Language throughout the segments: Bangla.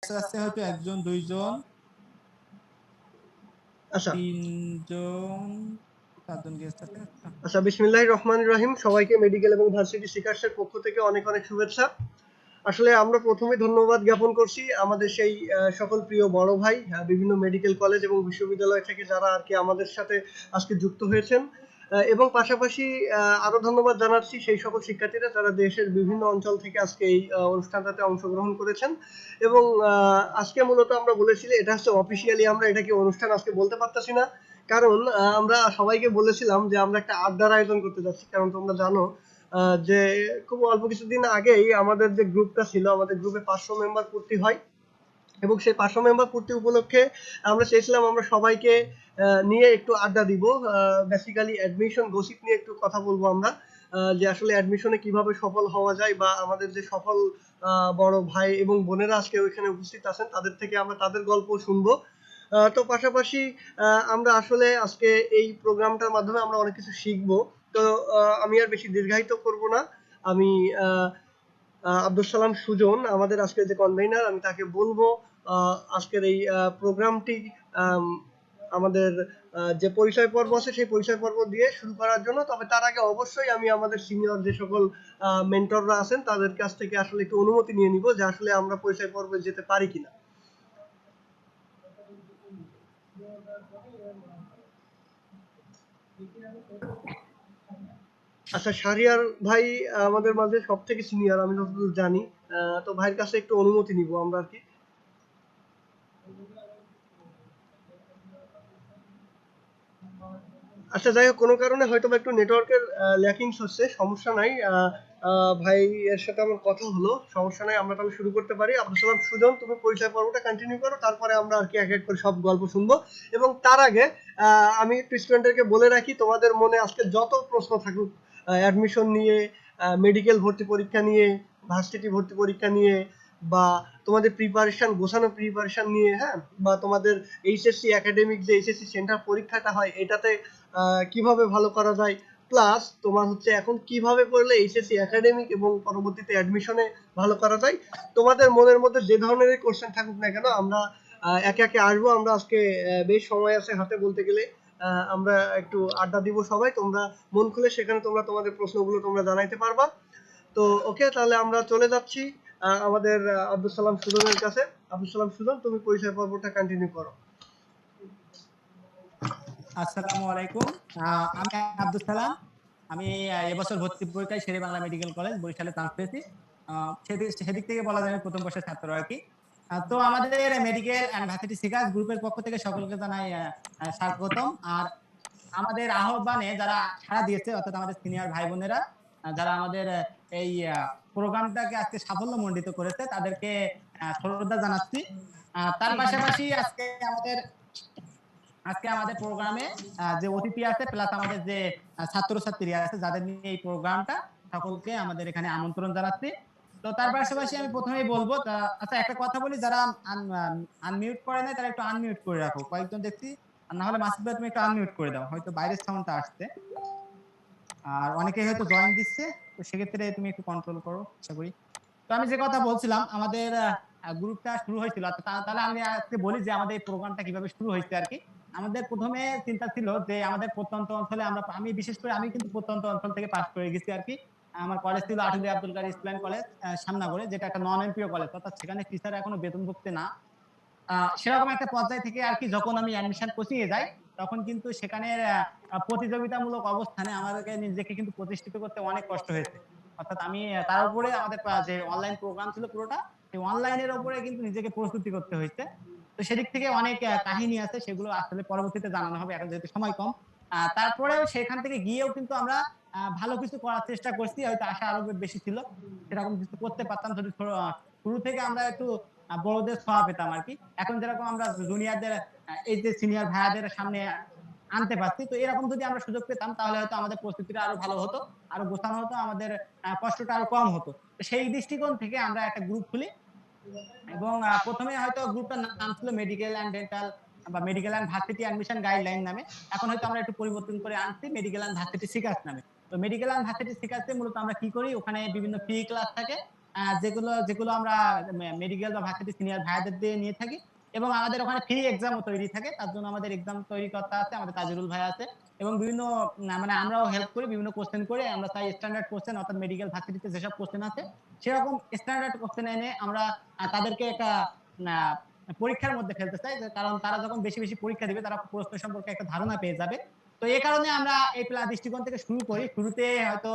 আছে হয়তো ১ জন, ২ জন, আচ্ছা। ৩ জন, ৪ জন গেস্ট আছে। আচ্ছা, বিসমিল্লাহির রহমানির রহিম। সবাইকে মেডিকেল এবং ভার্সিটি সিকার্সের পক্ষ থেকে অনেক অনেক শুভেচ্ছা। আসলে আমরা প্রথমে ধন্যবাদ জ্ঞাপন করছি আমাদের সেই সকল প্রিয় বড় ভাই, বিভিন্ন মেডিকেল কলেজ এবং বিশ্ববিদ্যালয় থেকে যারা আর কি আমাদের সাথে আজকে যুক্ত হয়েছেন, এবং পাশাপাশি আরো ধন্যবাদ জানাচ্ছি সেই সকল শিক্ষার্থীরা যারা দেশের বিভিন্ন অঞ্চল থেকে আজকে এই অনুষ্ঠানটাতে অংশগ্রহণ করেছেন। এবং আজকে মূলত আমরা বলেছি এটা হচ্ছে অফিসিয়ালি আমরা এটাকে অনুষ্ঠান আজকে বলতে পারতেছি না, কারণ আমরা সবাইকে বলেছিলাম যে আমরা একটা আড্ডার আয়োজন করতে যাচ্ছি। কারণ তোমরা জানো যে খুব অল্প কিছুদিন আগেই আমাদের যে গ্রুপটা ছিল, আমাদের গ্রুপে 500 মেম্বার পূর্তি হয়, এবং সেই 500 মেম্বার পূর্তি উপলক্ষে আমরা চেয়েছিলাম আমরা সবাইকে নিয়ে একটু আড্ডা দিব। বেসিক্যালি অ্যাডমিশন গসিপ নিয়ে একটু কথা বলবো আমরা, যে আসলে অ্যাডমিশনে কিভাবে সফল হওয়া যায়, বা আমাদের যে সফল বড় ভাই এবং বোনেরা আজকে ওইখানে উপস্থিত আছেন তাদের থেকে আমরা তাদের গল্প শুনবো। তো পাশাপাশি আমরা আসলে আজকে এই প্রোগ্রামটার মাধ্যমে আমরা অনেক কিছু শিখবো। তো আমি আর বেশি দীর্ঘায়িত করব না। আমি আব্দুল সালাম সুজন, আমাদের আজকের যে কনভেনার, আমি তাকে বলবো আজকের এই প্রোগ্রামটি আমাদের যে পরিচয় পর্ব আছে সেই পরিচয় পর্ব দিয়ে শুরু করার জন্য। তবে তার আগে অবশ্যই আমি আমাদের সিনিয়র যে সকল মেন্টররা আছেন তাদের কাছ থেকে আসলে একটু অনুমতি নিয়ে নিব যে আসলে আমরা পরিচয় পর্বে যেতে পারি কিনা। আচ্ছা, শাহরিয়ার ভাই আমাদের মাঝে সব থেকে সিনিয়র আমি যতদূর জানি। তো ভাইয়ের কাছে একটু অনুমতি নিব আমরা আর কি। আচ্ছা, যাই হোক, কোনো কারণে হয়তো একটু নেটওয়ার্কের ল্যাকিংস হচ্ছে, সমস্যা নাই। ভাই এর সাথে আমার কথা হলো, সমস্যা নাই, আমরা তাহলে শুরু করতে পারি। আব্দুল সালাম সুজন, তুমি পরিচয় পর্বটা কন্টিনিউ করো, তারপরে আমরা আর কি এক এক করে সব গল্প শুনবো। এবং তার আগে আমি একটু স্টুডেন্টদেরকে বলে রাখি, তোমাদের মনে আজকে যত প্রশ্ন থাকুক অ্যাডমিশন নিয়ে, মেডিকেল ভর্তি পরীক্ষা নিয়ে, ভার্সিটি ভর্তি পরীক্ষা নিয়ে, বা তোমাদের প্রিপারেশন, গোছানো প্রিপারেশন নিয়ে, হ্যাঁ, বা তোমাদের এইচএসসি একাডেমিক যে এইচএসসি সেন্টার পরীক্ষাটা হয় এটাতে কিভাবে ভালো করা যায়, প্লাস তোমার হচ্ছে এখন কিভাবে পড়লে এইচএসসি একাডেমিক এবং পরবর্তীতে অ্যাডমিশনে ভালো করা যায়, তোমাদের মনের মধ্যে যে ধরনের কোশ্চেন থাকুক না কেন আমরা একে একে আসবো। আমরা আজকে বেশ সময় আছে হাতে বলতে গেলে। আমরা একটু আড্ডা দিব সবাই, তোমরা মন খুলে সেখানে তোমরা তোমাদের প্রশ্নগুলো তোমরা জানাইতে পারবা। তো ওকে, তাহলে আমরা চলে যাচ্ছি আমাদের আব্দুল সালাম সুজনের কাছে। আব্দুল সালাম সুজন, তুমি পরিচয় পর্বটা কন্টিনিউ করো। আসসালামু আলাইকুম। আমি আব্দুল সালাম। আমি এবছর ভর্তি পরীক্ষায় শেরে বাংলা মেডিকেল কলেজ বরিশালে চান্স পেয়েছি। সেদিক থেকে বলা যায় আমি প্রথম বর্ষের ছাত্র আর কি। তো আমাদের মেডিকেল অ্যান্ড ভার্সিটি সিকাস গ্রুপের পক্ষ থেকে সকলকে জানাই স্বাগতম। আর আমাদের আহ্বানে যারা সাড়া দিয়েছে, অর্থাৎ আমাদের সিনিয়র ভাই বোনেরা যারা আমাদের এই প্রোগ্রামটাকে আজকে সাফল্যমণ্ডিত করেছে তাদেরকে শ্রদ্ধা জানাচ্ছি। তার পাশাপাশি আজকে আমাদের প্রোগ্রামে যে অতিথি আছে প্লাস আমাদের যে ছাত্রছাত্রীরা আছে যাদের নিয়ে এই প্রোগ্রামটা, সকলকে আমাদের এখানে আমন্ত্রণ জানাচ্ছি। তো তার পাশাপাশি আমি প্রথমেই বলবো, আচ্ছা একটা কথা বলি, যারা আনমিউট করে নাই তারা একটু আনমিউট করে রাখো, কয়েকজন দেখছি। আর না হলে মাসুদ ভাই তুমি একটু আনমিউট করে দাও, হয়তো বাইরের সাউন্ডটা আসছে। আর অনেকেই হয়তো জয়েন দিচ্ছে, তো সেক্ষেত্রে তুমি একটু কন্ট্রোল করো, আশা করি। তো আমি যে কথা বলছিলাম, আমাদের গ্রুপটা শুরু হয়েছিল, তাহলে আমি আজকে বলি যে আমাদের এই প্রোগ্রামটা কিভাবে শুরু হয়েছে আর কি। আমাদের প্রথমে চিন্তা ছিল যে আমাদের প্রত্যন্ত অঞ্চলে আমি বিশেষ করে আমি কিন্তু প্রত্যন্ত অঞ্চল থেকে পাস করে গেছি আর কি। আমার কলেজ ছিল আটুলি আব্দুল কাদের ইসলাম কলেজ সামনাগরে, যেটা একটা নন এমপিও কলেজ, অর্থাৎ সেখানে টিচার এখনো বেতনভুক্ত না। সেরকম একটা পর্যায় থেকে আর কি যখন আমি অ্যাডমিশন কোচিং এ যাই, তখন কিন্তু সেখানে প্রতিযোগিতামূলক অবস্থানে আমাদেরকে নিজেকে কিন্তু প্রতিষ্ঠিত করতে অনেক কষ্ট হয়েছে। অর্থাৎ আমি তার উপরে আমাদের যে অনলাইন প্রোগ্রাম ছিল পুরোটা, সেই অনলাইনের উপরে কিন্তু নিজেকে প্রস্তুতি করতে হয়েছে। তো সেদিক থেকে অনেক কাহিনী আছে, সেগুলো আসলে পরবর্তীতে জানানো হবে, এখন যেহেতু সময় কম। তারপরেও সেখান থেকে গিয়েও কিন্তু আমরা ভালো কিছু করার চেষ্টা করছি, হয়তো আশা আরো বেশি ছিল, সেরকম কিছু করতে পারতাম যদি শুরু থেকে আমরা একটু বড়দের ছোঁয়া পেতাম আর কি। এখন যেরকম আমরা জুনিয়রদের এই যে সিনিয়র ভাইয়াদের সামনে আনতে পারছি, তো এরকম যদি আমরা সুযোগ পেতাম তাহলে হয়তো আমাদের প্রস্তুতিটা আরো ভালো হতো, আরো গোছানো হতো, আমাদের কষ্টটা আরো কম হতো। তো সেই দৃষ্টিকোণ থেকে আমরা একটা গ্রুপ খুলি, এবং প্রথমে হয়তো গ্রুপটার নাম ছিল মেডিকেল অ্যান্ড ডেন্টাল বা medical and varsity admission guideline নামে। এখন হয়তো আমরা একটু পরিবর্তন করে আনছি মেডিকেল অ্যান্ড ভার্সিটি সিকাস নামে। তো মেডিকেল অ্যান্ড ভার্সিটি সিকাসে মূলত আমরা কি করি, ওখানে বিভিন্ন ফ্রি ক্লাস থাকে। যেগুলো যেগুলো আমরা মেডিকেল বা ভার্সিটি সিনিয়র ভাইয়াদের দিয়ে নিয়ে থাকি এবং আমাদের ওখানে ফ্রি এক্সামও তৈরি থাকে। তার জন্য আমাদের এক্সাম তৈরি কর্তা আছে, আমাদের তাজুরুল ভাই আছে এবং বিভিন্ন মানে আমরাও হেল্প করি, বিভিন্ন কোয়েশ্চেন করে আমরা চাই স্ট্যান্ডার্ড কোয়েশ্চেন অর্থাৎ মেডিকেল ভার্সিটিতে যেসব কোয়েশ্চেন আছে সেরকম স্ট্যান্ডার্ড কোয়েশ্চেন এনে আমরা তাদেরকে একটা আ পরীক্ষার মধ্যে ফেলতে চাই। কারণ তারা যখন বেশি, বেশি পরীক্ষা দিবে তারা প্রশ্ন সম্পর্কে একটা ধারণা পেয়ে যাবে। তো এই কারণে আমরা এই দৃষ্টিকোণ থেকে শুরু করি। শুরুতে হয়তো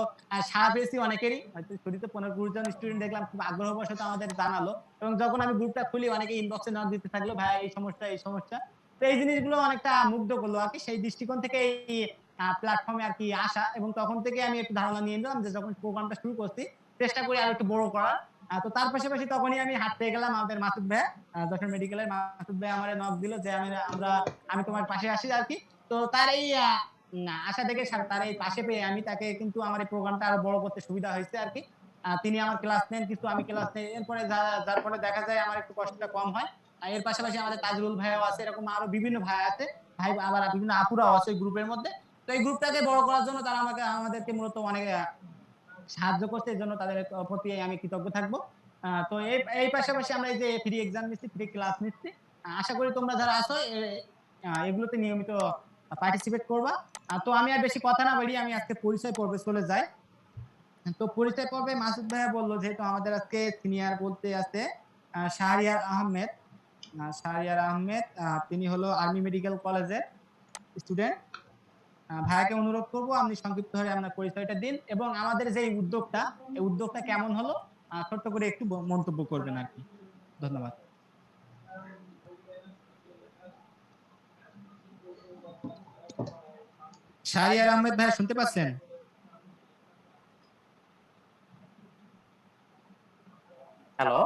সাড়া পেয়েছি অনেকেরই। হয়তো শুরুতে ১৫-২০ জন স্টুডেন্ট দেখলাম খুব আগ্রহবশত আমাদের জানালো এবং যখন আমি গ্রুপটা খুলি অনেকে ইনবক্সে নক দিতে থাকলো, "ভাই এই সমস্যা, এই সমস্যা।" তো এই জিনিসগুলো অনেকটা মুগ্ধ করলো আরকি। সেই দৃষ্টিকোণ থেকে এই প্ল্যাটফর্মে আরকি আসা এবং তখন থেকে আমি একটু ধারণা নিয়ে নিলাম যে যখন প্রোগ্রামটা শুরু করছি, চেষ্টা করি আরো একটু বড় করার। তো তার পাশাপাশি তখনই আমি হাত পেয়ে গেলাম আমাদের মাসুদ ভাইয়া। যশোর মেডিকেলের মাসুদ ভাই আমারে নক দিল যে, আমি তোমার পাশে আসি আরকি।" তো তার এই আশা দেখে তার এই পাশে পেয়ে আমি তাকে কিন্তু আমার এই প্রোগ্রামটা আরো বড় করতে সুবিধা হয়েছে আরকি। তিনি আমার ক্লাস নেন কিন্তু আমি ক্লাস নেই। এরপরে যার ফলে দেখা যায় আমার একটু কষ্টটা কম হয়। এর পাশাপাশি আমাদের তাজরুল ভাইয়াও আছে, এরকম আরো বিভিন্ন ভাই আছে। ভাই আবার বিভিন্ন আপুরাও আছে গ্রুপের মধ্যে। তো এই গ্রুপটাকে বড় করার জন্য তারা আমাদেরকে মূলত অনেক সাহায্য করছে। এজন্য তাদের প্রতি আমি কৃতজ্ঞ থাকবো। তো এই পাশাপাশি আমরা এই যে ফ্রি এক্সাম নিচ্ছি, ফ্রি ক্লাস নিচ্ছি। আশা করি তোমরা যারা আছো এগুলোতে নিয়মিত পার্টিসিপেট করবা। তো আমি আর বেশি কথা না বাড়িয়ে আমি আজকে পরিচয় পর্বে চলে যাই। তো পরিচয় পর্বে মাসুদ ভাইয়া বলল যেহেতু আমাদের আজকে সিনিয়র বলতে আছে শাহরিয়ার আহমেদ। শাহরিয়ার আহমেদ তিনি হলো আর্মি মেডিকেল কলেজের স্টুডেন্ট। ভাইয়াকে অনুরোধ করব আপনি সংক্ষিপ্তভাবে আপনার পরিচয়টা দিন এবং আমাদের যে এই উদ্যোগটা কেমন হলো ছোট্ট করে একটু মন্তব্য করবেন আরকি। ধন্যবাদ। শাহরিয়ার আহমেদ ভাইয়া শুনতে পাচ্ছেন? হ্যালো।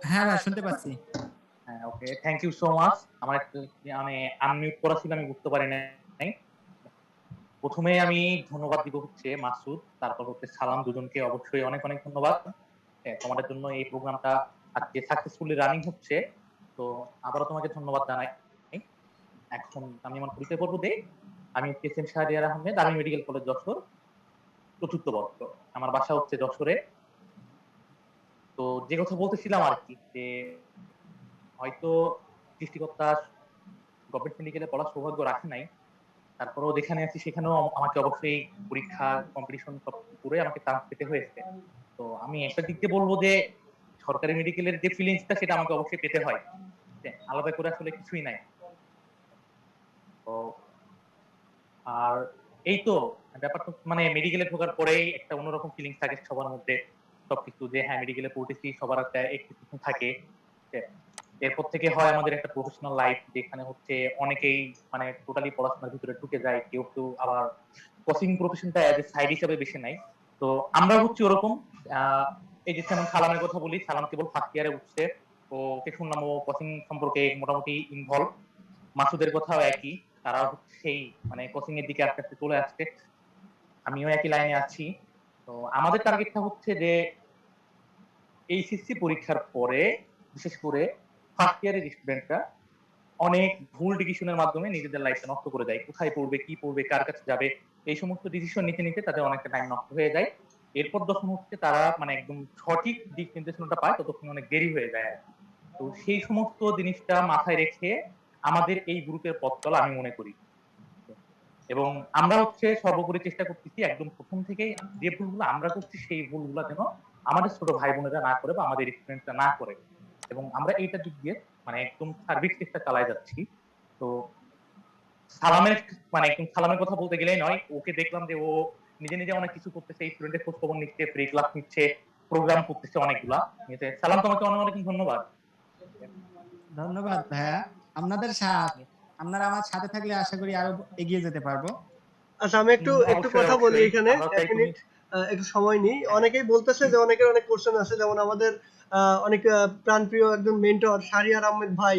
হ্যাঁ, ভাই শুনতে পাচ্ছি। হ্যাঁ, okay. Thank you so much. আমার একটু মানে আনমিউট করা ছিল আমি বুঝতে পারি নাই। ১ম এ আমি ধন্যবাদ দিব হচ্ছে মাসুদ, তারপর হচ্ছে সালাম দুজনকে অবশ্যই অনেক, অনেক ধন্যবাদ। হ্যাঁ, তোমাদের জন্য এই প্রোগ্রামটা আজকে সাকসেসফুলি রানিং হচ্ছে। তো আবারও তোমাকে ধন্যবাদ জানাই। এখন আমি আমার পরিচয় পর্ব দেই। আমি হচ্ছে S M Shahriar Ahmed, army medical college Jessore, চতুর্থ বর্ষ। আমার বাসা হচ্ছে যশোরে। তো যে কথা বলতেছিলাম আরকি যে হয়তো সৃষ্টিকর্তা গভর্নমেন্ট মেডিকেলে পড়ার সৌভাগ্য রাখে নাই। তারপরেও যেখানে আছি সেখানেও আমাকে অবশ্যই পরীক্ষা, কম্পিটিশন সবকিছু করে আমাকে চান্স পেতে হয়েছে। তো আমি একটা দিক দিয়ে বলব যে সরকারি মেডিকেলের যে ফিলিংসটা সেটা আমাকে অবশ্যই পেতে হয়। আলাদা করে আসলে কিছুই নাই। তো আর এই তো ব্যাপারটা মানে মেডিকেলে ঢোকার পরেই একটা অন্যরকম ফিলিংস থাকে সবার মধ্যে। সবকিছু যে হ্যাঁ মেডিকেলে পড়তেছি সবার একটা এক্সপেকটেশন থাকে। এরপর থেকে হয় আমাদের একটা প্রফেশনাল লাইফ যেখানে হচ্ছে অনেকেই মানে টোটালি পড়াশোনার ভিতরে ঢুকে যায়, কেউ কেউ আবার কোচিং প্রফেশনটা এজ এ সাইড হিসেবে বেছে নেয়। তো আমরা হচ্ছে ওরকম এই যে যেমন সালামের কথা বলি, সালাম কেবল ফার্স্ট ইয়ারে উঠছে। তো ওকে শুনলাম ও কোচিং সম্পর্কে মোটামুটি ইনভলভ। মাসুদের কথাও একই, তারা হচ্ছে সেই মানে কোচিং এর দিকে আস্তে আস্তে চলে আসছে। আমিও একই লাইনে আছি। তো আমাদের টার্গেটটা হচ্ছে যে এইচএসসি পরীক্ষার পরে বিশেষ করে ফার্স্ট ইয়ারের স্টুডেন্টরা অনেক ভুল ডিসিশনের মাধ্যমে নিজেদের লাইফটা নষ্ট করে দেয়। কোথায় পড়বে, কি পড়বে, কার কাছে যাবে এই সমস্ত ডিসিশন নিতে নিতে তাদের অনেকটা টাইম নষ্ট হয়ে যায়। এরপর যখন হচ্ছে তারা মানে একদম সঠিক দিক নির্দেশনাটা পায় ততক্ষণ অনেক দেরি হয়ে যায়। তো সেই সমস্ত জিনিসটা মাথায় রেখে আমাদের এই গ্রুপের পথ চলা আমি মনে করি। এবং আমরা হচ্ছে সর্বোপরি চেষ্টা করতেছি একদম ১ম থেকেই যে ভুলগুলো আমরা করছি সেই ভুলগুলো যেন আমাদের ছোট ভাই বোনেরা না করে বা আমাদের স্টুডেন্টরা না করে। এবং আমরা এইটার দিক দিয়ে মানে একদম সার্বিক চেষ্টা চালায় যাচ্ছি। তো সালামের মানে একদম সালামের কথা বলতে গেলেই নয়, ওকে দেখলাম যে ও নিজে, নিজে অনেক কিছু করতেছে, স্টুডেন্টের খোঁজ খবর নিচ্ছে, ফ্রি ক্লাস নিচ্ছে, প্রোগ্রাম করতেছে অনেকগুলা। সালাম তোমাকে অনেক, অনেক ধন্যবাদ। ধন্যবাদ ভাইয়া। আপনাদের আপনারা আমার সাথে থাকলে আশা করি আরো এগিয়ে যেতে পারবো। আচ্ছা আমি একটু একটু অবশ্যই, কথা বলি অবশ্যই। এখানে আমরাও ১ চাই তুমি মিনিট একটু সময় নিই। হ্যাঁ, অনেকেই বলতেছে যে অনেকের অনেক কোয়েশ্চেন আছে যেমন আমাদের অনেক প্রাণপ্রিয় একজন মেন্টর শাহরিয়ার আহমেদ ভাই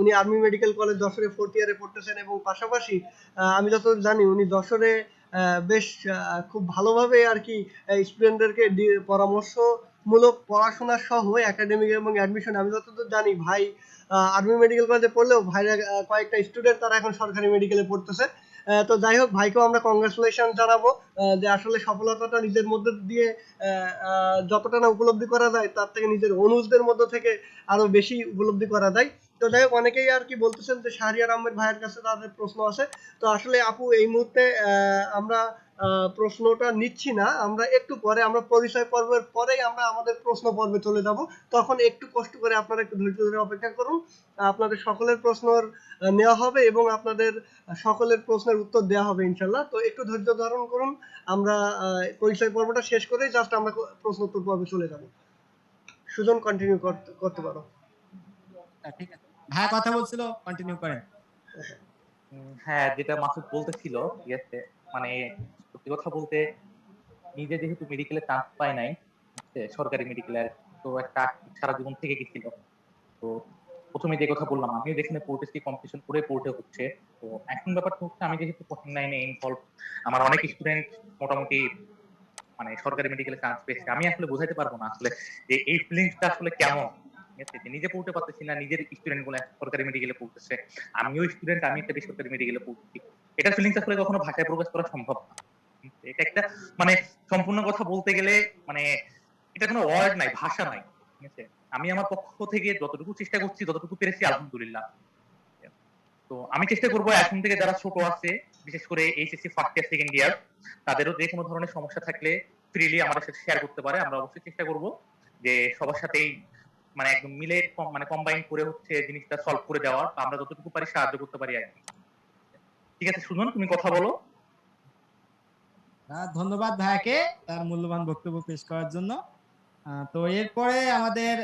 উনি আর্মি মেডিকেল কলেজ যশোরে 4th ইয়ারে পড়তেছেন এবং পাশাপাশি আমি যতদূর জানি উনি যশোরে বেশ খুব ভালোভাবে আরকি স্টুডেন্টদেরকে পরামর্শমূলক পড়াশোনা সহ একাডেমিক এবং অ্যাডমিশন আমি যতদূর জানি ভাই আর্মি মেডিকেল কলেজে পড়লেও ভাইরা কয়েকটা স্টুডেন্ট তারা এখন সরকারি মেডিকেলে পড়তেছে। তো যাই হোক, ভাইকেও আমরা কংগ্রাচুলেশন জানাবো যে আসলে সফলতাটা নিজের মধ্যে দিয়ে যতটা না উপলব্ধি করা যায় তার থেকে নিজের অনুজদের মধ্যে থেকে আরো বেশি উপলব্ধি করা যায়। তো যাই হোক, অনেকেই আর কি বলতেছেন যে শাহরিয়ার আহমেদ ভাইয়ের কাছে তাদের প্রশ্ন আছে। তো আসলে আপু এই মুহূর্তে আমরা প্রশ্নটা নিচ্ছি না, আমরা একটু পরে, আমরা পরিচয় পর্বের পরেই আমরা আমাদের প্রশ্ন পর্বে চলে যাব। তখন একটু কষ্ট করে আপনারা একটু ধৈর্য ধরে অপেক্ষা করুন, আপনাদের সকলের প্রশ্ন নেওয়া হবে এবং আপনাদের সকলের প্রশ্নের উত্তর দেওয়া হবে ইনশাল্লাহ। তো একটু ধৈর্য ধারণ করুন, আমরা পরিচয় পর্বটা শেষ করেই জাস্ট আমরা প্রশ্ন উত্তর পর্বে চলে যাব। সুজন কন্টিনিউ করতে পারো। ঠিক আছে, ভাইয়া কথা বলছিল, কন্টিনিউ করেন। হ্যাঁ, যেটা মাসুদ বলতেছিল, ঠিক আছে, মানে সত্যি কথা বলতে নিজে যেহেতু মেডিকেলে চান্স পায় নাই, সরকারি মেডিকেলে, তো একটা সারা জীবন থেকে গেছিল। তো প্রথমে যে কথা বললাম, আমি যেখানে পড়তেছি কম্পিটিশন করে পড়তে হচ্ছে। তো এখন ব্যাপারটা হচ্ছে, আমি যেহেতু কোচিং লাইনে ইনভলভ, আমার অনেক স্টুডেন্ট মোটামুটি মানে সরকারি মেডিকেলে চান্স পেয়েছে। আমি আসলে বোঝাতে পারবো না আসলে যে এই ফিলিংসটা আসলে কেমন, ঠিক আছে, যে নিজে পড়তে পারতেছি না, নিজের স্টুডেন্ট গুলো সরকারি মেডিকেলে পড়তেছে, আমিও স্টুডেন্ট, আমি একটা বেসরকারি মেডিকেলে পড়ছি। এটা ফিলিংস আসলে কখনো ভাষায় প্রকাশ করা সম্ভব না। এটা একটা মানে সম্পূর্ণ কথা বলতে গেলে মানে এটা কোনো ওয়ার্ড নাই, ভাষা নাই, ঠিক আছে। আমি আমার পক্ষ থেকে যতটুকু চেষ্টা করছি, যতটুকু পেরেছি, আলহামদুলিল্লাহ। তো আমি চেষ্টা করবো এখন থেকে যারা ছোট আছে, বিশেষ করে HSC first year second year, তাদেরও যে কোনো ধরনের সমস্যা থাকলে ফ্রিলি আমাদের সাথে শেয়ার করতে পারে। আমরা অবশ্যই চেষ্টা করব যে সবার সাথেই মানে একদম মিলে মানে কম্বাইন করে হচ্ছে জিনিসটা সলভ করে দেওয়ার, আমরা যতটুকু পারি সাহায্য করতে পারি আর কি। ঠিক আছে সুজন, তুমি কথা বলো। ধন্যবাদ ভাইয়াকে তার মূল্যবান বক্তব্য পেশ করার জন্য। তো এরপরে আমাদের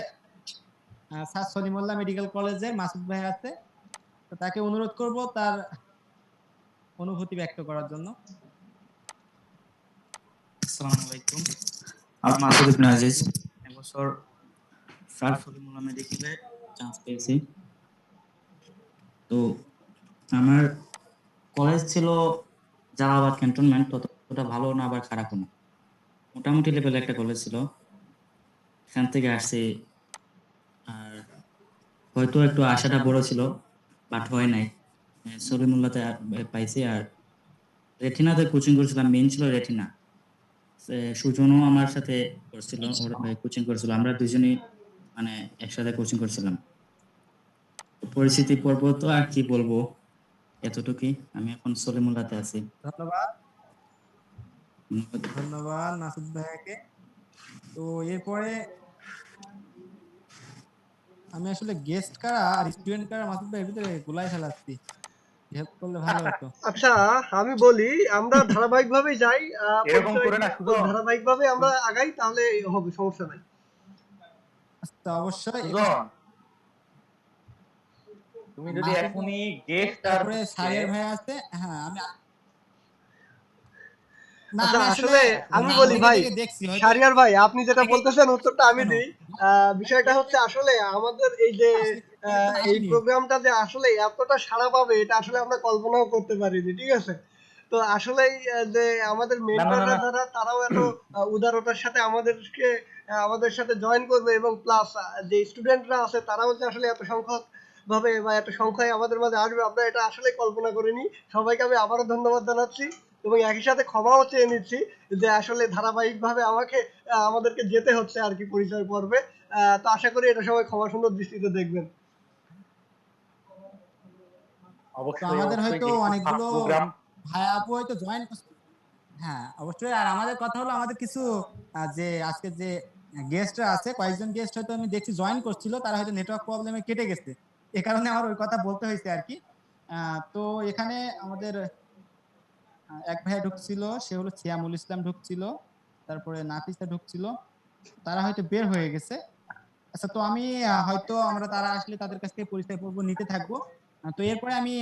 স্যার সলিমুল্লাহ মেডিকেল কলেজের মাসুদ ভাই আছে, তো তাকে অনুরোধ করব তার অনুভূতি ব্যক্ত করার জন্য। আসসালামু আলাইকুম, আমি মাসুদ ইবনে আজিজ। এবছর স্যার সলিমুল্লাহ মেডিকেলে চান্স পেয়েছি। তো আমার কলেজ ছিল জালালাবাদ ক্যান্টনমেন্ট, ততটা ভালো না আবার খারাপও না, মোটামুটি লেভেলে একটা কলেজ ছিল। এখান থেকে আসছি, আর হয়তো একটু আশাটা বড় ছিল, বাট হয় নাই। সলিমুল্লাহতে পাইছি। আর রেটিনাতে কোচিং করেছিলাম, মেইন ছিল রেটিনা। সুজনও আমার সাথে করছিল, কোচিং করেছিল, আমরা দুজনেই মানে একসাথে কোচিং করছিলাম। পরিস্থিতি পর্ব তো আর কি বলবো, এতটুকুই। আমি এখন সলিমুল্লাহতে আছি। ধন্যবাদ, ধন্যবাদ মাসুদ ভাইয়াকে। তো এরপরে আমি আসলে গেস্ট কারা আর স্টুডেন্ট কারা মাসুদ ভাইয়ের ভিতরে গুলাই ফেলাচ্ছি, হেল্প করলে ভালো হতো। আচ্ছা, আমি বলি, আমরা ধারাবাহিকভাবে যাই, এরকম পরিচয় করে না দিয়ে সুজন, ধারাবাহিকভাবে আমরা আগাই, তাহলে হবে, সমস্যা নাই। আচ্ছা, অবশ্যই এটা সুজন তুমি যদি মাসুদ ভাই, এখনই গেস্ট আর তারপরে হচ্ছে সারিয়ার ভাই আছে। হ্যাঁ, আমি না, আচ্ছা, আমি আসলে আসলে আমি সুজন নাম বলি দেখে ভাই, দেখে দেখছি হয়তো শাহরিয়ার ভাই, আপনি যেটা অনেকেই বলতেছেন উত্তরটা আমি শোনো, দিই। বিষয়টা হচ্ছে আসলে আমাদের এই যে আসলে কিন্তু এই আসেনি। প্রোগ্রামটা যে আসলে এতটা সাড়া পাবে এটা আসলে আমরা কল্পনাও করতে পারিনি, ঠিক আছে। তো আসলেই যে আমাদের না না না মেন্টররা না যারা, তারাও এত উদারতার সাথে আমাদেরকে আমাদের সাথে জয়েন করবে, এবং প্লাস যে স্টুডেন্টরা আছে তারাও যে আসলে এত সংখ্যক ভাবে বা এত সংখ্যায় আমাদের মাঝে আসবে, আমরা এটা আসলে কল্পনা করিনি। সবাইকে আমি আবারও ধন্যবাদ জানাচ্ছি এবং একই সাথে ক্ষমাও চেয়ে নিচ্ছি যে আসলে ধারাবাহিকভাবে আমাদেরকে যেতে হচ্ছে আর কি পরিচয় পর্বে। তো আশা করি এটা সবাই ক্ষমা সুন্দর দৃষ্টিতে দেখবেন। তো অবশ্যই আমাদের অবশ্যই, হয়তো যেহেতু অনেকগুলো ফার্স্ট প্রোগ্রাম। ভাই আপু হয়তো জয়েন করছে। হ্যাঁ, অবশ্যই। আর আমাদের কথা হলো, আমাদের কিছু যে আজকে যে গেস্টরা আছে, কয়েকজন গেস্ট হয়তো আমি দেখছি জয়েন করছিল, তারা হয়তো নেটওয়ার্ক প্রবলেমে কেটে গেছে, এ কারণে আমার ওই কথা বলতে হয়েছে আর কি। তো এখানে আমাদের এক ভাইয়া ঢুকছিল, সে হলো সিয়ামুল ইসলাম ঢুকছিল, তারপরে নাফিসা ঢুকছিল, তারা হয়তো বের হয়ে গেছে। আচ্ছা, তো আমি হয়তো আমরা তারা আসলে তাদের কাছ থেকে পরিচয় পর্ব নিতে থাকবো। তো এরপরে আমি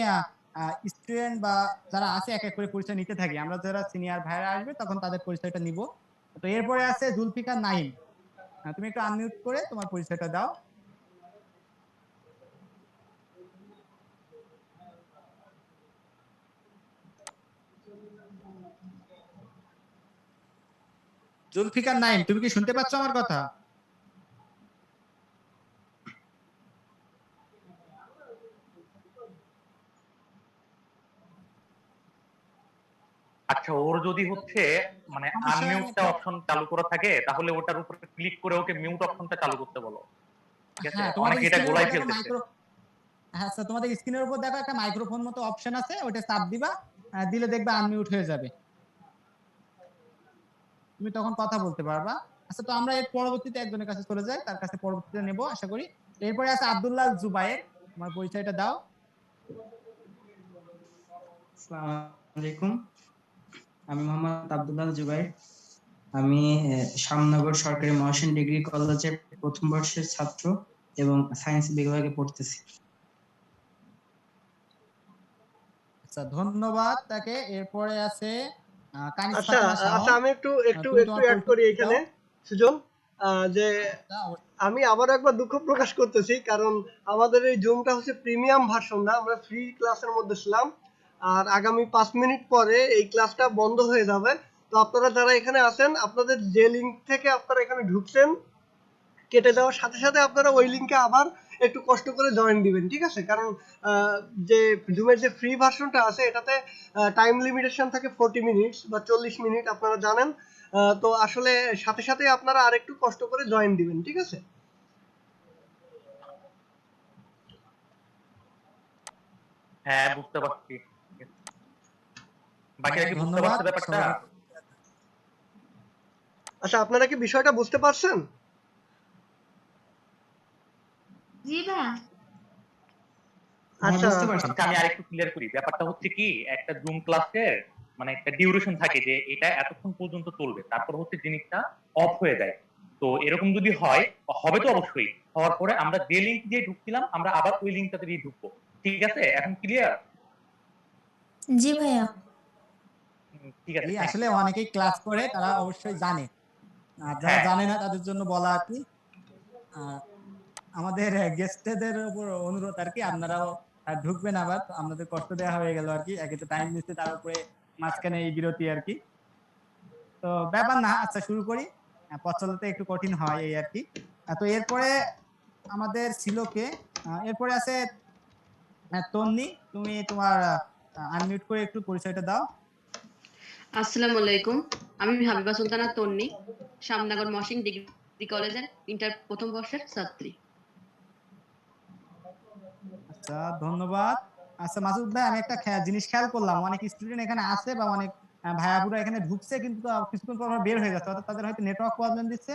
স্টুডেন্ট বা যারা আছে এক এক করে পরিচয় নিতে থাকি, আমরা যারা সিনিয়র ভাইরা আসবে তখন তাদের পরিচয়টা নিব। তো এরপরে আছে জুলফিকার নাইম। তুমি একটু আনমিউট করে তোমার পরিচয়টা দাও। জুলফিকার নাইম, তুমি কি শুনতে পাচ্ছ আমার কথা? আচ্ছা, ওর যদি হচ্ছে মানে সমস্যা হয় না আনমিউটটা একটা? অপশন চালু করা থাকে, তাহলে ওটার উপরে ক্লিক করে ওকে মিউট অপশনটা চালু করতে বলো। ঠিক আছে, হ্যাঁ, তোমাদের অনেকে এটা স্ক্রিনের উপর গোলাই দেখো ফেলতেছে। হ্যাঁ আচ্ছা, তোমাদের স্ক্রিনের উপর দেখো একটা মাইক্রোফোন মতো অপশন আছে, ওটা চাপ দিবা, দিলে দেখবে আনমিউট হয়ে যাবে, তুমি তখন কথা বলতে পারবা। আচ্ছা, তো আমরা এর পরবর্তীতে একজনের কাছে চলে যাই, তার কাছে পরবর্তীতে নেব আশা করি। এরপরে আছে আব্দুল্লাহ জুবায়ের, তোমার পরিচয়টা দাও। আসসালামু আলাইকুম, আমি মোহাম্মদ আব্দুল্লাহ জুবাইর। আমি শ্যামনগর সরকারি মহসিন ডিগ্রি কলেজের প্রথম বর্ষের ছাত্র এবং সায়েন্স বিভাগে পড়তেছি। আচ্ছা, ধন্যবাদ তাকে। এরপরে আছে কানিজ আচ্ছা ফাতেমা আচ্ছা, শাওন, আমি একটু একটু তুমি একটু তোমার অ্যাড করি পরিচয় দাও। এখানে সুজন, যে আচ্ছা, আমি আবারও একবার দুঃখ প্রকাশ করতেছি, কারণ আমাদের এই জুমটা হচ্ছে প্রিমিয়াম ভার্সন না, আমরা ফ্রি ক্লাসের মধ্যে ছিলাম। আর আগামী 5 মিনিট পরে এই ক্লাসটা বন্ধ হয়ে যাবে। তো আপনারা যারা এখানে আছেন, আপনাদের যে লিঙ্ক থেকে আপনারা এখানে ঢুকছেন, কেটে দেওয়ার সাথে সাথে আপনারা ওই লিঙ্কে আবার একটু কষ্ট করে জয়েন দিবেন, ঠিক আছে? কারণ আহ, যে জুমের যে ফ্রি ভার্সনটা আছে, এটাতে টাইম লিমিটেশন থাকে 40 মিনিটস বা 40 মিনিট, আপনারা জানেন। তো আসলে সাথে সাথে আপনারা আরেকটু কষ্ট করে জয়েন দিবেন, ঠিক আছে? হ্যাঁ, বুঝতে পারছি। বাকিরা কি বুঝতে ধন্যবাদ পারছে ব্যাপারটা? সবাইকে। আচ্ছা, আপনারা কি বিষয়টা বুঝতে পারছেন? জি ভাইয়া। হ্যাঁ, আচ্ছা বুঝতে পারছি। আচ্ছা, আমি আরেকটু ক্লিয়ার করি। ব্যাপারটা হচ্ছে কি, একটা জুম ক্লাসের মানে একটা ডিউরেশন থাকে যে এটা এতক্ষণ পর্যন্ত চলবে, তারপর হচ্ছে জিনিসটা অফ হয়ে যায়। তো এরকম যদি হয়, হবে তো অবশ্যই, হওয়ার পরে আমরা যে লিঙ্ক দিয়ে ঢুকছিলাম আমরা আবার ওই লিঙ্কটাতে দিয়ে ঢুকবো। ঠিক আছে, এখন ক্লিয়ার? জি ভাইয়া। ঠিক আছে, এই থ্যাংক আসলে ইউ। অনেকেই ক্লাস করে, তারা অবশ্যই জানে, আর যারা হ্যাঁ, জানে না তাদের জন্য বলা আর কি। আর আমাদের গেস্টদের উপর অনুরোধ আর কি, আপনারাও ঢুকবেন আবার, তো আপনাদের কষ্ট দেওয়া হয়ে গেল আর কি, একে তো টাইম দিচ্ছে, তার উপরে মাঝখানে এই বিরতি আর কি। তো ব্যাপার না, আচ্ছা শুরু করি। পথ চলাতে একটু কঠিন হয় এই আর কি। তো এরপরে আমাদের ছিল কে, এরপরে আছে তন্নি, তুমি তোমার আনমিউট করে একটু পরিচয়টা দাও। আসসালামু আলাইকুম, আমি হাবিবা সুলতানা তন্নি, শ্যামনগর মহসিন ডিগ্রি কলেজের ইন্টার প্রথম বর্ষের ছাত্রী। আচ্ছা, ধন্যবাদ। আচ্ছা মাসুদ ভাই, আমি একটা জিনিস খেয়াল করলাম, অনেক স্টুডেন্ট এখানে আছে বা অনেক ভাইয়াপুরা এখানে ঢুকছে, কিন্তু কিছুক্ষণ পর পর বের হয়ে যাচ্ছে, অর্থাৎ তাদের হয়তো নেটওয়ার্ক প্রবলেম দিচ্ছে,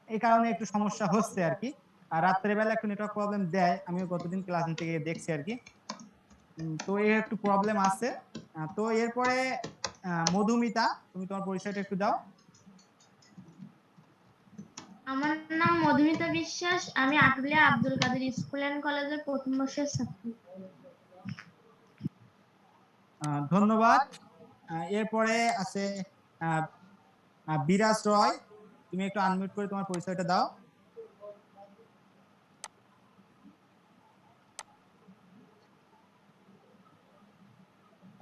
এই কারণে একটু সমস্যা হচ্ছে আর কি। আর রাত্রের বেলা একটু নেটওয়ার্ক প্রবলেম দেয়, আমিও গতদিন ক্লাস থেকে দেখছি আর কি। তো এই একটু প্রবলেম আছে। তো এরপরে মধুমিতা, তুমি তোমার পরিচয়টা একটু দাও। আমার নাম মধুমিতা বিশ্বাস, আমি আটুলিয়া আব্দুল কাদের স্কুল অ্যান্ড কলেজের প্রথম বর্ষের ছাত্রী। ধন্যবাদ। এরপরে আছে আহ, বিরাজ রয়, তুমি একটু আনমিউট করে তোমার পরিচয়টা দাও।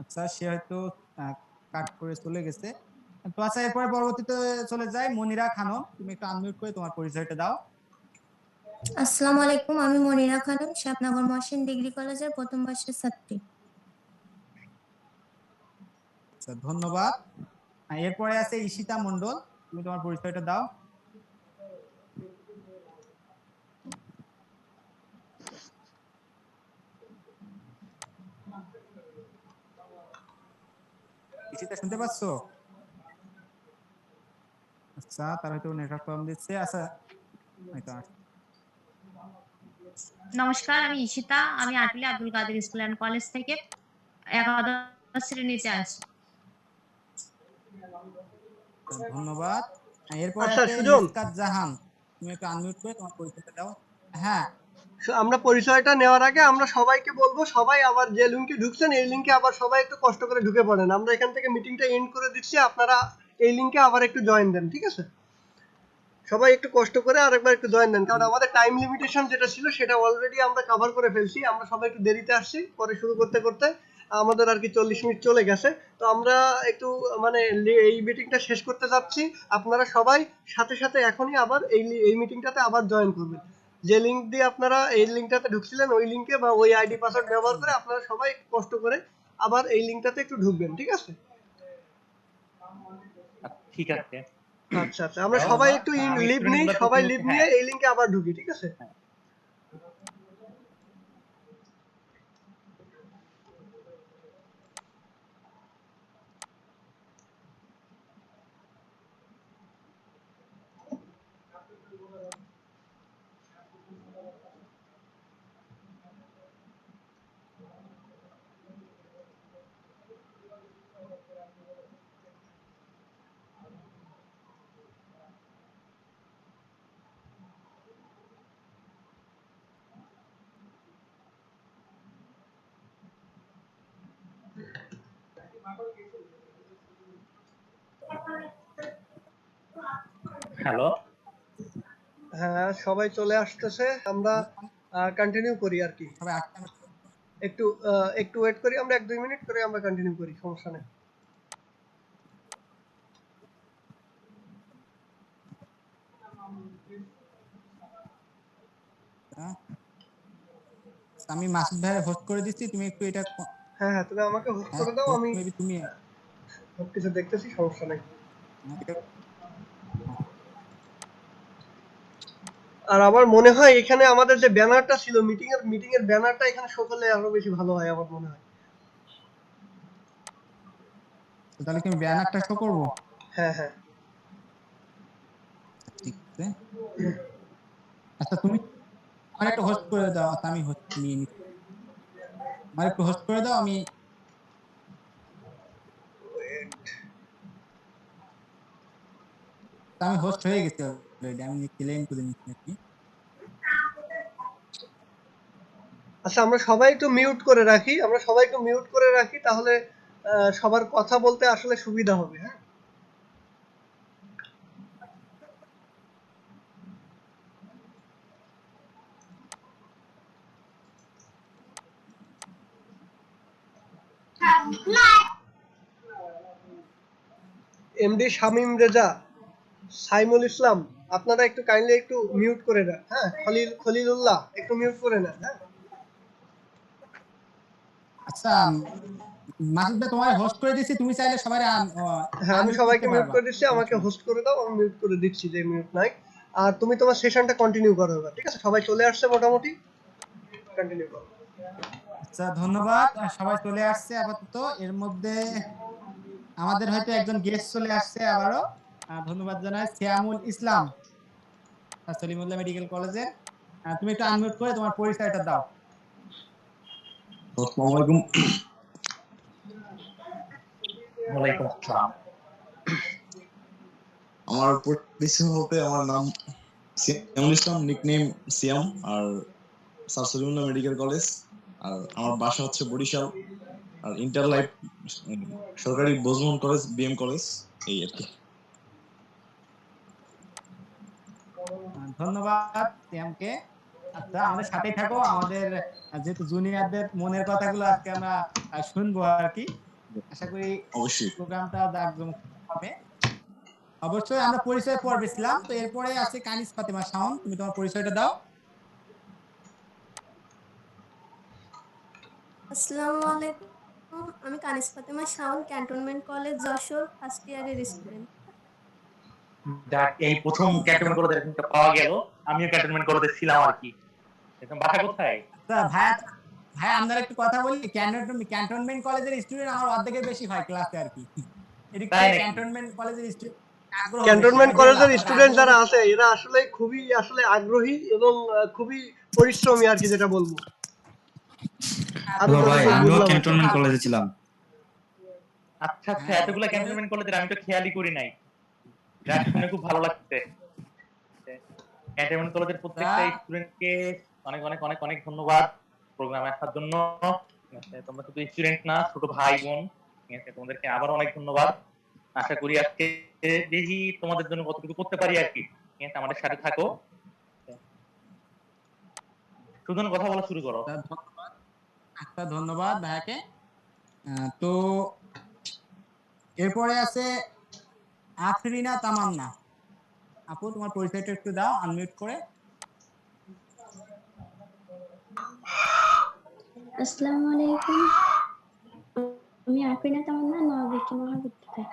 আচ্ছা, সে হয়তো কাট করে চলে গেছে। তো আচ্ছা, এরপরে পরবর্তীতে চলে যায় মনিরা খানম, তুমি একটু আনমিউট করে তোমার পরিচয়টা দাও। আসসালামু আলাইকুম, আমি মনিরা খানম, শ্যামনগর মহসিন ডিগ্রি কলেজের প্রথম বর্ষের ছাত্রী। আচ্ছা, ধন্যবাদ। এরপরে আছে ঈশিতা মণ্ডল, তুমি তোমার পরিচয়টা দাও। ঈশিতা, শুনতে পাচ্ছো? আচ্ছা, তার হয়তো নেটওয়ার্ক প্রবলেম দিচ্ছে। আচ্ছা, হয়তো নমস্কার, আমি ঈশিতা, আমি আটুলিয়া আব্দুল কাদের স্কুল অ্যান্ড কলেজ থেকে একাদশ শ্রেণীতে আছি। ধন্যবাদ। এরপরে আচ্ছা আছে সুজন, মিসকাত জাহান, তুমি একটু আনমিউট করে তোমার পরিচয়টা দাও। হ্যাঁ। আমরা পরিচয়টা নেওয়ার আগে আমরা সবাইকে বলবো, সবাই আবার যে লিঙ্কে ঢুকছেন এই লিঙ্কে আবার সবাই একটু কষ্ট করে ঢুকে পড়েন। আমরা এখান থেকে মিটিংটা এন্ড করে দিচ্ছি, আপনারা এই লিঙ্কে আবার একটু জয়েন দেন, ঠিক আছে? সবাই একটু কষ্ট করে আরেকবার একটু জয়েন দেন, কারণ আমাদের টাইম লিমিটেশন যেটা ছিল সেটা অলরেডি আমরা কভার করে ফেলছি। আমরা সবাই একটু দেরিতে আসছি, পরে শুরু করতে করতে আমাদের আর কি 40 মিনিট চলে গেছে। তো আমরা একটু মানে এই মিটিংটা শেষ করতে যাচ্ছি। আপনারা সবাই সাথে সাথে এখনই আবার এই মিটিংটাতে আবার জয়েন করবেন। যে লিঙ্ক দিয়ে আপনারা এই লিঙ্কটাতে ঢুকছিলেন, ওই লিঙ্কে বা ওই আইডি পাসওয়ার্ড ব্যবহার করে আপনারা সবাই কষ্ট করে আবার এই লিঙ্কটাতে একটু ঢুকবেন, ঠিক আছে? ঠিক আছে। আচ্ছা আচ্ছা, আমরা তাও সবাই না, একটু আমি লিভ স্টুডেন্ট নিই, গুলোকে সবাই লিভ হ্যাঁ নিয়ে এই লিংকে আবার ঢুকি, ঠিক আছে? হ্যাঁ। হ্যালো, হ্যাঁ, সবাই চলে আসতেছে, আমরা কন্টিনিউ করি আর কি। সবাই আসতে একটু একটু ওয়েট করি, আমরা 1-2 মিনিট করে আমরা কন্টিনিউ করি, সমস্যা নেই। হ্যাঁ? আমি মাসুদ ভাইয়ের হোস্ট করে দিচ্ছি, তুমি একটু এটা হ্যাঁ হ্যাঁ, তুমি আমাকে হোস্ট হ্যাঁ করে দাও, আমি মেবি তুমি সবকিছু দেখতেছি, সমস্যা নেই। আর আমার মনে হয় এখানে আমাদের যে ব্যানারটা ছিল, মিটিং এর ব্যানারটা এখানে শো করলে আরো বেশি ভালো হয় আমার মনে হয়। তাহলে কি আমি ব্যানারটা শো করবো? হ্যাঁ হ্যাঁ। ঠিক আছে। আচ্ছা তুমি আমার একটা হোস্ট করে দাও। আচ্ছা আমি হোস্ট নিয়ে নিচ্ছি, আমার একটু হোস্ট করে দাও। আমি হোস্ট হয়ে গেছি অলরেডি, আমি ক্লেম করে নিচ্ছি আর কি। আচ্ছা, আমরা সবাই একটু মিউট করে রাখি, তাহলে সবার কথা বলতে আসলে সুবিধা হবে। হ্যাঁ, এমডি শামীম রেজা, সাইমুল ইসলাম, আপনারা একটু কাইন্ডলি একটু মিউট করে দেন। হ্যাঁ, খলিলুল্লাহ একটু মিউট করে নেন। হ্যাঁ আচ্ছা মাসুদ ভাই তোমার হোস্ট করে দিচ্ছি, তুমি চাইলে সবাই হ্যাঁ, আমি আনমিউট সবাইকে করতে মিউট পারবা, করে দিচ্ছি, আমাকে সমস্যা নেই। হোস্ট করে দাও, আমি মিউট করে দিচ্ছি যে মিউট নাই। আর তুমি তোমার সেশনটা কন্টিনিউ করো এবার, ঠিক আছে? সবাই চলে আসছে মোটামুটি, কন্টিনিউ করো। আচ্ছা ধন্যবাদ, সবাই চলে আসছে আপাতত। এর মধ্যে আমাদের হয়তো একজন গেস্ট চলে আসছে আবারও, ধন্যবাদ জানাই সিয়ামুল ইসলাম, সলিমুল্লাহ মেডিকেল কলেজের। তুমি একটু আনমিউট করে তোমার পরিচয়টা দাও। আসসালামু আলাইকুম। ওয়ালাইকুম আসসালাম। আমার পরিচয় বলতে আমার নাম সিয়ামুল ইসলাম, নিকনেম সিয়াম, আর স্যার সলিমুল্লাহ মেডিকেল কলেজ, আর আমার বাসা হচ্ছে বরিশাল, আর ইন্টার লাইফ সরকারি বজমন কলেজ, বিএম কলেজ, এই আর কি। ধন্যবাদ সিয়ামকে। আচ্ছা আমাদের সাথেই থাকো, আমাদের যেহেতু জুনিয়রদের মনের কথাগুলো আজকে আমরা শুনবো আর কি। আশা করি অবশ্যই। প্রোগ্রামটা জাঁকজমক হবে। অবশ্যই আমরা পরিচয় পর্বে ছিলাম, তো এরপরে আছে কানিজ ফাতেমা শাওন, তুমি তোমার পরিচয়টা দাও। আসসালামু আলাইকুম, আমি Kaniz Fatema Shaon, cantonment college Jashore first ইয়ারের স্টুডেন্ট। যাক, এই প্রথম ক্যান্টনমেন্ট কলেজে এরকমটা পাওয়া গেল। আমিও ক্যান্টনমেন্ট কলেজে ছিলাম আর কি। এখন বাসা কোথায়? আচ্ছা ভাইয়া, ভাইয়া আপনারা একটু কথা বলি। ক্যান্টনমেন্ট কলেজের স্টুডেন্ট আমার অর্ধেকের বেশি হয় ক্লাসে আর কি। এদিক তাই থেকে নাকি? ক্যান্টনমেন্ট কলেজের স্টুডেন্ট আগ্রহ বেশি, ক্যান্টনমেন্ট আমি দেখলাম কলেজের তাদের স্টুডেন্ট আগ্রহ যারা বেশি। আছে এরা আসলে খুবই আগ্রহী এবং খুবই পরিশ্রমী আর কি, যেটা বলবো। আরো হ্যালো ভাই, যতটুকু আমিও বুঝলাম আর কি। ক্যান্টনমেন্ট কলেজে ছিলাম। আচ্ছা আচ্ছা, হ্যাঁ এতগুলা ক্যান্টনমেন্ট কলেজের আমি তো খেয়ালই করি নাই। যাক, শুনে খুব ভালো লাগছে। ক্যান্টনমেন্ট কলেজের প্রত্যেকটা স্টুডেন্টকে অনেক অনেক অনেক অনেক ধন্যবাদ প্রোগ্রামে আসার জন্য। ঠিক আছে, তোমরা শুধু স্টুডেন্ট না, ছোট ভাই বোন। ঠিক আছে, তোমাদেরকে আবার অনেক ধন্যবাদ। আশা করি আজকে দেখি তোমাদের জন্য কতটুকু করতে পারি আর কি। ঠিক আছে, আমাদের সাথে থাকো। সুজন, কথা বলা শুরু করো। ধন্যবাদ। আচ্ছা ধন্যবাদ ভাইয়াকে। তো এরপরে আছে আফরিনা তামান্না। আপু তোমার পরিচয়টা একটু দাও আনমিউট করে। আসসালামু আলাইকুম, আমি আফরিনা তামান্না, নয়াবিকি মহাবিদ্যালয়।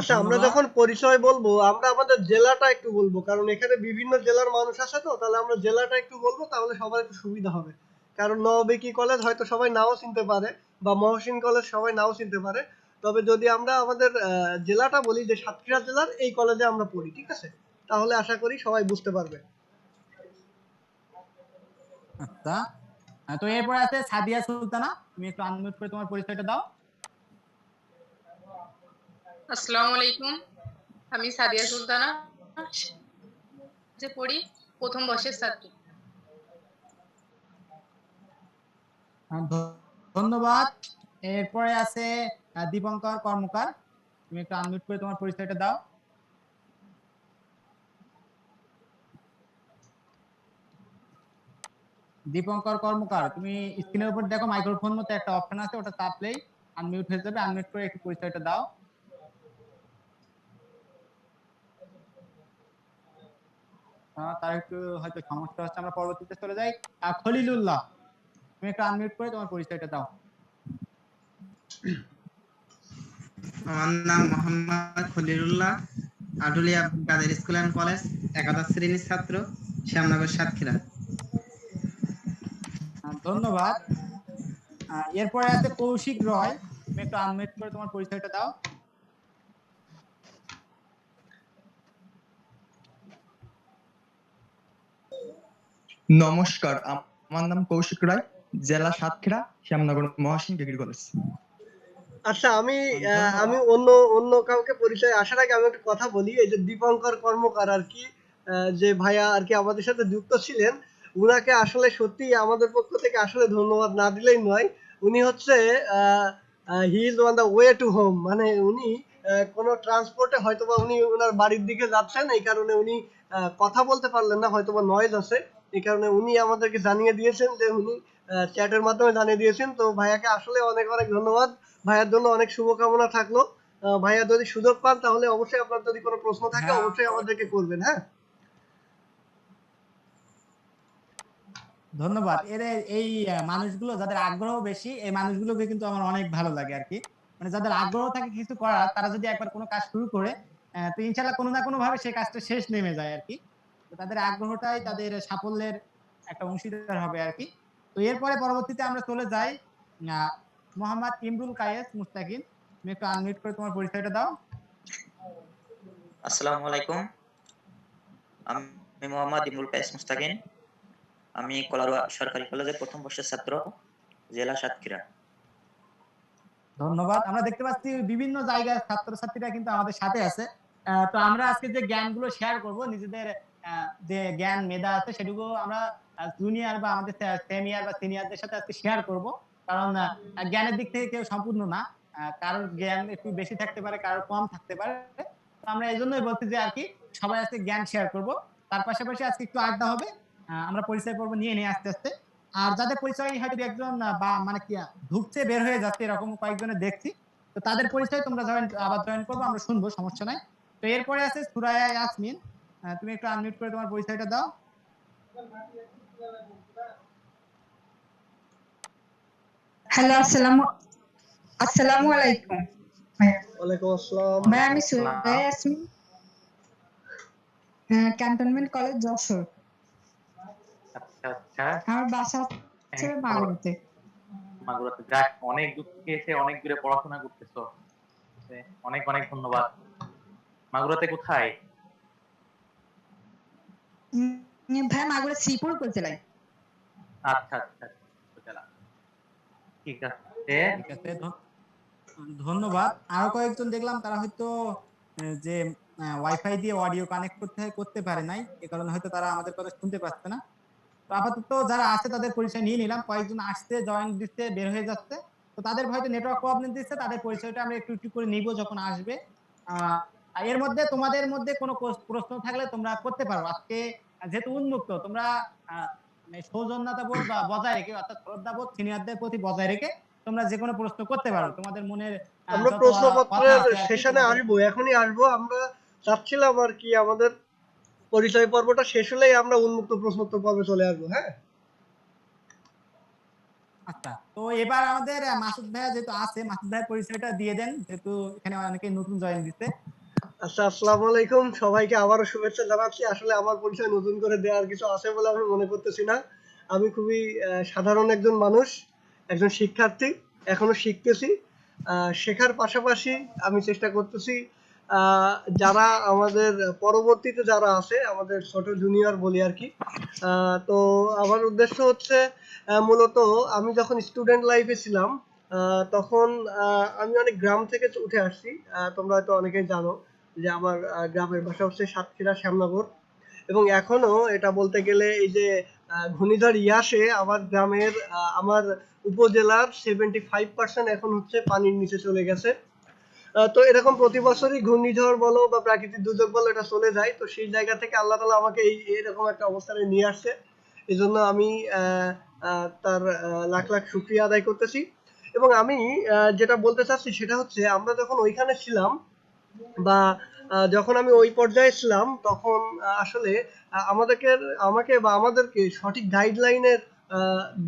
আচ্ছা আমরা ধন্যবাদ। যখন পরিচয় বলবো আমরা আমাদের জেলাটা একটু বলবো, কারণ এখানে বিভিন্ন জেলার মানুষ আছে, তো তাহলে আমরা জেলাটা একটু বলবো, তাহলে সবার একটু সুবিধা হবে। কারণ নওবেকি কলেজ হয়তো সবাই নাও চিনতে পারে, বা মহসিন কলেজ সবাই নাও চিনতে পারে। তবে যদি আমরা আমাদের জেলাটা বলি যে সাতক্ষীরা জেলার এই কলেজে আমরা পড়ি, ঠিক আছে, তাহলে আশা করি সবাই বুঝতে পারবে। আচ্ছা, তো এরপরে আছে সাদিয়া সুলতানা, তুমি একটু আনমিউট করে তোমার পরিচয়টা দাও। আসসালামু আলাইকুম, আমি সাদিয়া সুলতানা, যে পড়ি, প্রথম বর্ষের ছাত্রী। ধন্যবাদ। এরপরে আছে দীপঙ্কর কর্মকার, তুমি একটু আনমিউট করে তোমার পরিচয়টা দাও। দীপঙ্কর কর্মকার, তুমি স্ক্রিনের উপর দেখো মাইক্রোফোন মতো একটা অপশন আছে, ওটা চাপলেই আনমিউট হয়ে যাবে। আনমিউট করে একটু পরিচয়টা দাও। তার একটু হয়তো সমস্যা হচ্ছে, আমরা পরবর্তীতে চলে যাই। খলিলুল্লাহ, তুমি একটু আনমিউট করে তোমার পরিচয়টা দাও। আমার নাম মোহাম্মদ খলিলুল্লাহ, আটুলিয়া কাদের স্কুল অ্যান্ড কলেজ, একাদশ শ্রেণীর ছাত্র, শ্যামনগর সাতক্ষীরা। ধন্যবাদ। এরপরে আছে কৌশিক রয়, তুমি একটু আনমিউট করে তোমার পরিচয়টা দাও। নমস্কার, আমার নাম কৌশিক রায়, জেলা সাতক্ষীরা, শ্যামনগর মহসিন ডিগ্রি কলেজ। আচ্ছা আমি আমি অন্য অন্য কাউকে পরিচয় আসার আগে আমি একটা কথা বলি। এই যে দীপঙ্কর কর্মকার আর কি, যে ভাইয়া আর কি আমাদের সাথে যুক্ত ছিলেন, উনাকে আসলে সত্যি আমাদের পক্ষ থেকে আসলে ধন্যবাদ না দিলেই নয়। উনি হচ্ছে he is on the way to home, মানে উনি কোনো ট্রান্সপোর্টে হয়তোবা উনি ওনার বাড়ির দিকে যাচ্ছেন, এই কারণে উনি কথা বলতে পারলেন না, হয়তোবা নয়েজ আছে, এই কারণে উনি আমাদেরকে জানিয়ে দিয়েছেন, যে উনি চ্যাটের মাধ্যমে জানিয়ে দিয়েছেন। তো ভাইয়াকে আসলে অনেক অনেক ধন্যবাদ, ভাইয়ার জন্য অনেক শুভকামনা থাকলো। ভাইয়া যদি সুযোগ পান তাহলে অবশ্যই আপনার যদি কোনো প্রশ্ন থাকে অবশ্যই আমাদেরকে করবেন। হ্যাঁ, ধন্যবাদ। এই মানুষগুলো যাদের আগ্রহ বেশি, এই মানুষগুলোকে কিন্তু আমার অনেক ভালো লাগে আর কি। মানে যাদের আগ্রহ থাকে কিছু করার, তারা যদি একবার কোনো কাজ শুরু করে, তো ইনশাল্লাহ কোনো না কোনো ভাবে সেই কাজটা শেষ নেমে যায় আর কি। তো তাদের আগ্রহটাই তাদের সাফল্যের একটা অংশীদার হবে আর কি। তো এরপরে পরবর্তীতে আমরা চলে যাই মোহাম্মদ ইমরুল কায়েস মুস্তাকিন, তুমি একটু আনমিউট করে তোমার পরিচয়টা দাও। আসসালামু আলাইকুম, আমি মোহাম্মদ ইমরুল কায়েস মুস্তাকিন, আমি কলারোয়া সরকারি কলেজের প্রথম বর্ষের ছাত্র, জেলা সাতক্ষীরা। ধন্যবাদ। আমরা দেখতে পাচ্ছি বিভিন্ন জায়গার ছাত্রছাত্রীরা কিন্তু আমাদের সাথে আছে। তো আমরা আজকে যে জ্ঞানগুলো শেয়ার করব, নিজেদের যে জ্ঞান মেধা আছে সেটুকু আমরা জুনিয়র বা আমাদের সেম ইয়ার বা সিনিয়রদের সাথে আজকে শেয়ার করব। কারণ জ্ঞানের দিক থেকে কেউ সম্পূর্ণ না, কারোর জ্ঞান একটু বেশি থাকতে পারে, কারোর কম থাকতে পারে। তো আমরা এই জন্যই বলছি যে আর কি সবাই আজকে জ্ঞান শেয়ার করব। তার পাশাপাশি আজকে একটু আড্ডা হবে। আমরা পরিচয় পর্ব নিয়ে নিয়ে আস্তে আস্তে। আর যাদের পরিচয় হয়তো একজন বা মানে কি ঢুকছে বের হয়ে যাচ্ছে, এরকম কয়েকজনের দেখছি। তো তাদের পরিচয় তোমরা আবার জয়েন করবো, আমরা শুনবো, সমস্যা নাই। তো এরপরে আছে সুরায়া ইয়াসমিন, তুমি একটু আনমিউট করে তোমার পরিচয়টা দাও। হ্যালো, আসসালামু আলাইকুম। ওয়ালাইকুম আসসালাম। ভাই আমি সুরায়া ইয়াসমিন, ক্যান্টনমেন্ট কলেজ যশোর। আচ্ছা আচ্ছা, আমার বাসা হচ্ছে মাগুরাতে। মাগুরাতে, যাক, অনেক দূর থেকে এসে অনেক দূরে পড়াশোনা করতেছো, অনেক অনেক ধন্যবাদ। মাগুরাতে কোথায়? ভাই মাগুরা শ্রীপুর উপজেলায়। আচ্ছা আচ্ছা, উপজেলা, ঠিক আছে। ঠিক আছে, ধন্যবাদ। আরো কয়েকজন দেখলাম তারা হয়তো যে ওয়াইফাই দিয়ে অডিও কানেক্ট করতে পারে নাই, এ কারণে হয়তো তারা আমাদের কথা শুনতে পাচ্ছে না। তো আপাতত যারা আছে তাদের পরিচয় নিয়ে নিলাম। কয়েকজন আসছে, জয়েন দিচ্ছে, বের হয়ে যাচ্ছে। তো তাদের হয়তো নেটওয়ার্ক প্রবলেম দিচ্ছে, তাদের পরিচয়টা আমরা একটু একটু করে নিব যখন আসবে। এর মধ্যে তোমাদের মধ্যে কোনো প্রশ্ন থাকলে তোমরা করতে পারো। আজকে যেহেতু উন্মুক্ত, তোমরা সৌজন্যতাবোধ বা বজায় রেখে, অর্থাৎ শ্রদ্ধাবোধ সিনিয়রদের প্রতি বজায় রেখে তোমরা যে কোনো প্রশ্ন করতে পারো। তোমাদের মনের আমরা যত কথা প্রশ্নপত্রের আছে আর কি সেশনে আসবো, এখনই আসবো। আমরা চাচ্ছিলাম আর কি আমাদের পরিচয় পর্বটা শেষ হলেই আমরা উন্মুক্ত প্রশ্নোত্তর পর্বে চলে আসবো। হ্যাঁ, আচ্ছা, তো এবার আমাদের মাসুদ ভাইয়া যেহেতু আছে, মাসুদ ভাইয়ের পরিচয়টা দিয়ে দেন, যেহেতু এখানে অনেকে নতুন জয়েন দিচ্ছে। আচ্ছা, আসসালামু আলাইকুম সবাইকে আবারও শুভেচ্ছা জানাচ্ছি। আসলে আমার পরিচয় নতুন করে দেওয়ার কিছু আছে বলে আমি মনে করতেছি না। আমি খুবই সাধারণ একজন মানুষ, একজন শিক্ষার্থী, এখনো শিখতেছি। শেখার পাশাপাশি আমি চেষ্টা করতেছি যারা আমাদের পরবর্তীতে যারা আছে আমাদের ছোট জুনিয়র বলি আর কি। তো আমার উদ্দেশ্য হচ্ছে মূলত আমি যখন স্টুডেন্ট লাইফে ছিলাম তখন আমি অনেক গ্রাম থেকে উঠে আসছি। তোমরা হয়তো অনেকেই জানো যে আমার গ্রামের বাসা হচ্ছে সাতক্ষীরা শ্যামনগর, এবং এখনো এটা বলতে গেলে এই যে ঘূর্ণিঝড় ইয়াসে আমার গ্রামের আমার উপজেলার 75% এখন হচ্ছে পানির নিচে চলে গেছে। তো এরকম প্রতি বছরই ঘূর্ণিঝড় বলো বা প্রাকৃতিক দুর্যোগ বলো এটা চলে যায়। তো সেই জায়গা থেকে আল্লাহ তাআলা আমাকে এরকম একটা অবস্থানে নিয়ে আসছে। এজন্য আমি তার লাখ লাখ শুকরিয়া আদায় করতেছি। এবং আমি যেটা বলতে চাচ্ছি সেটা হচ্ছে আমরা যখন ওইখানে ছিলাম বা যখন আমি ওই পর্যায়ে ছিলাম তখন আসলে আমাকে বা আমাদেরকে সঠিক গাইডলাইনের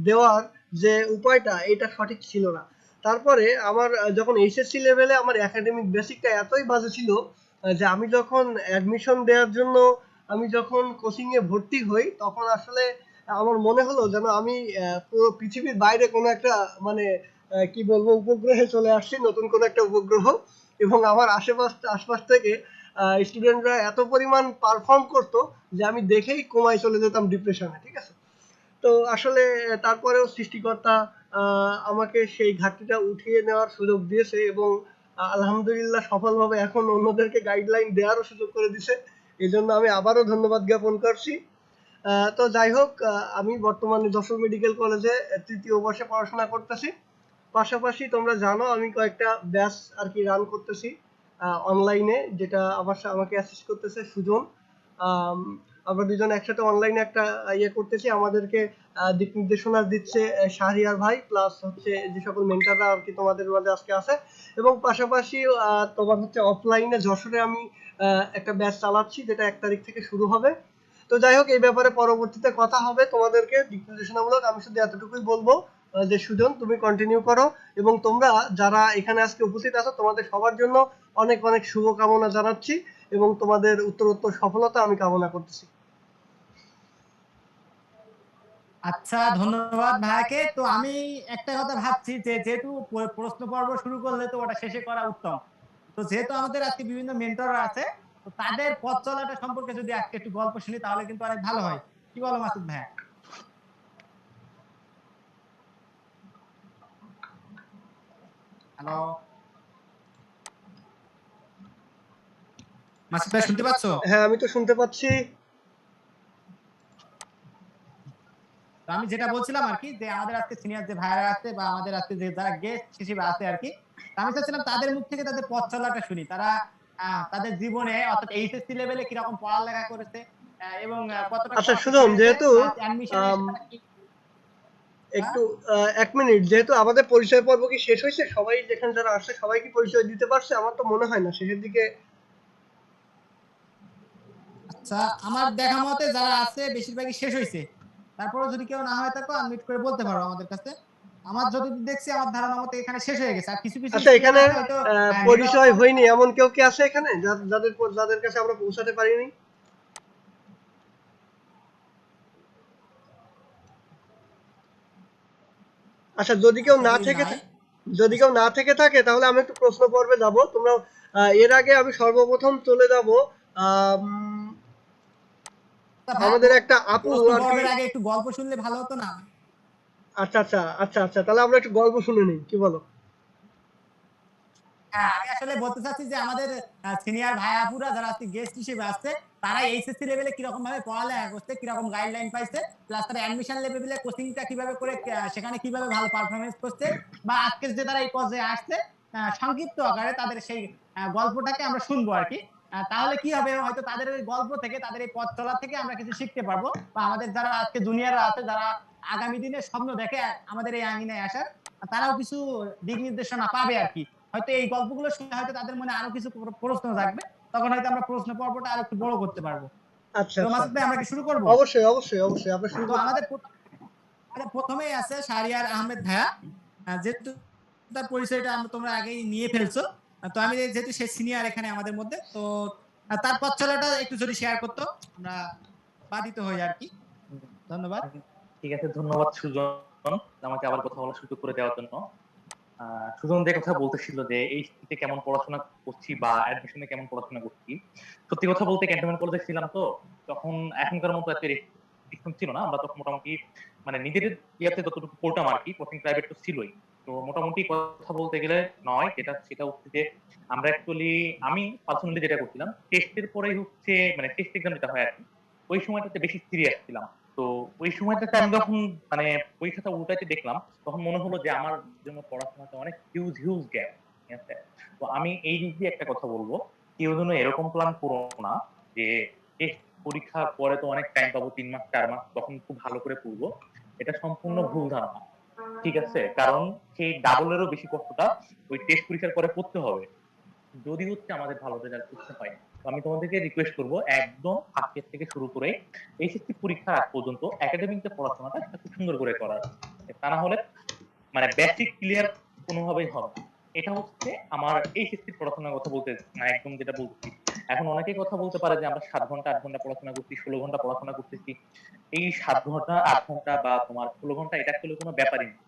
দেওয়ার যে উপায়টা এটা সঠিক ছিল না। তারপরে আমার যখন এইচএসসি লেভেলে আমার একাডেমিক বেসিকটা এতই বাজে ছিল যে আমি যখন অ্যাডমিশন দেওয়ার জন্য আমি যখন কোচিং এ ভর্তি হই তখন আসলে আমার মনে হলো যেন আমি পুরো পৃথিবীর বাইরে কোনো একটা মানে কি বলবো উপগ্রহে চলে আসছি, নতুন কোনো একটা উপগ্রহ। এবং আমার আশপাশ থেকে স্টুডেন্টরা এত পরিমাণ পারফর্ম করতো যে আমি দেখেই কমায় চলে যেতাম ডিপ্রেশনে, ঠিক আছে। তো আসলে তারপরেও সৃষ্টিকর্তা আমাকে সেই ঘাটতিটা উঠিয়ে নেওয়ার সুযোগ দিয়েছে এবং আলহামদুলিল্লাহ সফলভাবে এখন অন্যদেরকে গাইডলাইন দেওয়ারও সুযোগ করে দিছে। এই জন্য আমি আবারও ধন্যবাদ জ্ঞাপন করছি। তো যাই হোক, আমি বর্তমানে যশোর মেডিকেল কলেজে তৃতীয় বর্ষে পড়াশোনা করতেছি। পাশাপাশি তোমরা জানো আমি কয়েকটা ব্যাচ আর কি রান করতেছি অনলাইনে, যেটা আমাকে অ্যাসিস্ট করতেছে সুজন। আমরা দুজন একসাথে অনলাইনে একটা ইয়ে করতেছি, আমাদেরকে দিক নির্দেশনা দিচ্ছে শাহরিয়ার ভাই, প্লাস হচ্ছে যে সকল মেন্টররা আর কি তোমাদের মাঝে আজকে আছে। এবং পাশাপাশি তোমার হচ্ছে অফলাইনে যশোরে আমি একটা ব্যাচ চালাচ্ছি যেটা 1 তারিখ থেকে শুরু হবে। তো যাই হোক, এই ব্যাপারে পরবর্তীতে কথা হবে তোমাদেরকে দিক নির্দেশনামূলক। আমি শুধু এতটুকুই বলবো যে সুজন তুমি কন্টিনিউ করো, এবং তোমরা যারা এখানে আজকে উপস্থিত আছো তোমাদের সবার জন্য অনেক অনেক শুভকামনা জানাচ্ছি এবং তোমাদের উত্তরোত্তর সফলতা আমি কামনা করতেছি। আচ্ছা, ধন্যবাদ ভাইকে। তো আমি একটা কথা ভাবছি যে যেহেতু প্রশ্ন পর্ব শুরু করলে তো ওটা শেষে করা উত্তম। তো যেহেতু আমাদের আজকে বিভিন্ন মেন্টররা আছে, তো তাদের পথ চলাটা সম্পর্কে যদি আজকে একটু গল্প শুনি তাহলে কিন্তু অনেক ভালো হয়। কি বলো মাসুদ ভাই? হ্যালো মাসুদ ভাই, শুনতে পাচ্ছো? হ্যাঁ, আমি তো শুনতে পাচ্ছি। তো আমি যেটা বলছিলাম আর কি যে আমাদের আজকে সিনিয়র যে ভাইরা আছে বা আমাদের আজকে যে যারা গেস্ট হিসেবে আছে আর কি, আমি চাচ্ছিলাম তাদের মুখ থেকে তাদের পথ চলাটা শুনি। তারা তাদের জীবনে অর্থাৎ এইচএসসি লেভেলে কিরকম পড়ালেখা করেছে এবং কতটা আচ্ছা কষ্ট সুজন, করেছে, যেহেতু প্লাস অ্যাডমিশনের সাথে কি একটু 1 মিনিট, যেহেতু আমাদের পরিচয় পর্ব কি শেষ হয়েছে? সবাই যেখানে যারা আসছে সবাই কি পরিচয় দিতে পারছে? আমার তো মনে হয় না শেষের দিকে। আচ্ছা, আমার দেখা মতে যারা আছে বেশিরভাগই শেষ হয়েছে। তারপরেও যদি কেউ না হয় থাকো আনমিউট করে বলতে পারো আমাদের কাছে। আমার যতদূর দেখছি আমার ধারণা মতে এখানে শেষ হয়ে গেছে। আর কিছু কিছু আচ্ছা, স্টুডেন্ট এখানে আছে হয়তো পরিচয় হয়নি এমন কেউ কি আছে এখানে যাদের কাছে আমরা পৌঁছাতে পারিনি? আচ্ছা, যদি কেউ না থেকে থাকে তাহলে আমি একটু প্রশ্ন পর্বে যাব। তোমরা এর আগে আমি সর্বপ্রথম চলে যাব আমাদের একটা আপু প্রশ্ন আর কি। পর্বের আগে একটু গল্প শুনলে ভালো হতো না? আচ্ছা, তাহলে আমরা একটু গল্প শুনে নিই, কি বলো? হ্যাঁ, আমি আসলে বলতে চাচ্ছি যে আমাদের সিনিয়র ভাই আপুরা যারা আজকে গেস্ট হিসেবে আসছে, তারা এইচএসসি লেভেলে কিরকম ভাবে পড়ালেখা করছে, কিরকম গাইডলাইন পাইছে, প্লাস তারা অ্যাডমিশন লেভেলে কোচিংটা কিভাবে করে সেখানে কিভাবে ভালো পারফরম্যান্স করছে, বা আজকের যে তারা এই পর্যায়ে আসছে সংক্ষিপ্ত আকারে তাদের সেই গল্পটাকে আমরা শুনবো আর কি। তাহলে কি হবে, হয়তো তাদের ওই গল্প থেকে তাদের এই পথ চলা থেকে আমরা কিছু শিখতে পারবো, বা আমাদের যারা আজকে জুনিয়ররা আছে যারা আগামী দিনে স্বপ্ন দেখে আমাদের এই আঙিনায় আসার, তারাও কিছু দিক নির্দেশনা পাবে আর কি। হয়তো এই গল্পগুলো শুনে হয়তো তাদের মনে আরো কিছু প্রশ্ন জাগবে, তখন হয়তো আমরা প্রশ্ন পর্বটা আরো একটু বড় করতে পারবো। আচ্ছা, তো মাসুদ ভাই, আমরা কি শুরু করব? অবশ্যই আমরা শুরু তো করব। আমাদের প্রথমেই আছে শাহরিয়ার আহমেদ ভাইয়া। যেহেতু তার পরিচয়টা তোমরা আগেই নিয়ে ফেলছো, তো আমি যেহেতু সে সিনিয়র এখানে আমাদের মধ্যে, তো তার পথ চলাটা একটু যদি শেয়ার করতো আমরা বাধিত হই আর কি। ধন্যবাদ। ঠিক আছে, ধন্যবাদ সুজন আমাকে আবার কথা বলার সুযোগ করে দেওয়ার জন্য। সুজন যে কথা বলতেছিল যে এই শীতে কেমন পড়াশোনা করছি বা অ্যাডমিশনে কেমন পড়াশোনা করছি, সত্যি কথা বলতে ক্যান্টনমেন্ট কলেজে ছিলাম তো তখন এখনকার মতো এত রেস্ট্রিকশন ছিল না। আমরা তখন মোটামুটি মানে নিজেদের ইয়াতে যতটুকু পড়তাম আর কি, কোচিং প্রাইভেট তো ছিলই। তো মোটামুটি কথা বলতে গেলে নয়, সেটা হচ্ছে যে আমরা অ্যাকচুয়ালি আমি পার্সোনালি যেটা করছিলাম টেস্টের পরেই হচ্ছে মানে টেস্ট এক্সাম যেটা হয় আর কি, ওই সময়টাতে বেশি সিরিয়াস ছিলাম। তো ওই সময়টাতে আমি যখন মানে পরীক্ষাটা উল্টাইতে দেখলাম তখন মনে হলো যে আমার জন্য পড়াশোনাতে অনেক হিউজ গ্যাপ। ঠিক আছে, তো আমি এই দিক দিয়ে একটা কথা বলবো, কেউ যেন এরকম প্ল্যান করো না যে টেস্ট পরীক্ষার পরে তো অনেক টাইম পাবো, 3 মাস 4 মাস, তখন খুব ভালো করে পড়বো। এটা সম্পূর্ণ ভুল ধারণা। ঠিক আছে, কারণ সেই ডাবলেরও বেশি কষ্টটা ওই টেস্ট পরীক্ষার পরে পড়তে হবে যদি হচ্ছে আমাদের ভালো রেজাল্ট করতে হয়। তো আমি তোমাদেরকে রিকোয়েস্ট করবো একদম ফার্স্ট ইয়ার থেকে শুরু করে এইচএসসি পরীক্ষার আগ পর্যন্ত একাডেমিক যে পড়াশোনাটা সেটা খুব সুন্দর করে করার। তা না হলে মানে বেসিক ক্লিয়ার কোনোভাবেই হবে না। এটা হচ্ছে আমার এইচএসসি পড়াশোনার কথা বলতে মানে একদম যেটা বলছি। এখন অনেকেই কথা বলতে পারে যে আমরা 7 ঘন্টা 8 ঘন্টা পড়াশোনা করছি, 16 ঘন্টা পড়াশোনা করতেছি। এই 7 ঘন্টা 8 ঘন্টা বা তোমার 16 ঘন্টা এটা আসলে কোনো ব্যাপারই না।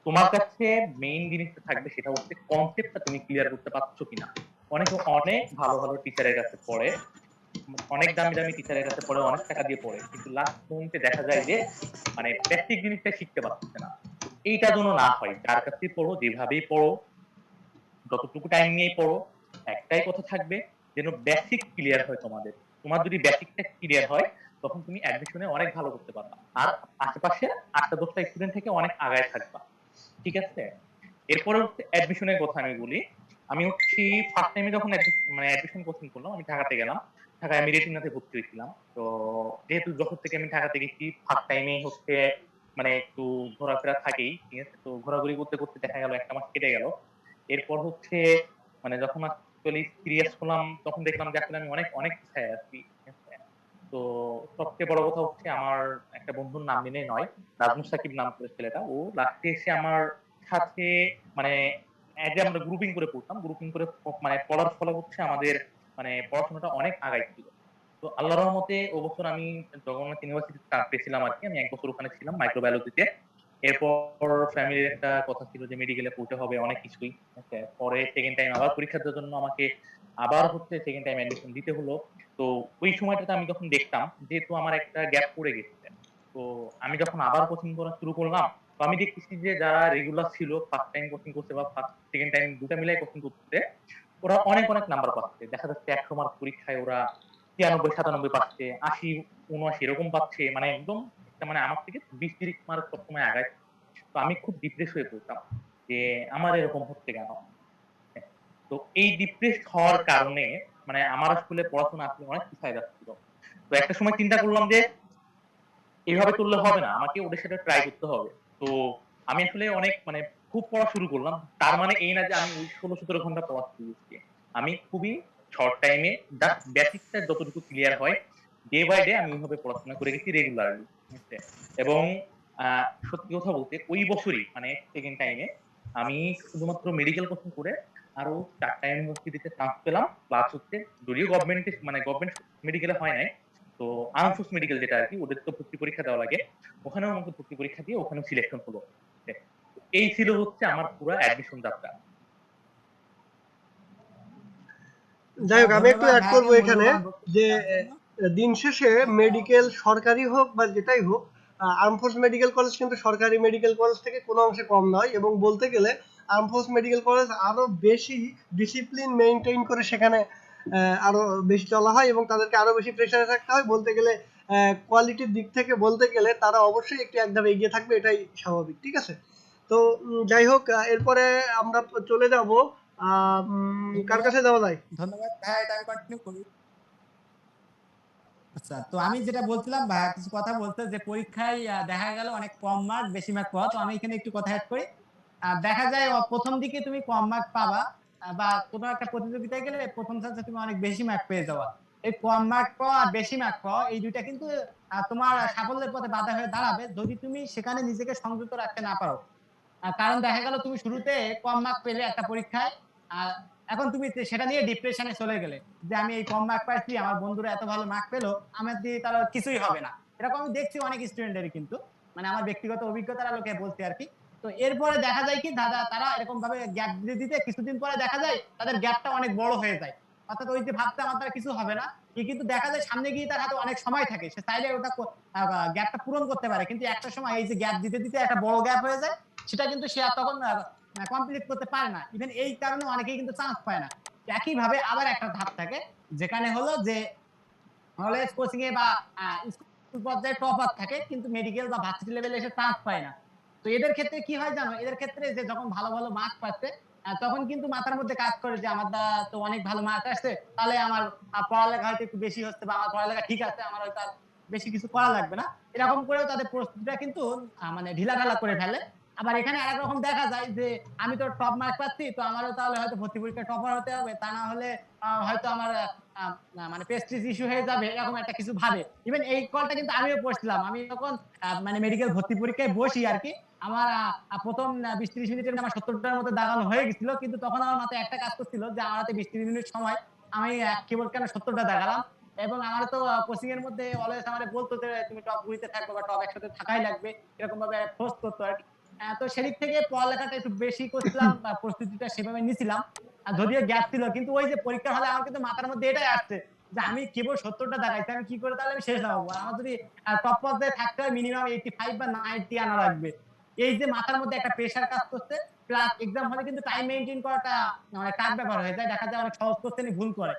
তোমার কাছে মেইন জিনিসটা থাকবে সেটা হচ্ছে কনসেপ্টটা তুমি ক্লিয়ার করতে পারছো কিনা। অনেকে অনেক ভালো টিচারের কাছে পড়ে, অনেক দামি টিচারের কাছে পড়ে, অনেক টাকা দিয়ে পড়ে, কিন্তু লাস্ট মোমেন্টে দেখা যায় যে মানে বেসিক জিনিসটা শিখতে পারছে না। এইটা যেন না হয়, যার কাছে পড়ো যেভাবেই পড়ো যতটুকু টাইম নিয়ে পড়ো, একটাই কথা থাকবে যেন বেসিক ক্লিয়ার হয় তোমাদের। তোমার যদি বেসিকটা ক্লিয়ার হয় তখন তুমি অ্যাডমিশনে অনেক ভালো করতে পারবা, আর আশেপাশে 8টা-10টা স্টুডেন্ট থেকে অনেক আগায় থাকবা। ঠিক আছে, এরপরে হচ্ছে অ্যাডমিশনের কথা আমি বলি। আমি হচ্ছে ফার্স্ট টাইমে যখন অ্যাডমিশন কোচিং করলাম আমি ঢাকাতে গেলাম, ঢাকায় আমি রেটিনাতে ভর্তি হয়েছিলাম। তো যেহেতু যশোর থেকে আমি ঢাকাতে গেছি ফার্স্ট টাইমে হচ্ছে মানে একটু ঘোরাফেরা থাকেই। ঠিক আছে, তো ঘোরাঘুরি করতে করতে দেখা গেল 1 মাস কেটে গেল। এরপর হচ্ছে মানে যখন অ্যাকচুয়ালি সিরিয়াস হলাম তখন দেখলাম যে আসলে আমি অনেক পিছায় আছি। ঠিক আছে, তো সবচেয়ে বড় কথা হচ্ছে আমার একটা বন্ধুর নাম নিলে নয়, নাজমুল সাকিব নাম করে ছেলেটা, ও লাস্টে এসে আমার সাথে মানে যে আমরা গ্রুপিং করে পড়তাম, গ্রুপিং করে মানে পড়ার ফলে হচ্ছে আমাদের মানে পড়াশোনাটা অনেক আগাইছিল। তো আল্লাহর রহমতে ও বছর আমি জগন্নাথ ইউনিভার্সিটিতে চান্স পেয়েছিলাম আর কি। আমি 1 বছর ওখানে ছিলাম মাইক্রোবায়োলজিতে। এরপর ফ্যামিলির একটা কথা ছিল যে মেডিকেলে পড়তে হবে অনেক কিছুই। পরে সেকেন্ড টাইম আবার পরীক্ষা দেওয়ার জন্য আমাকে আবার হচ্ছে সেকেন্ড টাইম অ্যাডমিশন দিতে হলো। তো ওই সময়টাতে আমি যখন দেখতাম যেহেতু আমার একটা গ্যাপ পড়ে গেছে, তো আমি যখন আবার কোচিং করা শুরু করলাম তো আমি দেখতেছি যে যারা রেগুলার ছিল ফার্স্ট টাইম কোচিং করছে বা ফার্স্ট সেকেন্ড টাইম দুটা মিলাই কোচিং করতে, ওরা অনেক নাম্বার পাচ্ছে। দেখা যাচ্ছে 100 মার্ক পরীক্ষায় ওরা 93-97 পাচ্ছে, 80-79 এরকম পাচ্ছে, মানে একদম মানে আমার থেকে 20-30 মার্ক সবসময় আগায়। তো আমি খুব ডিপ্রেস হয়ে পড়তাম যে আমার এরকম হচ্ছে কেন। তো এই ডিপ্রেস হওয়ার কারণে মানে আমার আসলে পড়াশোনা আসলে অনেক পিছায় যাচ্ছিল। তো একটা সময় চিন্তা করলাম যে এইভাবে চললে হবে না, আমাকে ওদের সাথে ট্রাই করতে হবে। তো আমি আসলে অনেক মানে খুব পড়া শুরু করলাম। তার মানে এই না যে আমি ওই 16-17 ঘন্টা পড়া শুরু করছি। আমি খুবই শর্ট টাইমে জাস্ট বেসিকটা যতটুকু ক্লিয়ার হয় ডে বাই ডে আমি ওইভাবে পড়াশোনা করে গেছি রেগুলারলি। এবং সত্যি কথা বলতে ওই বছরই মানে সেকেন্ড টাইমে আমি শুধুমাত্র মেডিকেল কোচিং করে আরো 4টা ইউনিভার্সিটিতে চান্স পেলাম। প্লাস হচ্ছে যদিও গভর্নমেন্টে মানে গভর্নমেন্ট মেডিকেলে হয় নাই, তো আর্মফোর্স মেডিকেল যেটা আর কি, ওদের তো ভর্তি পরীক্ষা দেওয়া লাগে, ওখানেও আমাকে ভর্তি পরীক্ষা দিয়ে ওখানেও সিলেকশন হলো। এই ছিল হচ্ছে আমার পুরো অ্যাডমিশন যাত্রা। যাই হোক, আমি একটু অ্যাড করবো এখানে যে দিন শেষে মেডিকেল সরকারি হোক বা যেটাই হোক, আর্মফোর্স মেডিকেল কলেজ কিন্তু সরকারি মেডিকেল কলেজ থেকে কোনো অংশে কম নয়। এবং বলতে গেলে আর্মফোর্স মেডিকেল কলেজ আরো বেশি ডিসিপ্লিন মেইনটেইন করে সেখানে আরো বেশি চলা হয় এবং তাদেরকে আরো বেশি প্রেসারে থাকতে হয়। বলতে গেলে কোয়ালিটির দিক থেকে বলতে গেলে তারা অবশ্যই একটু এক ধাপ এগিয়ে থাকবে, এটাই স্বাভাবিক। ঠিক আছে, তো যাই হোক, এরপরে আমরা চলে যাব কার কাছে যাওয়া যায়? ধন্যবাদ ভাই, এটা আমি কন্টিনিউ করি। আচ্ছা, তো আমি যেটা বলছিলাম ভাই কিছু কথা বলতে যে পরীক্ষায় দেখা গেল অনেক কম মার্ক বেশি মার্ক পাওয়া। তো আমি এখানে একটু কথা অ্যাড করি। দেখা যায় প্রথম দিকে তুমি কম মার্ক পাবা বা কোনো একটা প্রতিযোগিতায় গেলে প্রথম চান্সে তুমি অনেক বেশি মার্ক পেয়ে যাওয়া। এই কম মার্ক পাওয়া আর বেশি মার্ক পাওয়া এই দুইটা কিন্তু তোমার সাফল্যের পথে বাধা হয়ে দাঁড়াবে যদি তুমি সেখানে নিজেকে সংযুক্ত রাখতে না পারো। কারণ দেখা গেল তুমি শুরুতে কম মার্ক পেলে একটা পরীক্ষায়, এখন তুমি সেটা নিয়ে ডিপ্রেশনে চলে গেলে যে আমি এই কম মার্ক পাইছি, আমার বন্ধুরা এত ভালো মার্ক পেলো, আমার দিয়ে তাহলে কিছুই হবে না। এরকম আমি দেখছি অনেক স্টুডেন্টেরই, কিন্তু মানে আমার ব্যক্তিগত অভিজ্ঞতার আলোকে বলছি আর কি। তো এরপরে দেখা যায় কি দাদা তারা এরকম ভাবে গ্যাপ দিতে দিতে কিছুদিন পরে দেখা যায় তাদের গ্যাপটা অনেক বড় হয়ে যায়। অর্থাৎ ওই যে ভাবতে আমার দ্বারা কিছু হবে না, কিন্তু দেখা যায় সামনে গিয়ে তার হাতে অনেক সময় থাকে, সে চাইলে ওটা গ্যাপটা পূরণ করতে পারে, কিন্তু একটা সময় এই যে গ্যাপ দিতে দিতে একটা বড় গ্যাপ হয়ে যায়, সেটা কিন্তু সে আর তখন কমপ্লিট করতে পারে না। ইভেন এই কারণে অনেকেই কিন্তু চান্স পায় না। একই ভাবে আবার একটা ধাপ থাকে যেখানে হলো যে কলেজ কোচিং এ বা স্কুল পর্যায়ে টপার থাকে, কিন্তু মেডিকেল বা ভার্সিটি লেভেলে এসে চান্স পায় না। তো এদের ক্ষেত্রে কি হয় জানো, এদের ক্ষেত্রে যে যখন ভালো ভালো মার্ক পাচ্ছে তখন কিন্তু মাথার মধ্যে কাজ করে যে আমার তো অনেক ভালো মার্ক আসছে, তাহলে আমার পড়ালেখা হয়তো একটু বেশি হচ্ছে, বা আমার পড়ালেখা ঠিক আছে, আমার হয়তো আর বেশি কিছু করা লাগবে না। এরকম করেও তাদের প্রস্তুতিটা কিন্তু মানে ঢিলাঢালা করে ফেলে। আবার এখানে আরেক রকম দেখা যায় যে আমি তো টপ মার্ক পাচ্ছি, তো আমারও তাহলে হয়তো ভর্তি পরীক্ষায় টপার হতে হবে, তা না হলে হয়তো আমার মানে প্রেস্টিজ ইস্যু হয়ে যাবে, এরকম একটা কিছু ভাবে। ইভেন এই কলটা কিন্তু আমিও পড়ছিলাম। আমি যখন মানে মেডিকেল ভর্তি পরীক্ষায় বসি আর কি, আমার প্রথম 20-30 মিনিটের আমার 70টার মতো দাগানো হয়ে গেছিল, কিন্তু তখন আমার মাথায় একটা কাজ করছিল যে আমার হাতে 20-30 মিনিট সময়, আমি কেবল কেন 70টা দাগালাম। এবং আমার তো কোচিং এর মধ্যে অলওয়েজ আমার বলতো যে তুমি টপ 2 তে থাকবে বা টপ 100 তে থাকাই লাগবে, এরকম ভাবে ফোর্স করতো আর কি। তো সেদিক থেকে পড়ালেখাটা একটু বেশি করছিলাম বা প্রস্তুতিটা সেভাবে নিছিলাম। আর যদিও গ্যাপ ছিল, কিন্তু ওই যে পরীক্ষা হলে আমার কিন্তু মাথার মধ্যে এটাই আসছে যে আমি কেবল 70টা দাগাইছি, আমি কি করে তাহলে আমি শেষ হবো, আমার যদি টপ পর্যায়ে থাকতে হয় মিনিমাম 85 বা 90 আনা লাগবে। এই যে মাথার মধ্যে একটা প্রেশার কাজ করছে, প্লাস এক্সাম হলে কিন্তু টাইম মেইনটেইন করাটা মানে টাফ ব্যাপার হয়ে যায়, দেখা যায় অনেক সহজ কোশ্চেনই ভুল করে।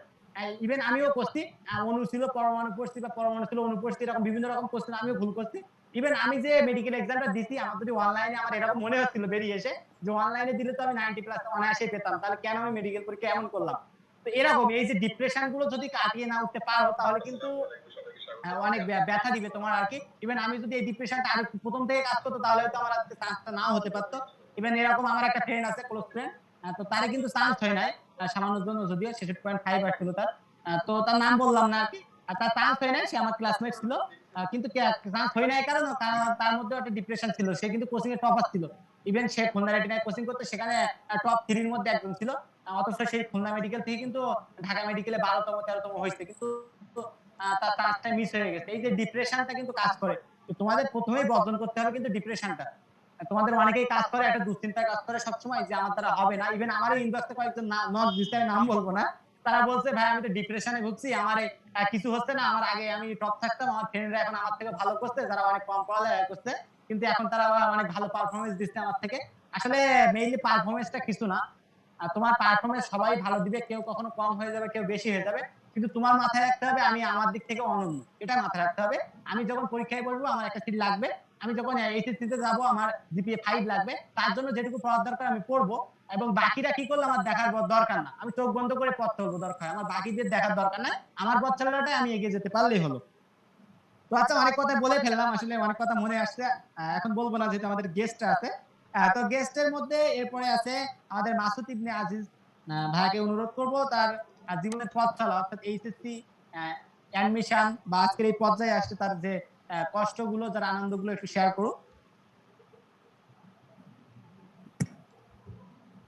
ইভেন আমিও করছি, অনু ছিল পরমাণু পড়ছি বা পরমাণু ছিল অনু পড়ছি, এরকম বিভিন্ন রকম কোশ্চেন আমিও ভুল করছি। ইভেন আমি যে মেডিকেল এক্সামটা দিছি, আমার যদি অনলাইনে আমার এরকম মনে হচ্ছিল বেরিয়ে এসে যে অনলাইনে দিলে তো আমি 90 প্লাস অনায়াসে পেতাম, তাহলে কেন আমি মেডিকেল পরীক্ষা এমন করলাম। তো এরকম এই যে ডিপ্রেশন গুলো যদি কাটিয়ে না উঠতে পারো, তাহলে কিন্তু অনেক ব্যথা দিবে তোমার আর কি। ইভেন আমি যদি এই ডিপ্রেশনটা আর প্রথম থেকে কাজ করতো, তাহলে হয়তো আমার আজকে চান্সটা নাও হতে পারতো। ইভেন এরকম আমার একটা ফ্রেন্ড আছে, ক্লোজ ফ্রেন্ড, তো তারে কিন্তু চান্স হয় নাই, সামান্যর জন্য, যদিও 66.5 আসছিল তার। তো তার নাম বললাম না আর কি। আর তার চান্স হয় নাই, সে আমার ক্লাসমেট ছিল, কিন্তু চান্স হয় নাই কারণ তার মধ্যে একটা ডিপ্রেশন ছিল। সে কিন্তু কোচিং এ টপার ছিল। ইভেন সে খুলনা রেটিনায় কোচিং করতে, সেখানে টপ 3 এর মধ্যে একজন ছিল। অথচ সেই খুলনা মেডিকেল থেকে কিন্তু ঢাকা মেডিকেলে 12তম 13তম হয়েছে, কিন্তু তার চান্সটা মিস হয়ে গেছে। এই যে ডিপ্রেশনটা কিন্তু কাজ করে, তো তোমাদের প্রথমেই বর্জন করতে হবে কিন্তু ডিপ্রেশনটা। তোমাদের অনেকেই কাজ করে, একটা দুশ্চিন্তা কাজ করে সবসময় যে আমার দ্বারা হবে না। ইভেন আমার ইনবক্সে কয়েকজন নক দিচ্ছে, নাম বলবো না, তারা বলছে ভাই আমি তো ডিপ্রেশনে ভুগছি, আমার কিছু হচ্ছে না, আমার আগে আমি টপ থাকতাম, আমার ফ্রেন্ডরা এখন আমার থেকে ভালো করছে, যারা অনেক কম পড়ালেখা করছে, কিন্তু এখন তারা অনেক ভালো পারফরমেন্স দিচ্ছে আমার থেকে। আসলে মেইনলি পারফরমেন্সটা কিছু না, তোমার পারফরমেন্স সবাই ভালো দিবে, কেউ কখনো কম হয়ে যাবে, কেউ বেশি হয়ে যাবে, কিন্তু তোমার মাথায় রাখতে হবে আমি আমার দিক থেকে অনন্য, এটা মাথায় রাখতে হবে। আমি যখন পরীক্ষায় বসবো আমার একটা সিট লাগবে, আমি যখন এইচএসসি তে যাবো আমার জিপিএ 5 লাগবে, তার জন্য যেটুকু পড়ার দরকার আমি পড়বো, এবং বাকিরা কি করলো আমার দেখার দরকার না, আমি চোখ বন্ধ করে পথ চলবো, দরকার আমার বাকিদের দেখার দরকার নাই, আমার পথ চলাটাই আমি এগিয়ে যেতে পারলেই হলো। তো আচ্ছা, অনেক কথা বলে ফেললাম, আসলে অনেক কথা মনে আসছে, এখন বলবো না যেহেতু আমাদের গেস্ট আছে। তো গেস্টের মধ্যে এরপরে আছে আমাদের মাসুদ ইবনে আজিজ ভাইকে অনুরোধ করব তার জীবনের পথ চলা, অর্থাৎ এইচএসসি অ্যাডমিশন বা আজকের এই পর্যায়ে আসছে তার যে কষ্টগুলো, যার আনন্দগুলো একটু শেয়ার করুন।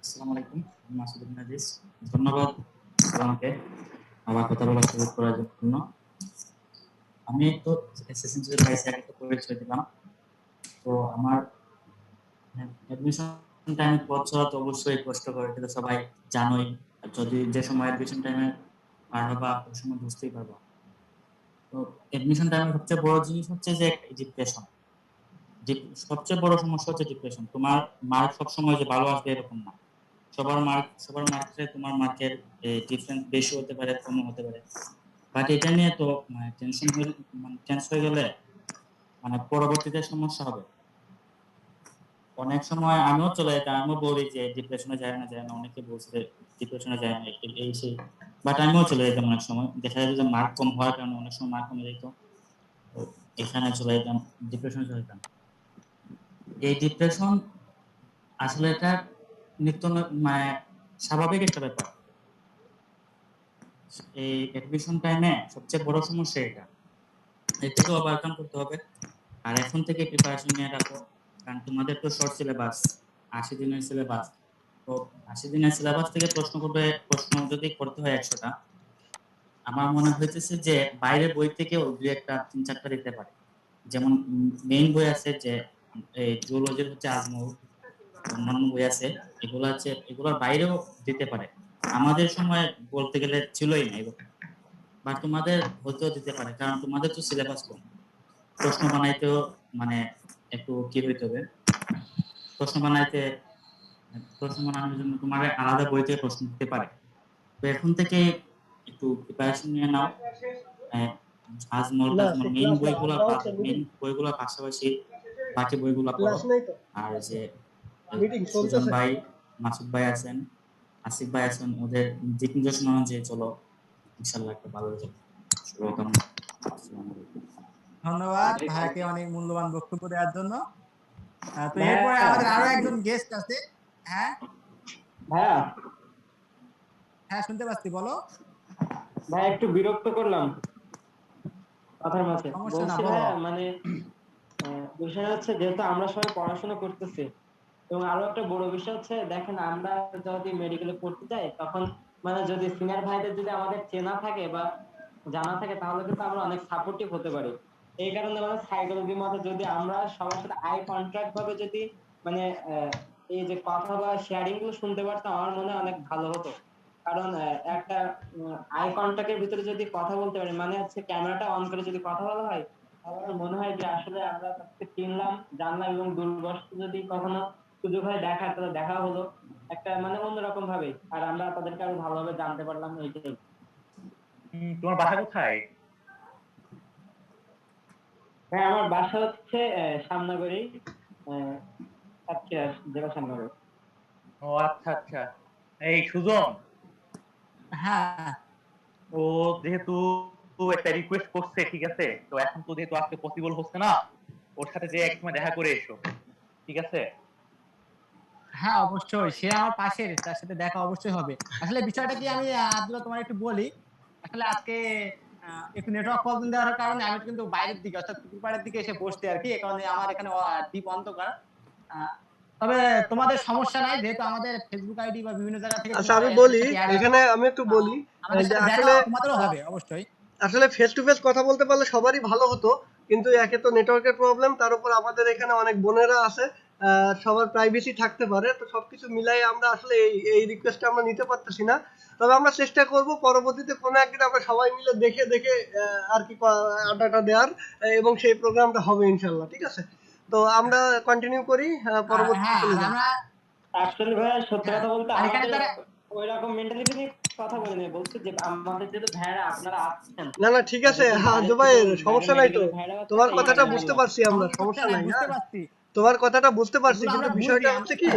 আসসালামু আলাইকুম, আমি মাসুদ ইবনে আজিজ। ধন্যবাদ আমাকে আমার কথা বলার সুযোগ করার জন্য। আমি তো এসএসসি পাইছি, আগে তো পরিচয় দিলাম। তো আমার অ্যাডমিশন টাইমে পথ চলা তো অবশ্যই কষ্টকর, এটা সবাই জানোই। যদি যে সময় অ্যাডমিশন টাইমে পার হবা ওই সময় বুঝতেই পারবা। তো অ্যাডমিশন টাইমে সবচেয়ে বড় জিনিস হচ্ছে যে ডিপ্রেশন। সবচেয়ে বড় সমস্যা হচ্ছে ডিপ্রেশন। তোমার মার্ক সবসময় যে ভালো আসবে এরকম না, সবার মার্কের তোমার মার্কের ডিফারেন্স বেশি হতে পারে, কম হতে পারে। বাট এটা নিয়ে তো টেন্স হয়ে গেলে মানে পরবর্তীতে সমস্যা হবে। অনেক সময় আমিও চলে যেতাম, আমিও বলি যে ডিপ্রেশনে যায় না, অনেকে বলছে ডিপ্রেশনে যায় না এই সেই, বাট আমিও চলে যেতাম। অনেক সময় দেখা যেত যে মার্ক কম হওয়ার কারণে অনেক সময় মার্ক কমে যেত, এখানে চলে যেতাম, ডিপ্রেশনে চলে যেতাম। এই ডিপ্রেশন আসলে এটা নিত্য মানে স্বাভাবিক একটা ব্যাপার। এই অ্যাডমিশন টাইমে সবচেয়ে বড় সমস্যা এটা, এটাকে ওভারকাম করতে হবে। আর এখন থেকে প্রিপারেশন নিয়ে রাখো, কারণ তোমাদের তো শর্ট সিলেবাস, 80 দিনের সিলেবাস। তো 80 দিনের সিলেবাস থেকে প্রশ্ন যদি করতে হয় 100টা, আমার মনে হইতেছে যে বাইরের বই থেকেও 2-1টা 3-4টা দিতে পারে। যেমন মেইন বই আছে যে এই জুলজির হচ্ছে আজমল, অন্যান্য বই আছে, এগুলোর বাইরেও দিতে পারে। আমাদের সময় বলতে গেলে ছিলই না এগুলো, বা তোমাদের হতেও দিতে পারে, কারণ তোমাদের তো সিলেবাস কম। প্রশ্ন বানাইতেও মানে একটু কি হইতে হবে, প্রশ্ন বানানোর জন্য তোমার আলাদা বই থেকে প্রশ্ন দিতে পারে। তো এখন থেকে একটু প্রিপারেশন নিয়ে নাও। আজমল টাজমল মেইন বইগুলোর পাশাপাশি বাকি বইগুলো পড়ো। আর যে সুজন ভাই, মাসুদ ভাই আছেন, আসিফ ভাই আছেন, ওদের দিক নির্দেশনা অনুযায়ী চলো, ইনশাল্লাহ একটা ভালো রেজাল্ট। শুভকামনা। আসসালামু আলাইকুম। ধন্যবাদ ভাইকে অনেক মূল্যবান বক্তব্য দেওয়ার জন্য। তো এরপরে আমাদের আরো একজন গেস্ট আছে। হ্যাঁ ভাইয়া, হ্যাঁ শুনতে পাচ্ছি, বলো। ভাই একটু বিরক্ত করলাম কথার মাঝে। সমস্যা না, বলছি বলো। ভাইয়া মানে বিষয় হচ্ছে, যেহেতু আমরা সবাই পড়াশোনা করতেছি, এবং আরো একটা বড় বিষয় হচ্ছে, দেখেন আমরা যদি মেডিকেলে পড়তে যাই, তখন মানে যদি সিনিয়র ভাইদের যদি আমাদের চেনা থাকে বা জানা থাকে, তাহলে কিন্তু আমরা অনেক সাপোর্টিভ হতে পারি। এই কারণে মানে সাইকোলজি মতে যদি আমরা সবার সাথে আই কন্ট্যাক্ট ভাবে যদি মানে এই যে কথা বা শেয়ারিং গুলো শুনতে পারতাম, আমার মনে হয় অনেক ভালো হতো। কারণ একটা আই কন্ট্যাক্টের ভিতরে যদি কথা বলতে পারি, মানে হচ্ছে ক্যামেরাটা অন করে যদি কথা বলা হয়, আমার মনে হয় যে আসলে আমরা তাদেরকে চিনলাম, জানলাম, এবং দূরবর্তী যদি কখনো সুযোগ হয় দেখার, তাহলে দেখা হলো একটা মানে অন্যরকম ভাবে, আর আমরা তাদেরকে আরো ভালোভাবে জানতে পারলাম। এইটাই। তোমার বাসা কোথায়? হ্যাঁ, আমার বাসা হচ্ছে সামনাগড়ি, সাতক্ষীরা জেলা সামনাগড়ি। ও আচ্ছা আচ্ছা। এই সুজন, হ্যাঁ, ও যেহেতু একটা রিকোয়েস্ট করছে, ঠিক আছে, তো এখন তো যেহেতু আজকে পসিবল হচ্ছে না, ওর সাথে যে একসময় দেখা করে এসো, ঠিক আছে? হ্যাঁ অবশ্যই, সে আমার পাশের, তার সাথে দেখা অবশ্যই হবে। আসলে বিষয়টা কি, আমি আব্দুল্লাহ তোমার একটু বলি। আসলে আজকে একটু নেটওয়ার্ক প্রবলেম দেওয়ার কারণে আমি কিন্তু বাইরের দিকে, অর্থাৎ পুকুর পাড়ের দিকে এসে বসতে আর কি। এই কারণে আমার এখানে ডিপ অন্ধকার। তবে তোমাদের সমস্যা নাই, যেহেতু আমাদের ফেসবুক আইডি বা বিভিন্ন জায়গা থেকে আচ্ছা আমি বলি, এখানে আমি একটু বলি আমাদের যে সাথে দেখা আসলে তোমাদেরও হবে অবশ্যই। আসলে ফেস টু ফেস কথা বলতে পারলে সবারই ভালো হতো, কিন্তু একে তো নেটওয়ার্কের প্রবলেম, তার উপর আমাদের এখানে অনেক বোনেরা আছে, সবার প্রাইভেসি থাকতে পারে, তো সবকিছু মিলাই আমরা আসলে এই রিকোয়েস্টটা আমরা নিতে পারতেছি না। তবে আমরা চেষ্টা করব পরবর্তীতে কোনো একদিন আমরা সবাই মিলে দেখে দেখে আর কি আড্ডাটা দেওয়ার, এবং সেই প্রোগ্রামটা হবে ইনশাল্লাহ। ঠিক আছে, তো আমরা কন্টিনিউ করি, পরবর্তীতে চলে যাই। আসলে ভাই সত্যি কথা বলতে আর এখানে আমাদের ওই রকম মেন্টালিটি নিয়ে কথা বলে নেই, বলছি যে আমাদের যেহেতু ভাইরা আপনারা আসছেন। না না ঠিক আছে, হ্যাঁ জুবাই, সমস্যা নাই তো, তোমার কথাটা বুঝতে পারছি আমরা, সমস্যা নাই। বুঝতে পারছি, তোমার কথাটা বুঝতে পারছি, এগুলো কিন্তু আমরা বিষয়টা বুঝি, হচ্ছে কি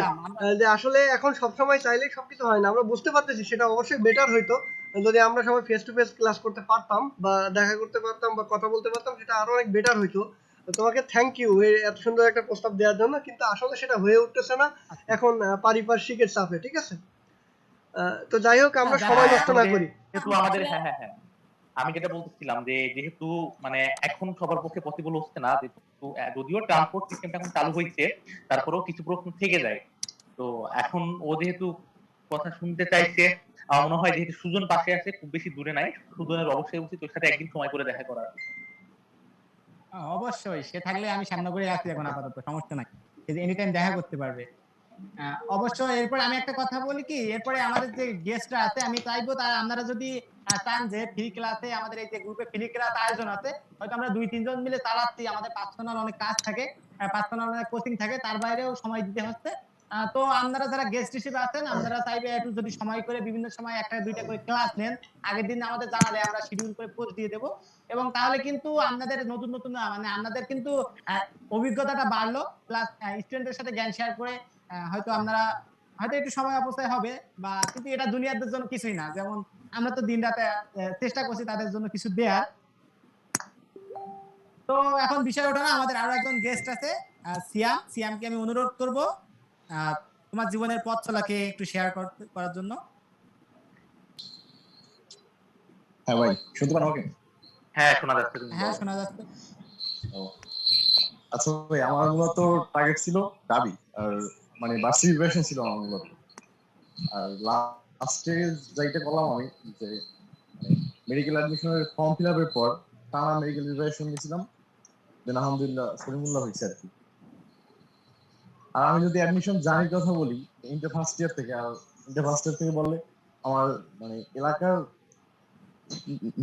যে আসলে এখন সবসময় চাইলেই সবকিছু হয় না। আমরা বুঝতে পারতেছি, সেটা অবশ্যই বেটার হইতো যদি আমরা সবাই ফেস টু ফেস ক্লাস করতে পারতাম বা দেখা করতে পারতাম বা কথা বলতে পারতাম, সেটা আরো অনেক বেটার হইতো। তো তোমাকে থ্যাংক ইউ এত সুন্দর একটা প্রস্তাব দেওয়ার জন্য, কিন্তু আসলে সেটা হয়ে উঠতেছে না এখন পারিপার্শ্বিকের চাপে। ঠিক আছে, তো যাই হোক, আমরা সময় নষ্ট না করি। যেহেতু আমাদের, হ্যাঁ হ্যাঁ হ্যাঁ, আমি যেটা বলতেছিলাম যে যেহেতু মানে এখন সবার পক্ষে পসিবল হচ্ছে না, যেহেতু যদিও ট্রান্সপোর্ট সিস্টেমটা এখন চালু হয়েছে, তারপরেও কিছু প্রশ্ন থেকে যায়। তো এখন ও যেহেতু কথা শুনতে চাইছে, আমার মনে হয় যেহেতু সুজন পাশে আছে, খুব বেশি দূরে নাই, সুজনের অবশ্যই উচিত ওর সাথে একদিন সময় করে দেখা করার। অবশ্যই, সে থাকলে আমি সামনে করে আছি এখন, আপাতত সমস্যা নাই, এনি টাইম দেখা করতে পারবে। অবশ্যই। এরপরে আমি একটা কথা বলি কি, এরপরে আমাদের যে গেস্টরা আছে, আমি চাইবো তারা, আপনারা যদি চান যে ফ্রি ক্লাসে, আমাদের এই যে গ্রুপে ফ্রি ক্লাস আয়োজন আছে, হয়তো আমরা 2-3 জন মিলে চালাচ্ছি, আমাদের পার্সোনাল অনেক কাজ থাকে, পার্সোনাল অনেক কোচিং থাকে, তার বাইরেও সময় দিতে হচ্ছে। তো আপনারা যারা গেস্ট হিসেবে আছেন, আপনারা চাইবে একটু যদি সময় করে বিভিন্ন সময় 1-2টা করে ক্লাস নেন, আগের দিন আমাদের জানালে আমরা শিডিউল করে পোস্ট দিয়ে দেবো, এবং তাহলে কিন্তু আপনাদের নতুন নতুন মানে আপনাদের কিন্তু অভিজ্ঞতাটা বাড়লো, প্লাস স্টুডেন্টদের সাথে জ্ঞান শেয়ার করে হয়তো আপনারা হয়তো একটু সময় অপচয় হবে, বা কিন্তু এটা দুনিয়াদের জন্য কিছুই না। যেমন আমরা তো দিন রাতে চেষ্টা করছি তাদের জন্য কিছু দেয়ার। তো এখন বিষয় ওঠা না, আমাদের আরো একজন গেস্ট আছে, সিয়ামকে আমি অনুরোধ করব তোমার জীবনের পথ চলাকে একটু শেয়ার করার জন্য। হ্যাঁ ভাই, শুনতে পান আমাকে? হ্যাঁ শোনা যাচ্ছে। হ্যাঁ শোনা যাচ্ছে। আচ্ছা ভাই, আমার মূলত টার্গেট ছিল দাবি, আর মানে ভার্সিটি প্রিপারেশন ছিল আমার মূলত। আর লাস্টে যেটা করলাম আমি যে মেডিকেল অ্যাডমিশনের ফর্ম ফিল আপের পর টানা মেডিকেল প্রিপারেশন নিয়েছিলাম, দেন আলহামদুলিল্লাহ সলিমুল্লাহ হয়েছে আর কি। আর আমি যদি অ্যাডমিশন জার্নির কথা বলি ইন্টার ফার্স্ট ইয়ার থেকে, আর ইন্টার ফার্স্ট ইয়ার থেকে বললে আমার মানে এলাকার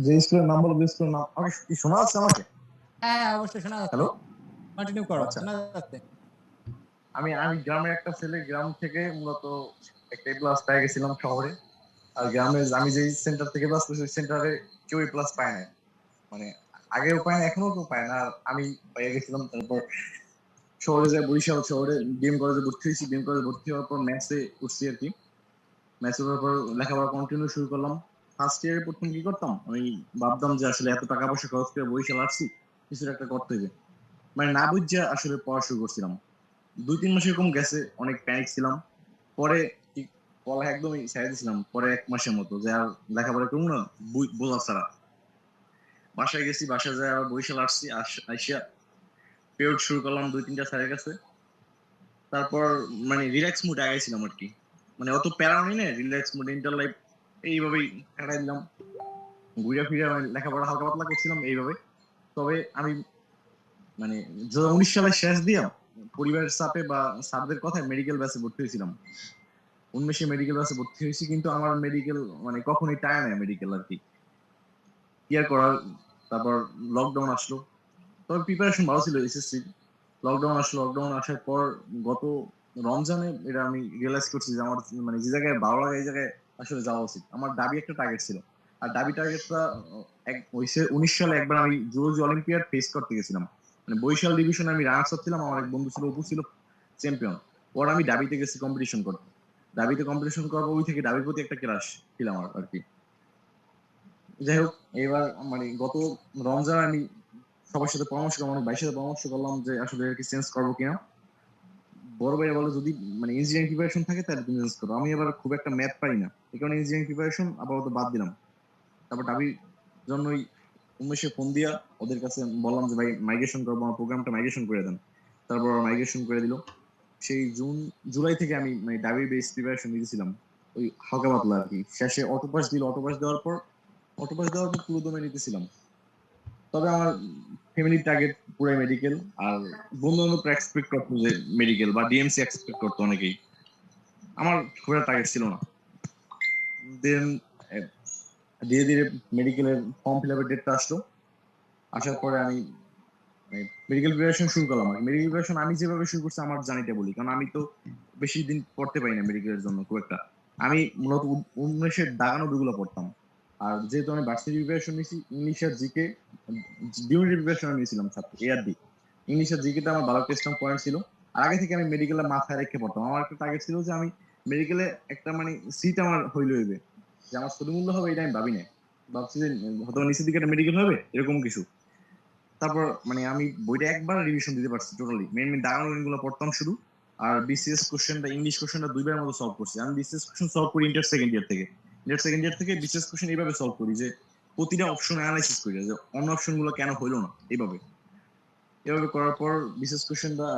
যে স্কুলের নাম বলবো, স্কুলের নাম আমাকে কি শোনা যাচ্ছে আমাকে? হ্যাঁ অবশ্যই শোনা যাচ্ছে, হ্যালো, কন্টিনিউ করো, আচ্ছা। শোনা যাচ্ছে। আমি গ্রামের একটা ছেলে, গ্রাম থেকে মূলত একটা প্লাস পেয়ে গেছিলাম শহরে। আর গ্রামে আমি যেই সেন্টার থেকে প্লাস পেয়েছি ওই সেন্টারে কেউ প্লাস পায় না, মানে আগেও পায় না এখনো কেউ পায় না, আর আমি পেয়ে গেছিলাম। তারপর শহরে যায়, বরিশাল শহরে বিএম কলেজে ভর্তি হয়েছি। বিএম কলেজে ভর্তি হওয়ার পর ম্যাথসে উঠছি আর কি। ম্যাথস উঠার পর লেখাপড়া কন্টিনিউ শুরু করলাম। ফার্স্ট ইয়ারে প্রথম কি করতাম, আমি ভাবতাম যে আসলে এত টাকা পয়সা খরচ করে বরিশাল আসছি, কিছু একটা করতে হবে, মানে না বুঝে আসলে পড়া শুরু করছিলাম। 2-3 মাস এরকম গেছে, অনেক প্যানিক ছিলাম। পরে পড়া একদমই ছেড়ে দিয়েছিলাম। পরে 1 মাসের মতো যে আর লেখাপড়া করবো না, বোঝা ছাড়া। বাসায় গেছি, বাসায় যায় আবার বরিশাল আসছি। আসিয়া পিরিয়ড শুরু করলাম 2-3টা স্যারের কাছে। তারপর মানে রিল্যাক্স মুড আগাইছিলাম আর কি, মানে অত প্যারা নেই না, রিল্যাক্স মুড ইন্টার লাইফ এইভাবেই কাটাই দিলাম। ঘুরে ফিরে মানে লেখাপড়া হালকা পাতলা করছিলাম এইভাবে। তবে আমি মানে 2019 সালের শেষ দিয়া পরিবারের চাপে বা স্যারদের কথায় মেডিকেল ব্যাচে ভর্তি হয়েছিলাম। 19 মেডিকেল ব্যাচে ভর্তি হয়েছি, কিন্তু আমার মেডিকেল মানে কখনোই টায় নাই মেডিকেল আর কি, ক্লিয়ার করার। তারপর লকডাউন আসলো, তবে প্রিপারেশন ভালো ছিল এসএসসি। লকডাউন আসলো, লকডাউন আসার পর গত রমজানে এটা আমি রিয়েলাইজ করছি যে আমার মানে যে জায়গায় ভালো লাগে এই জায়গায় আসলে যাওয়া উচিত। আমার দাবি একটা টার্গেট ছিল, আর দাবি টার্গেটটা হইছে 19 সালে একবার আমি জুলজি অলিম্পিয়াড ফেস করতে গেছিলাম। মানে বরিশাল ডিভিশনে আমি রানার্স আপ ছিলাম, আমার এক বন্ধু ছিল অপু ছিল চ্যাম্পিয়ন। ওর আমি দাবিতে গেছি কম্পিটিশন করতে। দাবিতে কম্পিটিশন করার পর ওই থেকে দাবির প্রতি একটা ক্রাশ ছিল আমার আর কি। যাই হোক, এবার মানে গত রমজানে আমি সবার সাথে পরামর্শ করলাম, অনেক ভাইয়ের সাথে পরামর্শ করলাম যে আসলে কি চেঞ্জ করবো কিনা। বড় ভাইয়া বলে যদি মানে ইঞ্জিনিয়ারিং প্রিপারেশন থাকে তাহলে তুমি চেঞ্জ করো। আমি আবার খুব একটা ম্যাথ পারি না, এই কারণে ইঞ্জিনিয়ারিং প্রিপারেশন আপাতত বাদ দিলাম। তারপর দাবির জন্যই উমেশে ফোন দিয়া ওদের কাছে বললাম যে ভাই মাইগ্রেশন করবো, আমার প্রোগ্রামটা মাইগ্রেশন করে দেন। তারপর মাইগ্রেশন করে দিল। সেই জুলাই থেকে আমি মানে দাবির বেস প্রিপারেশন নিয়েছিলাম, ওই হালকা পাতলা আর কি। শেষে অটোপাস দিল, অটোপাস দেওয়ার পর পুরো দমে নিতেছিলাম। তবে আমার ফ্যামিলির টার্গেট পুরো মেডিকেল, আর বন্ধু বান্ধব এক্সপেক্ট করতো যে মেডিকেল বা ডিএমসি এক্সপেক্ট করতো অনেকেই, আমার খুব একটা টার্গেট ছিল না। দেন ধীরে ধীরে মেডিকেলের ফর্ম ফিল আপের ডেটটা আসলো। আসার পরে আমি মেডিকেল প্রিপারেশন শুরু করলাম। মেডিকেল প্রিপারেশন আমি যেভাবে শুরু করছি আমার জানিটা বলি, কারণ আমি তো বেশি দিন পড়তে পারি না মেডিকেলের জন্য খুব একটা। আমি মূলত 19-এর দাগানো গুলো পড়তাম। আর যেহেতু আমি ভার্সিটি প্রিপারেশন নিয়েছি, ইংলিশ আর জিকে ডিউটি প্রিপারেশন নিয়েছিলাম ছাত্র এআরডি। ইংলিশ আর জিকেটা আমার ভালো টেস্ট পয়েন্ট ছিল। আর আগে থেকে আমি মেডিকেলে মাথায় রেখে পড়তাম। আমার একটা টার্গেট ছিল যে আমি মেডিকেলে একটা মানে সিট আমার হইলে হইবে, যে আমার ছোটমূল্য হবে এটা আমি ভাবি না। ভাবছি যে হয়তো নিচের দিকে একটা মেডিকেল হবে এরকম কিছু। তারপর মানে আমি বইটা একবার রিভিশন দিতে পারছি টোটালি, মেন দাগানো লাইনগুলো পড়তাম শুধু। আর বিসিএস কোশ্চেনটা, ইংলিশ কোশ্চেনটা 2 বারের মতো সলভ করছি। আমি বিসিএস কোশ্চেন সলভ করি ইন্টার সেকেন্ড ইয়ার থেকে বিসিএস কোশ্চেন এইভাবে সলভ করি যে প্রতিটা অপশন অ্যানালাইসিস করি যে অন্য অপশন গুলো কেন হইলো না। এইভাবে করার পর বিসিএস কোশ্চেনটা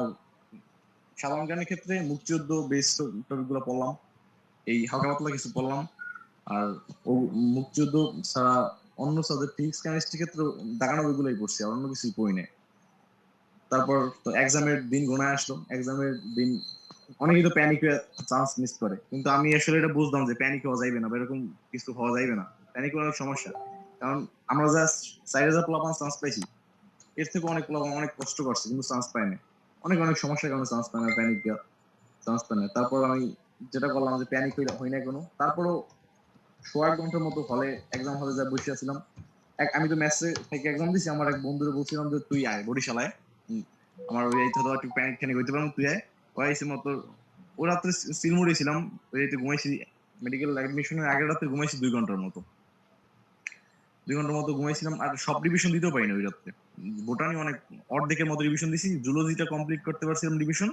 সাধারণ জ্ঞানের ক্ষেত্রে মুক্তিযুদ্ধ বেস টপিক গুলো পড়লাম, এই হালকা পাতলা কিছু পড়লাম। আর ও মুক্তিযুদ্ধ ছাড়া অন্য সাবজেক্ট ফিজিক্স কেমিস্ট্রি ক্ষেত্রে দাগানো বইগুলোই পড়ছি, আর অন্য কিছুই পড়ি না। তারপর তো এক্সামের দিন গোনায় আসলো। এক্সামের দিন অনেকেই তো প্যানিক হয়ে চান্স মিস করে, কিন্তু আমি আসলে এটা বুঝলাম যে প্যানিক হওয়া যাইবে না বা এরকম কিছু হওয়া যাইবে না। প্যানিক হওয়ার অনেক সমস্যা, কারণ আমরা যা 4000 পোলাপান চান্স পাইছি, এর থেকে অনেক পোলাপান অনেক কষ্ট করছে কিন্তু চান্স পায় না। অনেক সমস্যার কারণে চান্স পায় না, প্যানিক চান্স পায় না। তারপর আমি যেটা করলাম যে প্যানিক হই না কোনো। তারপরও 1.5 ঘন্টার মতো হলে এক্সাম হলে যা বসে আছিলাম। আমি তো ম্যাথসে থেকে এক্সাম দিছি, আমার এক বন্ধুরে বলছিলাম যে তুই আয় বরিশালায়, আমার ওই তো একটু প্যানিক ট্যানিক হইতে পারবো, তুই আয়। ওই এসে মতো ও রাত্রে সিলমুড়ি ছিলাম, ওই রাতে ঘুমাইছি। মেডিকেল অ্যাডমিশনের আগের রাতে ঘুমাইছি 2 ঘন্টার মতো ঘুমাইছিলাম। আর সব রিভিশন দিতেও পারি না ওই রাত্রে। বোটানি অনেক অর্ধেকের মতো রিভিশন দিছি, জুলজিটা কমপ্লিট করতে পারছিলাম রিভিশন,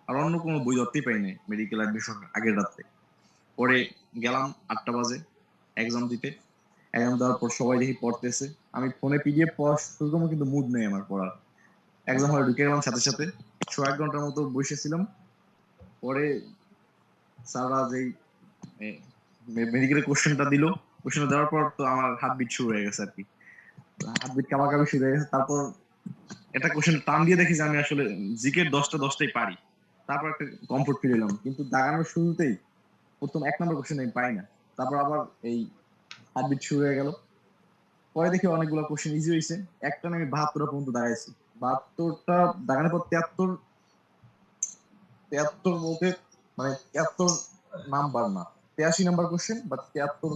আর অন্য কোনো বই ধরতেই পাই নাই মেডিকেল অ্যাডমিশন আগের রাত্রে। পরে গেলাম 8টা বাজে এক্সাম দিতে। এক্সাম দেওয়ার পর সবাই দেখি পড়তেছে, আমি ফোনে পিডিএফ পড়া শুরু করবো কিন্তু মুড নেই আমার পড়ার। এক্সাম হলে ঢুকে গেলাম সাথে সাথে, 1.5 ঘন্টার মতো বসেছিলাম। পরে স্যাররা যেই মেডিকেলের কোশ্চেনটা দিল, কোশ্চেনটা দেওয়ার পর তো আমার হার্টবিট শুরু হয়ে গেছে আর কি, হার্টবিট কাঁপাকাঁপি শুরু হয়ে গেছে। তারপর একটা কোশ্চেন টান দিয়ে দেখি যে আমি আসলে জিকের 10টাই পারি। তারপর একটা কমফোর্ট ফিল হলাম, কিন্তু দাগানোর শুরুতেই প্রথম 1 নম্বর কোশ্চেন আমি পাই না। তারপর আবার এই হার্টবিট শুরু হয়ে গেল। পরে দেখি অনেকগুলো কোশ্চেন ইজি হয়েছে, একটা আমি 72টা পর্যন্ত দাগাইছি। 72টা দাগানোর পর 73 বলতে মানে 73 নাম্বার না, 83 নাম্বার কোশ্চেন, বাট 73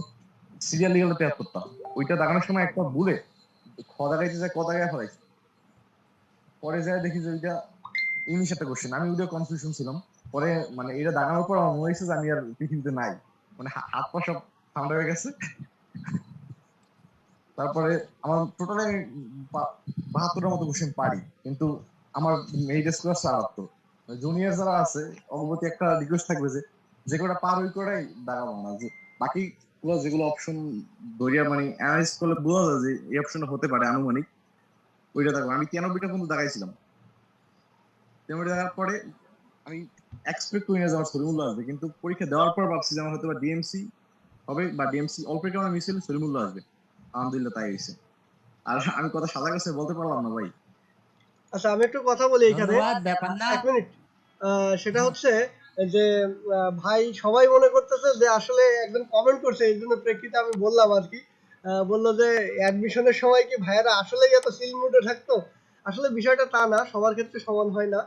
সিরিয়ালি গেল 73টা। ওইটা দাগানোর সময় একটা ভুলে খ দাগাইতে যায় ক দাগায় ফেলাইছে। পরে যায় দেখি যে ওইটা ইংলিশ একটা কোশ্চেন, আমি ওইটা কনফিউশন ছিলাম। পরে মানে এটা দাগানোর পর আমার মনে হয়েছে যে আমি আর পৃথিবীতে নাই, মানে হাত পা সব ঠান্ডা হয়ে গেছে। তারপরে আমার টোটালি 72টার মতো কোশ্চেন পারি, কিন্তু আমার মেরিট স্কোর 74। জুনিয়র যারা আছে অবগতি একটা রিকোয়েস্ট থাকবে যে যে কটা পার ওই কটাই দাগাবো না, যে বাকি যেগুলো অপশন ধরিয়া মানে অ্যানালাইজ করলে বোঝা যায় যে এই অপশনটা হতে পারে আনুমানিক, ওইটা দেখো। আমি 93টা পর্যন্ত দাগাইছিলাম। 93টা দেখার পরে আমি এক্সপেক্ট করি না যে আমার সলিমুল্লাহ আসবে, কিন্তু পরীক্ষা দেওয়ার পর ভাবছি যে আমার হয়তো বা ডিএমসি হবে, বা ডিএমসি অল্প একটু আমার মিস হলে সলিমুল্লাহ আসবে। আলহামদুলিল্লাহ তাই হয়েছে। আর আমি কথা সাদা কাছে বলতে পারলাম না ভাই। আচ্ছা আমি একটু কথা বলি এখানে, ধন্যবাদ। ব্যাপার না, 1 মিনিট। সেটা হচ্ছে যে ভাই সবাই মনে করতেছে যে আসলে একজন কমেন্ট করছে, এই জন্য প্রেক্ষিতে আমি বললাম আর কি। বললো যে অ্যাডমিশনের সময় কি ভাইয়েরা আসলেই এত সিল মুডে থাকতো? আসলে বিষয়টা তা না, সবার ক্ষেত্রে সমান হয় না।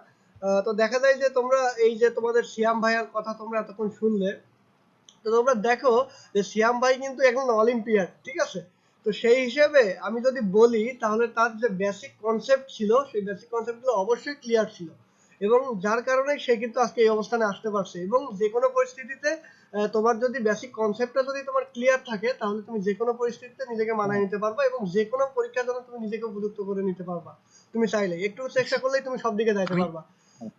তো দেখা যায় যে তোমরা এই যে তোমাদের সিয়াম ভাইয়ার কথা তোমরা এতক্ষণ শুনলে, তো তোমরা দেখো যে সিয়াম ভাই কিন্তু এখন অলিম্পিয়াড, ঠিক আছে? তো সেই হিসেবে আমি যদি বলি তাহলে তার যে বেসিক কনসেপ্ট ছিল সেই বেসিক কনসেপ্টগুলো অবশ্যই ক্লিয়ার ছিল, এবং যার কারণে সে কিন্তু আজকে এই অবস্থানে আসতে পারছে। এবং যে কোনো পরিস্থিতিতে তোমার যদি বেসিক কনসেপ্টটা যদি তোমার ক্লিয়ার থাকে তাহলে তুমি যে কোনো পরিস্থিতিতে নিজেকে মানায় নিতে পারবা, এবং যে কোনো পরীক্ষার জন্য তুমি নিজেকে উপযুক্ত করে নিতে পারবা। তুমি চাইলে একটু চেষ্টা করলেই তুমি সব দিকে যাইতে পারবা।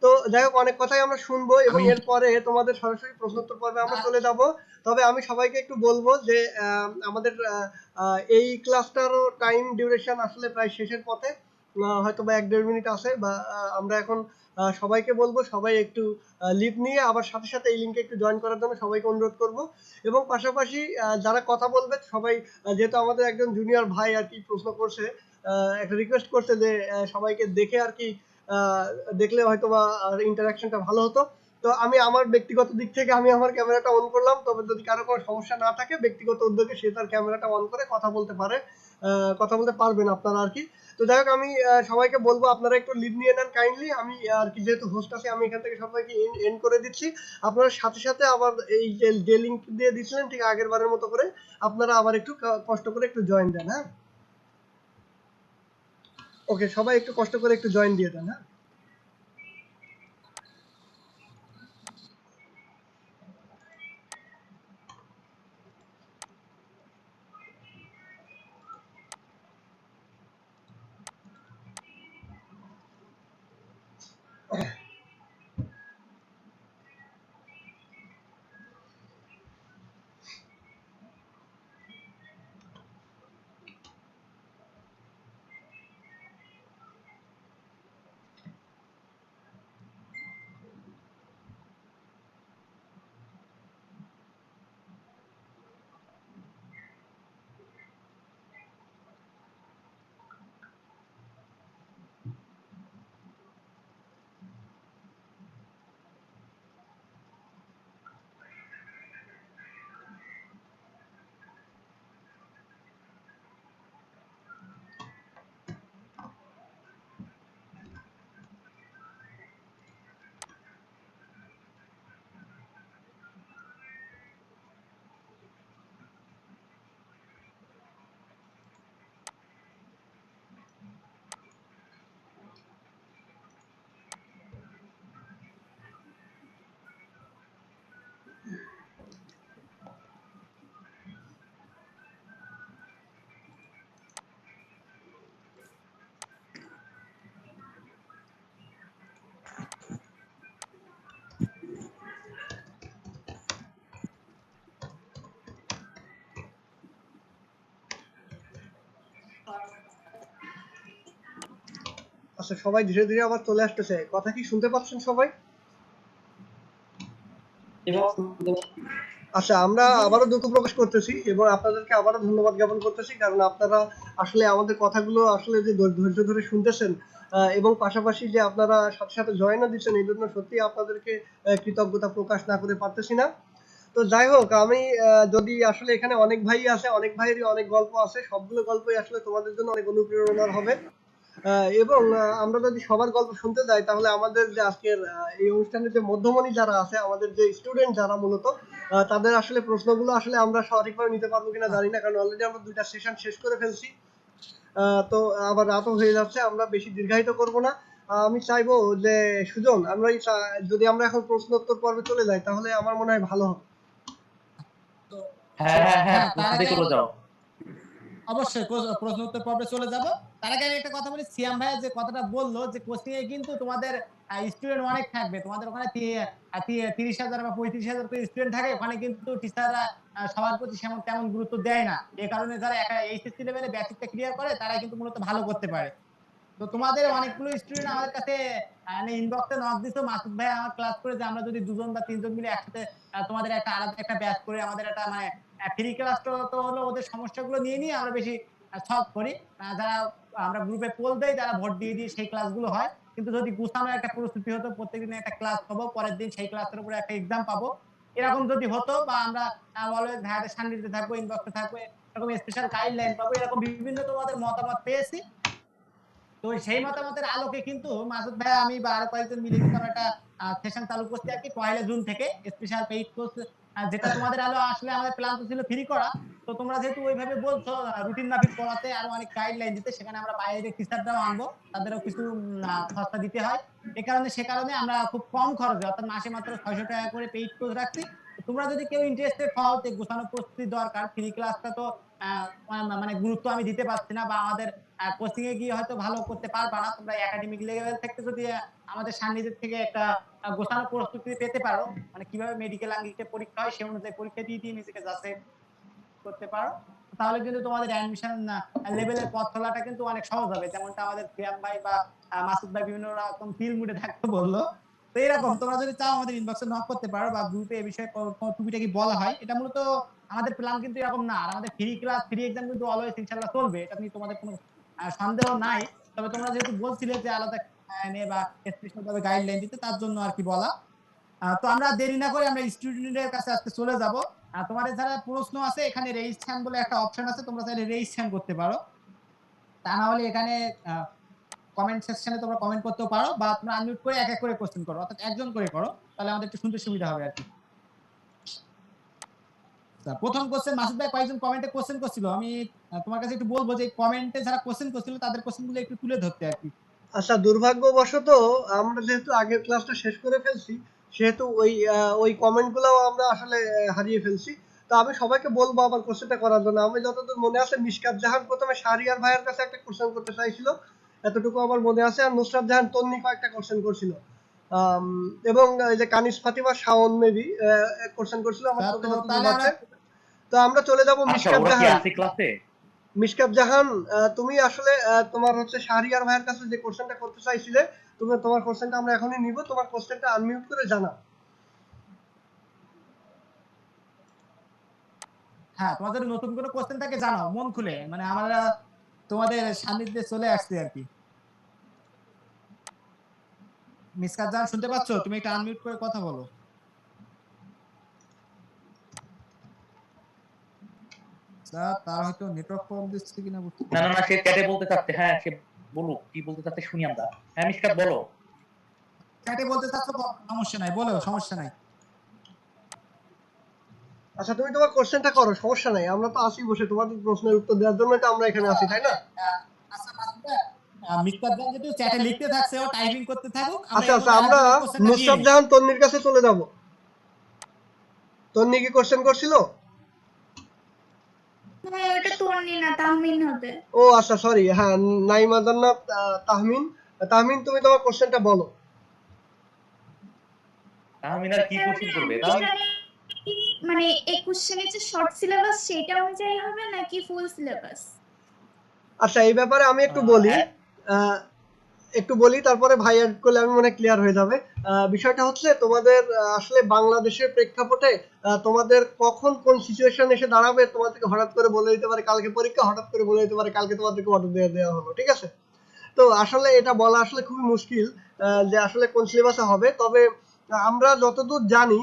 তো যাই হোক, অনেক কথাই আমরা শুনবো এবং এরপরে তোমাদের সরাসরি প্রশ্নোত্তর পর্বে আমরা চলে যাব। তবে আমি সবাইকে একটু বলবো যে আমাদের এই ক্লাসটারও টাইম ডিউরেশন আসলে প্রায় শেষের পথে, হয়তো বা 1-1.5 মিনিট আছে, বা আমরা এখন সবাইকে বলবো সবাই একটু লিভ নিয়ে আবার সাথে সাথে এই লিঙ্কে একটু জয়েন করার জন্য সবাইকে অনুরোধ করব। এবং পাশাপাশি যারা কথা বলবে সবাই, যেহেতু আমাদের একজন জুনিয়র ভাই আর কি প্রশ্ন করছে, একটা রিকোয়েস্ট করছে যে সবাইকে দেখে আর কি দেখলে হয়তো বা ইন্টারাকশনটা ভালো হতো। তো আমি আমার ব্যক্তিগত দিক থেকে আমি আমার ক্যামেরাটা অন করলাম, তবে যদি কারো কোনো সমস্যা না থাকে ব্যক্তিগত উদ্যোগে সে তার ক্যামেরাটা অন করে কথা বলতে পারে, কথা বলতে পারবেন আপনারা আর কি। তো যাই হোক, আমি সবাইকে বলবো আপনারা একটু লিভ নিয়ে নেন কাইন্ডলি। আমি আর কি যেহেতু হোস্ট আছি আমি এখান থেকে সবাইকে এন্ড করে দিচ্ছি। আপনারা সাথে সাথে আবার এই যে লিঙ্ক দিয়ে দিচ্ছিলেন ঠিক আগের বারের মতো করে আপনারা আবার একটু কষ্ট করে একটু জয়েন দেন। হ্যাঁ, ওকে, সবাই একটু কষ্ট করে একটু জয়েন দিয়ে দেন। হ্যাঁ, আচ্ছা সবাই ধীরে ধীরে আবার চলে আসতেছে, কথা কি শুনতে পাচ্ছেন সবাই? আচ্ছা, আমরা আবারও দুঃখ প্রকাশ করতেছি এবং আপনাদেরকে আবারও ধন্যবাদ জ্ঞাপন করতেছি, কারণ আপনারা আসলে আমাদের কথাগুলো আসলে যে ধৈর্য ধরে শুনতেছেন এবং পাশাপাশি যে আপনারা সাথে সাথে জয়েনও দিচ্ছেন, এই জন্য সত্যি আপনাদেরকে কৃতজ্ঞতা প্রকাশ না করে পারতেছি না। তো যাই হোক, আমি যদি আসলে এখানে অনেক ভাই আছে, অনেক ভাইয়েরই অনেক গল্প আছে, সবগুলো গল্পই আসলে তোমাদের জন্য অনেক অনুপ্রেরণার হবে। এবং আমরা যদি সবার গল্প শুনতে যাই, তাহলে আমাদের যে আজকের এই অনুষ্ঠানের যে মধ্যমণি যারা আছে, আমাদের যে স্টুডেন্ট যারা মূলত, তাদের আসলে প্রশ্নগুলো আসলে আমরা সঠিকভাবে নিতে পারবো কিনা জানি না, কারণ অলরেডি আমরা 2টা সেশন শেষ করে ফেলছি। তো আবার রাতও হয়ে যাচ্ছে, আমরা বেশি দীর্ঘায়িত করব না। আমি চাইবো যে সুজন, যদি আমরা এখন প্রশ্ন উত্তর পর্বে চলে যাই, তাহলে আমার মনে হয় ভালো হবে। হ্যাঁ হ্যাঁ হ্যাঁ, তার প্রশ্নতে আগে চলে যাও। অবশ্যই প্রশ্ন উত্তর পর্বে চলে যাব। তার আগে আমি একটা কথা বলি, সিয়াম ভাই যে কথাটা বললো যে কোচিং এ কিন্তু তোমাদের স্টুডেন্ট অনেক থাকবে, তোমাদের ওখানে 30,000 বা 35,000 করে স্টুডেন্ট থাকে, ওখানে কিন্তু টিচাররা সবার প্রতি তেমন গুরুত্ব দেয় না। এই কারণে যারা একা এইচএসসি লেভেলে বেসিকটা ক্লিয়ার করে তারাই কিন্তু মূলত ভালো করতে পারে। তো তোমাদের অনেকগুলো স্টুডেন্ট আমাদের কাছে মানে ইনবক্সে নক দিছো, মাসুদ ভাই আমার ক্লাস করে যে আমরা যদি 2জন বা 3জন মিলে একসাথে তোমাদের একটা আলাদা একটা ব্যাচ করে আমাদের একটা মানে ফ্রি ক্লাস তো হলো, ওদের সমস্যাগুলো নিয়ে আমরা বেশি সলভ করি। যারা আমরা গ্রুপে পোল দেই, যারা ভোট দিয়ে সেই ক্লাসগুলো হয়। কিন্তু যদি গুছানো একটা পরিস্থিতি হতো, প্রত্যেকদিন একটা ক্লাস পাবো, পরের দিন সেই ক্লাসের উপরে একটা এক্সাম পাবো, এরকম যদি হতো, বা আমরা অলওয়েজ ভাইয়াদের সান্নিধ্যে থাকবো, ইনবক্সে থাকবো, এরকম স্পেশাল গাইডলাইন পাবো, এরকম বিভিন্ন তোমাদের মতামত পেয়েছি। তো সেই মতামতের আলোকে কিন্তু মাসুদ ভাই, আমি বা আরো কয়েকজন মিলে কিন্তু আমরা একটা সেশন চালু করছি আর কি 1 জুন থেকে, স্পেশাল পেইড কোর্স, যেটা তোমাদের আলো আসলে আমাদের প্ল্যান তো ছিল ফ্রি করা। তো তোমরা যেহেতু ওইভাবে বলছো রুটিন মাফিক পড়াতে আরো অনেক গাইডলাইন দিতে, সেখানে আমরা বাইরের টিচাররাও আনবো, তাদেরও কিছু খরচা দিতে হয়। সে কারণে আমরা খুব কম খরচে, অর্থাৎ মাসে মাত্র 600 টাকা করে পেইড কোর্স রাখছি। তোমরা যদি কেউ ইন্টারেস্টেড হও, যে গোছানো প্রস্তুতি দরকার, ফ্রি ক্লাসটা তো মানে গুরুত্ব আমি দিতে পারছি না, বা আমাদের কোচিং এ গিয়ে হয়তো ভালো করতে পারবা না, তোমরা একাডেমিক লেভেল থেকে যদি আমাদের সান্নিধ্যের থেকে একটা গোছানো প্রস্তুতি পেতে পারো, মানে কিভাবে মেডিকেল আঙ্গিকে পরীক্ষা হয় সেই অনুযায়ী পরীক্ষা দিয়ে নিজেকে যাচাই করতে পারো, তাহলে কিন্তু তোমাদের অ্যাডমিশন লেভেলের পথ চলাটা কিন্তু অনেক সহজ হবে। যেমনটা আমাদের সিয়াম ভাই বা মাসুদ ভাই বিভিন্ন রকম ফিল মুডে থাকতে বললো। তো এরকম তোমরা যদি চাও আমাদের ইনবক্সে নক করতে পারো, বা গ্রুপে এই বিষয়ে টুকিটাকি বলা হয়। এটা মূলত আমাদের প্ল্যান কিন্তু এরকম না, আর আমাদের ফ্রি ক্লাস ফ্রি এক্সাম কিন্তু অলওয়েজ ইনশাআল্লাহ চলবে, এটা নিয়ে তোমাদের কোনো সন্দেহ নাই। তবে তোমরা যেহেতু বলছিলে যে আলাদা বা স্পেশাল ভাবে গাইডলাইন দিতে, তার জন্য আর কি বলা। তো আমরা দেরি না করে আমরা স্টুডেন্টের কাছে আজকে চলে যাব। তোমাদের যারা প্রশ্ন আছে, এখানে রেজিস্ট্রেশন বলে একটা অপশন আছে, তোমরা চাইলে রেজিস্ট্রেশন করতে পারো। তা না হলে এখানে কমেন্ট সেকশনে তোমরা কমেন্ট করতেও পারো, বা তোমরা আনমিউট করে এক এক করে কোশ্চেন করো, অর্থাৎ একজন করে করো, তাহলে আমাদের একটু শুনতে সুবিধা হবে আর কি। প্রথম কোশ্চেন মাসুদ ভাই কয়েকজন কমেন্টে কোশ্চেন করছিল, আমি তোমার কাছে একটু বলবো যে কমেন্টে যারা কোশ্চেন করছিল তাদের কোশ্চেনগুলো একটু তুলে ধরতে আর কি। আচ্ছা, দুর্ভাগ্যবশত আমরা যেহেতু আগের ক্লাসটা শেষ করে ফেলছি, সেহেতু ওই কমেন্টগুলোও আমরা আসলে হারিয়ে ফেলছি। তো আমি সবাইকে বলবো আবার কোশ্চেনটা করার জন্য। আমি যতদূর মনে আছে, মিশকাত জাহান প্রথমে শাহরিয়ার ভাইয়ের কাছে একটা কোশ্চেন করতে চাইছিল, এতটুকু আমার মনে আছে। আর নুসরাত জাহান তন্নি কয়েকটা কোশ্চেন করছিল, এবং এই যে কানিস ফাতিমা শাওন মেবি কোশ্চেন করছিল, আমার চোখে যতদূর যাচ্ছে। তো আমরা চলে যাব মিশকাত জাহান। মিশকাত জাহান, তুমি আসলে তোমার হচ্ছে শাহরিয়ার ভাইয়ের কাছে যে কোশ্চেনটা করতে চাইছিলে, তুমি তোমার কোশ্চেনটা আমরা এখনই নিব। তোমার কোশ্চেনটা আনমিউট করে জানাও। হ্যাঁ, তোমাদের নতুন কোনো কোশ্চেন থাকে জানাও মন খুলে, মানে আমরা তোমাদের সান্নিধ্যে চলে আসছি আর কি। মিসকাত জাহান শুনতে পাচ্ছো? তুমি একটা আনমিউট করে কথা বলো। তার হয়তো নেটওয়ার্ক প্রবলেম দিচ্ছে কিনা বুঝতে না না না, সে চ্যাটে বলতে চাচ্ছে। হ্যাঁ, সে বলুক কি বলতে চাচ্ছে, শুনি আমরা। হ্যাঁ মিশকাত বলো। চ্যাটে বলতে চাচ্ছো, সমস্যা নাই, বলো, সমস্যা নাই। আচ্ছা, তুমি তোমার কোশ্চেনটা করো, সমস্যা নাই, আমরা তো আসি বসে তোমাদের প্রশ্নের উত্তর দেওয়ার জন্য, তো আমরা এখানে আছি, তাই না? মিসকাত জাহান যেহেতু চ্যাটে লিখতে থাকছে, ও টাইপিং করতে থাকুক। আচ্ছা আচ্ছা, আমরা নুসরাত জাহান তন্নির কাছে চলে যাব। তন্নি কি কোশ্চেন করছিল? ওটা তন্নি না, তাহমিন হবে। ও আচ্ছা, সরি। হ্যাঁ, নাইমা জান্নাত তাহমিন। তাহমিন, তুমি তোমার কোশ্চেনটা বলো। তাহমিন আর কি কোশ্চেন করবে? মানে এই কোশ্চেনের যে শর্ট সিলেবাস সেটা অনুযায়ী হবে নাকি ফুল সিলেবাস? আচ্ছা, এই ব্যাপারে আমি একটু বলি। একটু বলি, তারপরে ভাই অ্যাড করলে আমি মনে ক্লিয়ার হয়ে যাবে। বিষয়টা হচ্ছে তোমাদের আসলে বাংলাদেশের প্রেক্ষাপটে তোমাদের কখন কোন সিচুয়েশন এসে দাঁড়াবে, তোমাদেরকে হঠাৎ করে বলে দিতে পারে কালকে পরীক্ষা, হঠাৎ করে বলে দিতে পারে কালকে তোমাদেরকে অর্ডার দিয়ে দেওয়া হলো, ঠিক আছে? তো আসলে এটা বলা আসলে খুবই মুশকিল যে আসলে কোন সিলেবাসে হবে। তবে আমরা যতদূর জানি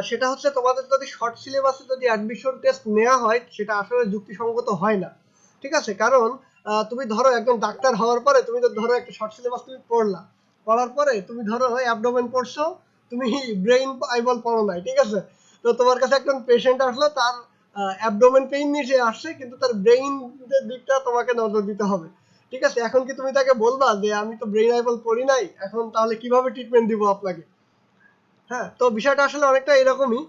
সেটা হচ্ছে তোমাদের যদি শর্ট সিলেবাসে যদি অ্যাডমিশন টেস্ট নেওয়া হয় সেটা আসলে যুক্তিসঙ্গত হয় না, ঠিক আছে? কারণ তুমি ধরো একদম ডাক্তার হওয়ার পরে তুমি তো ধরো একটা শর্ট সিলেবাস তুমি পড়লা, পড়ার পরে তুমি ধরো অ্যাবডোমেন পড়ছো, তুমি ব্রেইন আইবল পড়ো নাই, ঠিক আছে? তো তোমার কাছে একজন পেশেন্ট আসলো, তার অ্যাবডোমেন পেইন নিয়ে সে আসছে, কিন্তু তার ব্রেইন দিকটা তোমাকে নজর দিতে হবে, ঠিক আছে? এখন কি তুমি তাকে বলবা যে আমি তো ব্রেইন আইবল পড়ি নাই, এখন তাহলে কিভাবে ট্রিটমেন্ট দিব আপনাকে? হ্যাঁ, তো বিষয়টা আসলে অনেকটা এরকমই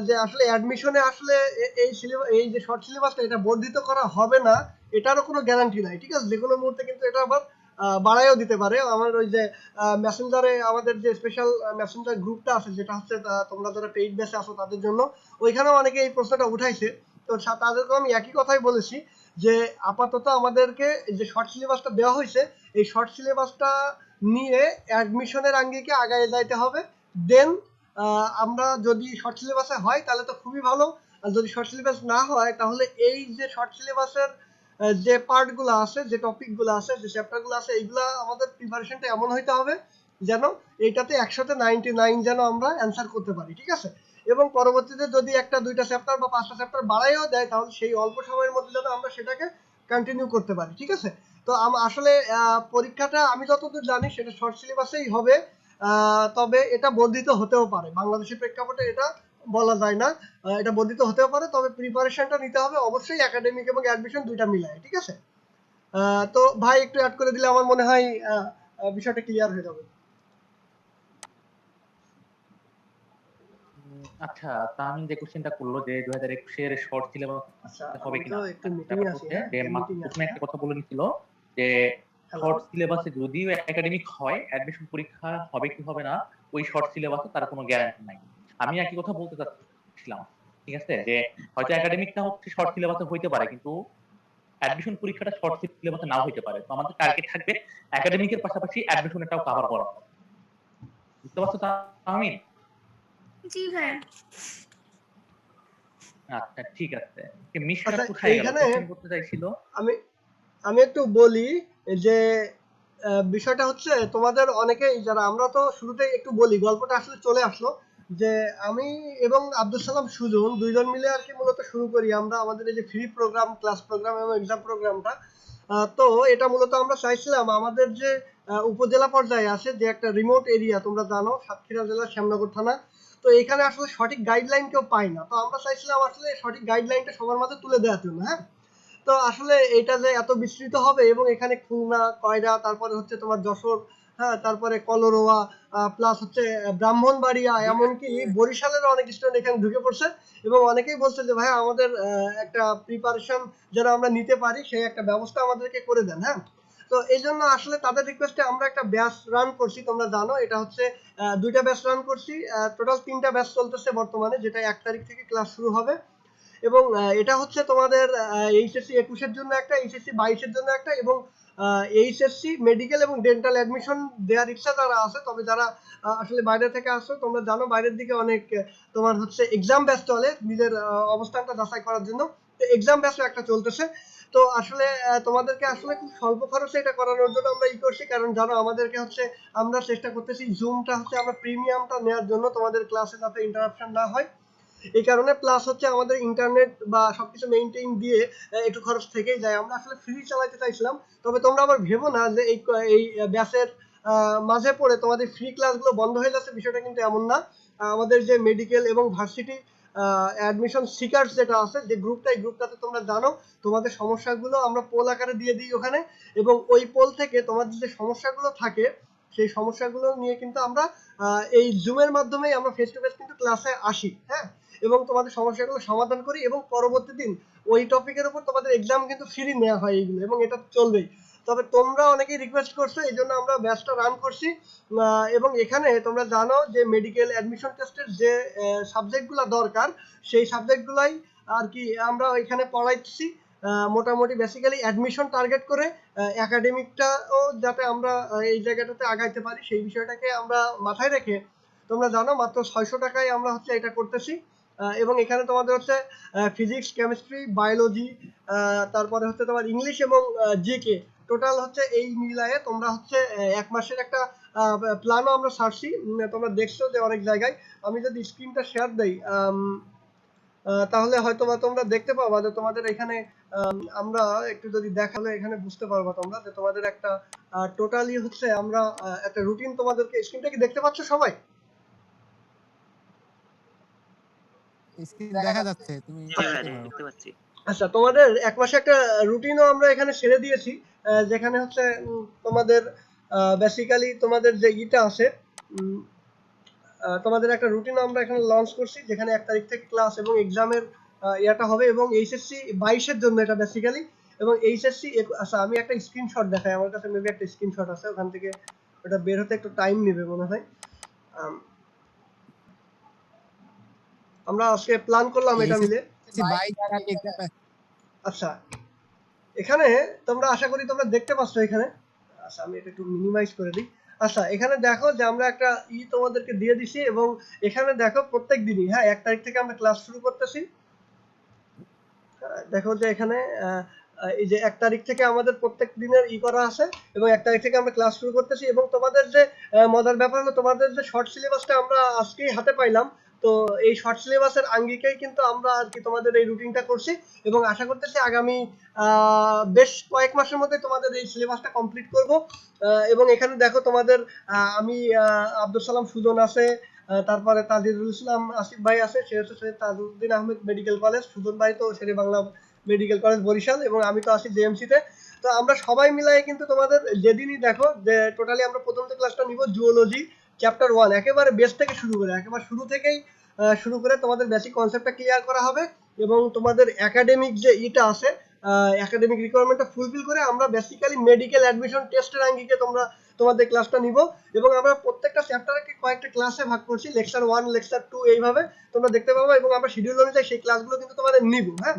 যে আসলে অ্যাডমিশনে আসলে এই যে শর্ট সিলেবাসটা এটা বর্ধিত করা হবে না, এটারও কোনো গ্যারান্টি নাই, ঠিক আছে? যে কোনো মুহূর্তে কিন্তু এটা আবার বাড়ায়ও দিতে পারে। আমার ওই যে মেসেঞ্জারে আমাদের যে স্পেশাল মেসেঞ্জার গ্রুপটা আছে, যেটা হচ্ছে তোমরা যারা পেইড বেসে আসো তাদের জন্য, ওইখানেও অনেকে এই প্রশ্নটা উঠাইছে। তো তাদেরকে আমি একই কথাই বলেছি যে আপাতত আমাদেরকে যে শর্ট সিলেবাসটা দেওয়া হয়েছে, এই শর্ট সিলেবাসটা নিয়ে অ্যাডমিশনের আঙ্গিকে আগায় যাইতে হবে। দেন আমরা যদি শর্ট সিলেবাসে হয় তাহলে তো খুবই ভালো, আর যদি শর্ট সিলেবাস না হয় তাহলে এই যে শর্ট সিলেবাসের যে পার্টগুলো আছে, যে টপিকগুলো আছে, যে চ্যাপ্টারগুলো আছে, এইগুলা আমাদের প্রিপারেশনটা এমন হইতে হবে যেন এইটাতে 100তে 99 যেন আমরা অ্যান্সার করতে পারি, ঠিক আছে? এবং পরবর্তীতে যদি একটা দুইটা চ্যাপ্টার বা পাঁচটা চ্যাপ্টার বাড়াইও দেয় তাহলে সেই অল্প সময়ের মধ্যে যেন আমরা সেটাকে কন্টিনিউ করতে পারি, ঠিক আছে? তো আসলে পরীক্ষাটা আমি যতদূর জানি সেটা শর্ট সিলেবাসেই হবে। তবে এটা বর্ধিত হতেও পারে, বাংলাদেশের প্রেক্ষাপটে এটা বলা যায় না। এটা বর্ধিত হতেও পারে, তবে প্রিপারেশনটা নিতে হবে অবশ্যই একাডেমিক এবং অ্যাডমিশন দুইটা মিলায়, ঠিক আছে? তো ভাই একটু অ্যাড করে দিলে আমার মনে হয় বিষয়টা ক্লিয়ার হয়ে যাবে। আচ্ছা, তা আমি যে কোশ্চেনটা করলো যে 2021 এর শর্ট সিলেবাস হবে কিনা, একটু মিটিং আছে, প্রথমে একটা কথা বলে নিছিল যে শর্ট সিলেবাসে যদিও একাডেমিক হয়, অ্যাডমিশন পরীক্ষা হবে কি হবে না ওই শর্ট সিলেবাসে তার কোনো গ্যারান্টি নাই। আমি একই কথা বলতে চাচ্ছিলাম, ঠিক আছে, যে হয়তো একাডেমিকটা হচ্ছে শর্ট সিলেবাসে হইতে পারে কিন্তু অ্যাডমিশন পরীক্ষাটা শর্ট সিলেবাসে নাও হইতে পারে। তো আমাদের টার্গেট থাকবে একাডেমিকের পাশাপাশি অ্যাডমিশনটাও কভার করা। বুঝতে পারছো তাহমিন? জি ভাই। আচ্ছা ঠিক আছে। মিশকা আচ্ছা, কোথায় গেল? এইখানে কোশ্চেন করতে চাইছিল। আমি একটু বলি যে বিষয়টা হচ্ছে তোমাদের অনেকেই যারা, আমরা তো শুরুতেই একটু বলি, গল্পটা আসলে চলে আসলো যে আমি এবং আব্দুল সালাম সুজন দুইজন মিলে আর কি মূলত শুরু করি আমরা আমাদের এই যে ফ্রি প্রোগ্রাম, ক্লাস প্রোগ্রাম এবং এক্সাম প্রোগ্রামটা। তো এটা মূলত আমরা চাইছিলাম আমাদের যে উপজেলা পর্যায়ে আছে যে একটা রিমোট এরিয়া, তোমরা জানো সাতক্ষীরা জেলার শ্যামনগর থানা, তো এখানে আসলে সঠিক গাইডলাইন কেউ পায় না। তো আমরা চাইছিলাম আসলে সঠিক গাইডলাইনটা সবার মাঝে তুলে দেওয়ার জন্য। হ্যাঁ, তো আসলে এটা যে এত বিস্তৃত হবে এবং এখানে খুলনা, কয়রা, তারপরে হচ্ছে তোমার যশোর, হ্যাঁ, তারপরে কলরোয়া, প্লাস হচ্ছে ব্রাহ্মণবাড়িয়া, এমনকি বরিশালের অনেক স্টুডেন্ট এখানে ঢুকে পড়ছে এবং অনেকেই বলছে যে ভাই আমাদের একটা প্রিপারেশন যেন আমরা নিতে পারি সেই একটা ব্যবস্থা আমাদেরকে করে দেন। হ্যাঁ, তো এই জন্য আসলে তাদের রিকোয়েস্টে আমরা একটা ব্যাচ রান করছি, তোমরা জানো এটা হচ্ছে দুইটা ব্যাচ রান করছি, টোটাল 3টা ব্যাচ চলতেছে বর্তমানে, যেটা 1 তারিখ থেকে ক্লাস শুরু হবে। এবং এটা হচ্ছে তোমাদের এইচএসসি 21 এর জন্য একটা, এইচএসসি 22 এর জন্য একটা, এবং এইচএসসি মেডিকেল এবং ডেন্টাল অ্যাডমিশন দেওয়ার ইচ্ছা যারা আছে, তবে যারা আসলে বাইরে থেকে আসছো, তোমরা জানো বাইরের দিকে অনেক তোমার হচ্ছে এক্সাম ব্যাচ চলে নিজের অবস্থানটা যাচাই করার জন্য, তো এক্সাম ব্যাচও একটা চলতেছে। তো আসলে তোমাদেরকে আসলে খুব স্বল্প খরচে এটা করানোর জন্য আমরা করছি, কারণ জানো আমাদেরকে হচ্ছে আমরা চেষ্টা করতেছি জুমটা হচ্ছে আমরা প্রিমিয়ামটা নেওয়ার জন্য, তোমাদের ক্লাসে যাতে ইন্টারাপশন না হয় এই কারণে, প্লাস হচ্ছে আমাদের ইন্টারনেট বা সবকিছু মেইনটেইন দিয়ে একটু খরচ থেকেই যায়। আমরা আসলে ফ্রি চালাতে চাইছিলাম, তবে তোমরা আবার ভেবো না যে এই ব্যাচের মাঝে পড়ে তোমাদের ফ্রি ক্লাসগুলো বন্ধ হয়ে যাচ্ছে, বিষয়টা কিন্তু এমন না। আমাদের যে মেডিকেল এবং ভার্সিটি অ্যাডমিশন সিকার্স যেটা আছে যে গ্রুপটা, এই গ্রুপটাতে তোমরা জানো তোমাদের সমস্যাগুলো আমরা পোল আকারে দিয়ে দিই ওখানে, এবং ওই পোল থেকে তোমাদের যে সমস্যাগুলো থাকে সেই সমস্যাগুলো নিয়ে কিন্তু আমরা এই জুমের মাধ্যমেই আমরা ফেস টু ফেস কিন্তু ক্লাসে আসি। হ্যাঁ, এবং তোমাদের সমস্যাগুলো সমাধান করি এবং পরবর্তী দিন ওই টপিকের উপর তোমাদের এক্সাম কিন্তু ফ্রি নেওয়া হয় এইগুলো, এবং এটা চলবেই। তবে তোমরা অনেকেই রিকোয়েস্ট করছো, এই জন্য আমরা ব্যাচটা রান করছি। এবং এখানে তোমরা জানো যে মেডিকেল অ্যাডমিশন টেস্টের যে সাবজেক্টগুলো দরকার সেই সাবজেক্টগুলাই আর কি আমরা এখানে পড়াইছি। মোটামুটি বেসিক্যালি অ্যাডমিশন টার্গেট করে একাডেমিকটাও যাতে আমরা এই জায়গাটাতে আগাইতে পারি সেই বিষয়টাকে আমরা মাথায় রেখে তোমরা জানো মাত্র 600 টাকায় আমরা হচ্ছে এটা করতেছি। এবং এখানে তোমাদের হচ্ছে ফিজিক্স, কেমিস্ট্রি, বায়োলজি, তারপরে হচ্ছে তোমার ইংলিশ এবং জিকে, টোটাল হচ্ছে এই মিলায়ে তোমরা হচ্ছে 1 মাসের একটা প্ল্যানও আমরা ছাড়ছি। তোমরা দেখছো যে অনেক জায়গায়। আমি যদি স্ক্রিনটা শেয়ার দেই তাহলে হয়তো বা তোমরা দেখতে পাবা যে তোমাদের এখানে আমরা একটু যদি দেখালে এখানে বুঝতে পারবা তোমরা যে তোমাদের একটা টোটালি হচ্ছে আমরা একটা রুটিন তোমাদেরকে, স্ক্রিনটা কি দেখতে পাচ্ছ সবাই? স্ক্রিন দেখা যাচ্ছে, তুমি দেখতে পাচ্ছি। আচ্ছা, তোমাদের 1 মাসে একটা রুটিনও আমরা এখানে ছেড়ে দিয়েছি, যেখানে হচ্ছে তোমাদের বেসিক্যালি তোমাদের যে ইটা আছে, তোমাদের একটা রুটিন আমরা এখানে লঞ্চ করছি, যেখানে 1 তারিখ থেকে ক্লাস এবং এক্সামের ইয়াটা হবে এবং এইচএসসি 22 এর জন্য এটা বেসিক্যালি। এবং এইচএসসি, আচ্ছা আমি একটা স্ক্রিনশট দেখাই, আমার কাছে মেবি একটা স্ক্রিনশট আছে, ওখান থেকে ওটা বের হতে একটু টাইম নেবে মনে হয়। আমরা আজকে প্ল্যান করলাম এটা মিলে। আচ্ছা, এখানে তোমরা আশা করি তোমরা দেখতে পাচ্ছ এখানে। আচ্ছা আমি এটা একটু মিনিমাইজ করে দিই। আচ্ছা এখানে দেখো যে আমরা একটা তোমাদেরকে দিয়ে দিছি এবং এখানে দেখো প্রত্যেক দিনই, হ্যাঁ 1 তারিখ থেকে আমরা ক্লাস শুরু করতেছি। দেখো যে এখানে এই যে 1 তারিখ থেকে আমাদের প্রত্যেক দিনের করা আছে এবং 1 তারিখ থেকে আমরা ক্লাস শুরু করতেছি। এবং তোমাদের যে মজার ব্যাপার হলো, তোমাদের যে শর্ট সিলেবাসটা আমরা আজকেই হাতে পাইলাম, তো এই শর্ট সিলেবাসের আঙ্গিকেই কিন্তু আমরা আর কি তোমাদের এই রুটিনটা করছি এবং আশা করতেছি আগামী বেশ কয়েক মাসের মধ্যে তোমাদের এই সিলেবাসটা কমপ্লিট করব। এবং এখানে দেখো তোমাদের আমি আব্দুল সালাম সুজন আছে, তারপরে তাজিদুল ইসলাম আসিফ ভাই আছে, সে হচ্ছে তাজউদ্দিন আহমেদ মেডিকেল কলেজ, সুজন ভাই তো শেরে বাংলা মেডিকেল কলেজ বরিশাল, এবং আমি তো আছি জেএমসি তে। তো আমরা সবাই মিলাই কিন্তু তোমাদের যেদিনই দেখো যে টোটালি আমরা প্রথম যে ক্লাসটা নিব জুওলজি চ্যাপ্টার 1, একেবারে বেস থেকে শুরু করে, একেবারে শুরু থেকেই শুরু করে তোমাদের বেসিক কনসেপ্টটা ক্লিয়ার করা হবে এবং তোমাদের একাডেমিক যে ইটা আছে, একাডেমিক রিকোয়ারমেন্টটা ফুলফিল করে আমরা বেসিক্যালি মেডিকেল অ্যাডমিশন টেস্টের আঙ্গিকে তোমাদের ক্লাসটা নিব। এবং আমরা প্রত্যেকটা চ্যাপ্টারকে কয়েকটা ক্লাসে ভাগ করছি, লেকচার 1, লেকচার 2 এইভাবে তোমরা দেখতে পাবো এবং আমরা শিডিউল অনুযায়ী সেই ক্লাসগুলো কিন্তু তোমাদের নিব। হ্যাঁ,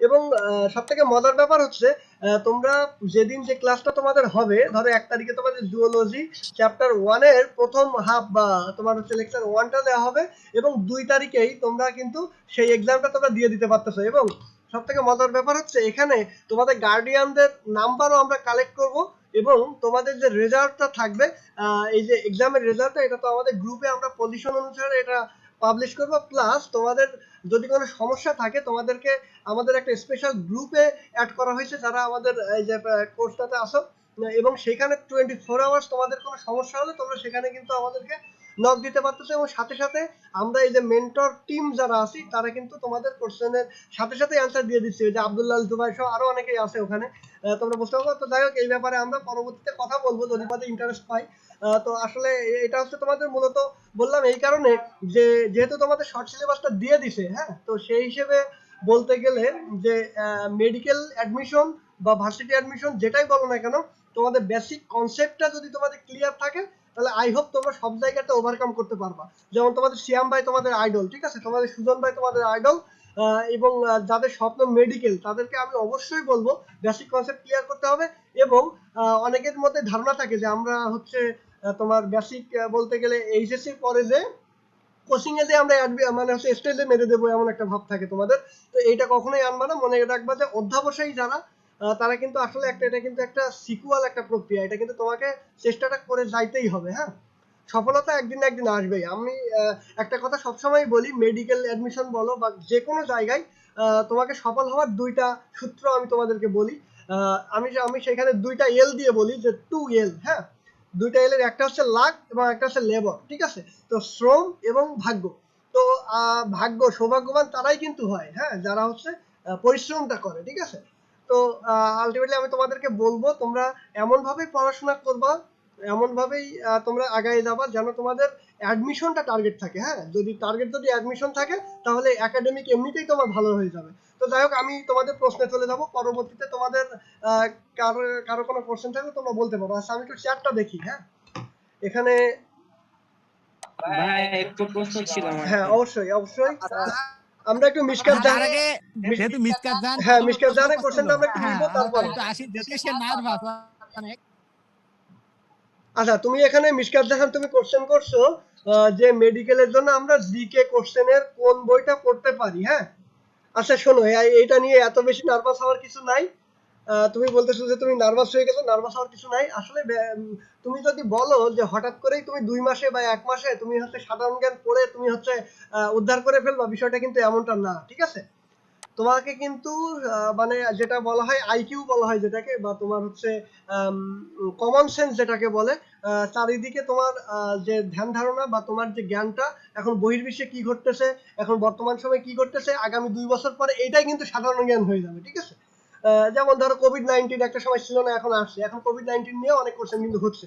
এবং সবথেকে মজার ব্যাপার হচ্ছে তোমরা যেদিন যে ক্লাসটা তোমাদের হবে, ধরো 1 তারিখে তোমাদের জুওলজি চ্যাপ্টার 1 এর প্রথম হাফ বা তোমার হচ্ছে লেকচার 1টা দেওয়া হবে এবং 2 তারিখেই তোমরা কিন্তু সেই এক্সামটা তোমরা দিয়ে দিতে পারতেছো। এবং সবথেকে মজার ব্যাপার হচ্ছে এখানে তোমাদের গার্ডিয়ানদের নাম্বারও আমরা কালেক্ট করব এবং তোমাদের যে রেজাল্টটা থাকবে, এই যে এক্সামের রেজাল্টটা, এটা তো আমাদের গ্রুপে আমরা পজিশন অনুসারে এটা পাবলিশ করব। প্লাস তোমাদের যদি কোনো সমস্যা থাকে তোমাদেরকে আমাদের একটা স্পেশাল গ্রুপে অ্যাড করা হয়েছে, যারা আমাদের এই যে কোর্সটাতে আসো, এবং সেখানে 24 আওয়ার্স তোমাদের কোনো সমস্যা হলে তোমরা সেখানে কিন্তু আমাদেরকে নক দিতে পারতেছো। এবং সাথে সাথে আমরা এই যে মেন্টর টিম যারা আছি তারা কিন্তু তোমাদের কোশ্চেনের সাথে সাথে অ্যান্সার দিয়ে দিচ্ছে, যে আব্দুল্লাহ জুবাই সহ আরো অনেকেই আছে ওখানে, তোমরা বুঝতে পারবো। তো যাই হোক, এই ব্যাপারে আমরা পরবর্তীতে কথা বলবো যদি তোমাদের ইন্টারেস্ট পাই। তো আসলে এটা হচ্ছে তোমাদের মূলত বললাম এই কারণে যে যেহেতু তোমাদের শর্ট সিলেবাসটা দিয়ে দিছে, হ্যাঁ, তো সেই হিসেবে বলতে গেলে যে মেডিকেল অ্যাডমিশন বা ভার্সিটি অ্যাডমিশন যেটাই বলো না কেন, তোমাদের বেসিক কনসেপ্টটা যদি তোমাদের ক্লিয়ার থাকে তাহলে আই হোপ তোমরা সব জায়গাতে ওভারকাম করতে পারবা। যেমন তোমাদের শ্যাম ভাই তোমাদের আইডল, ঠিক আছে, তোমাদের সুজন ভাই তোমাদের আইডল, এবং যাদের স্বপ্ন মেডিকেল তাদেরকে আমি অবশ্যই বলবো বেসিক কনসেপ্ট ক্লিয়ার করতে হবে। এবং অনেকের মধ্যে ধারণা থাকে যে আমরা হচ্ছে তোমার বেসিক বলতে গেলে এইচএসসির পরে যে কোচিং এ যে আমরা মানে হচ্ছে স্টেজে মেরে দেবো এমন একটা ভাব থাকে তোমাদের। তো এইটা কখনোই আনবা না, মনে রাখবা যে অধ্যাবসায়ী যারা তারা কিন্তু আসলে এটা কিন্তু একটা সিকুয়াল একটা প্রক্রিয়া, এটা কিন্তু তোমাকে চেষ্টাটা করে যাইতেই হবে। হ্যাঁ, সফলতা একদিন না একদিন আসবেই। আমি একটা কথা সবসময় বলি, মেডিকেল অ্যাডমিশন বলো বা যে কোনো জায়গায় তোমাকে সফল হওয়ার 2টা সূত্র আমি তোমাদেরকে বলি। আমি সেখানে 2টা এল দিয়ে বলি, যে 2L। হ্যাঁ, 2টা এল এর একটা হচ্ছে লাক এবং একটা হচ্ছে লেবার, ঠিক আছে। তো শ্রম এবং ভাগ্য। তো ভাগ্য সৌভাগ্যবান তারাই কিন্তু হয়, হ্যাঁ, যারা হচ্ছে পরিশ্রমটা করে, ঠিক আছে। তো আলটিমেটলি আমি তোমাদেরকে বলবো তোমরা এমনভাবেই পড়াশোনা করবা, এমনভাবেই তোমরা আগায় যাবা যেন তোমাদের অ্যাডমিশনটা টার্গেট থাকে। হ্যাঁ, যদি অ্যাডমিশন থাকে তাহলে একাডেমিক এমনিতেই তোমার ভালো হয়ে যাবে। তো যাই হোক, আমি তোমাদের প্রশ্নে চলে যাব পরবর্তীতে। তোমাদের কারো কোনো কোশ্চেন থাকলে তোমরা বলতে পারো। আচ্ছা আমি একটু চ্যাটটা দেখি। হ্যাঁ, এখানে ভাই একটু প্রশ্ন ছিল আমার। হ্যাঁ অবশ্যই অবশ্যই। আমরা একটু মিশকাত তার জাহান আগে যেহেতু মিসকাত জাহান হ্যাঁ প্রথমে মিশকাত প্রশ্ন জাহানের করছিল, কোশ্চেনটা আমরা একটু হ্যাঁ নিব তারপরে একটু আসি, যেহেতু সে নার্ভাস অনেক। আচ্ছা তুমি এখানে মিশকাত জাহান তুমি কোশ্চেন করছো যে মেডিকেলের জন্য আমরা জিকে কোশ্চেনের কোন বইটা পড়তে পারি, হ্যাঁ। আচ্ছা শোনো এইটা নিয়ে এত বেশি নার্ভাস হওয়ার কিছু নাই। তুমি বলতেছো যে তুমি নার্ভাস হয়ে গেছো, নার্ভাস হওয়ার কিছু নাই আসলে। তুমি যদি বলো যে হঠাৎ করেই তুমি 2 মাসে বা 1 মাসে তুমি হচ্ছে সাধারণ জ্ঞান পড়ে তুমি হচ্ছে উদ্ধার করে ফেলবা, বিষয়টা কিন্তু এমনটা না, ঠিক আছে। তোমাকে কিন্তু মানে যেটা বলা হয় আইকিউ বলা হয় যেটাকে, বা তোমার হচ্ছে কমন সেন্স যেটাকে বলে, চারিদিকে তোমার যে ধ্যান ধারণা বা তোমার যে জ্ঞানটা এখন বহির্বিশ্বে কি ঘটতেছে, এখন বর্তমান সময়ে কি ঘটতেছে, আগামী 2 বছর পরে, এইটাই কিন্তু সাধারণ জ্ঞান হয়ে যাবে, ঠিক আছে। যেমন ধরো কোভিড-19 একটা সময় ছিল না, এখন আসছে, এখন কোভিড-19 নিয়ে অনেক কোশ্চেন কিন্তু হচ্ছে।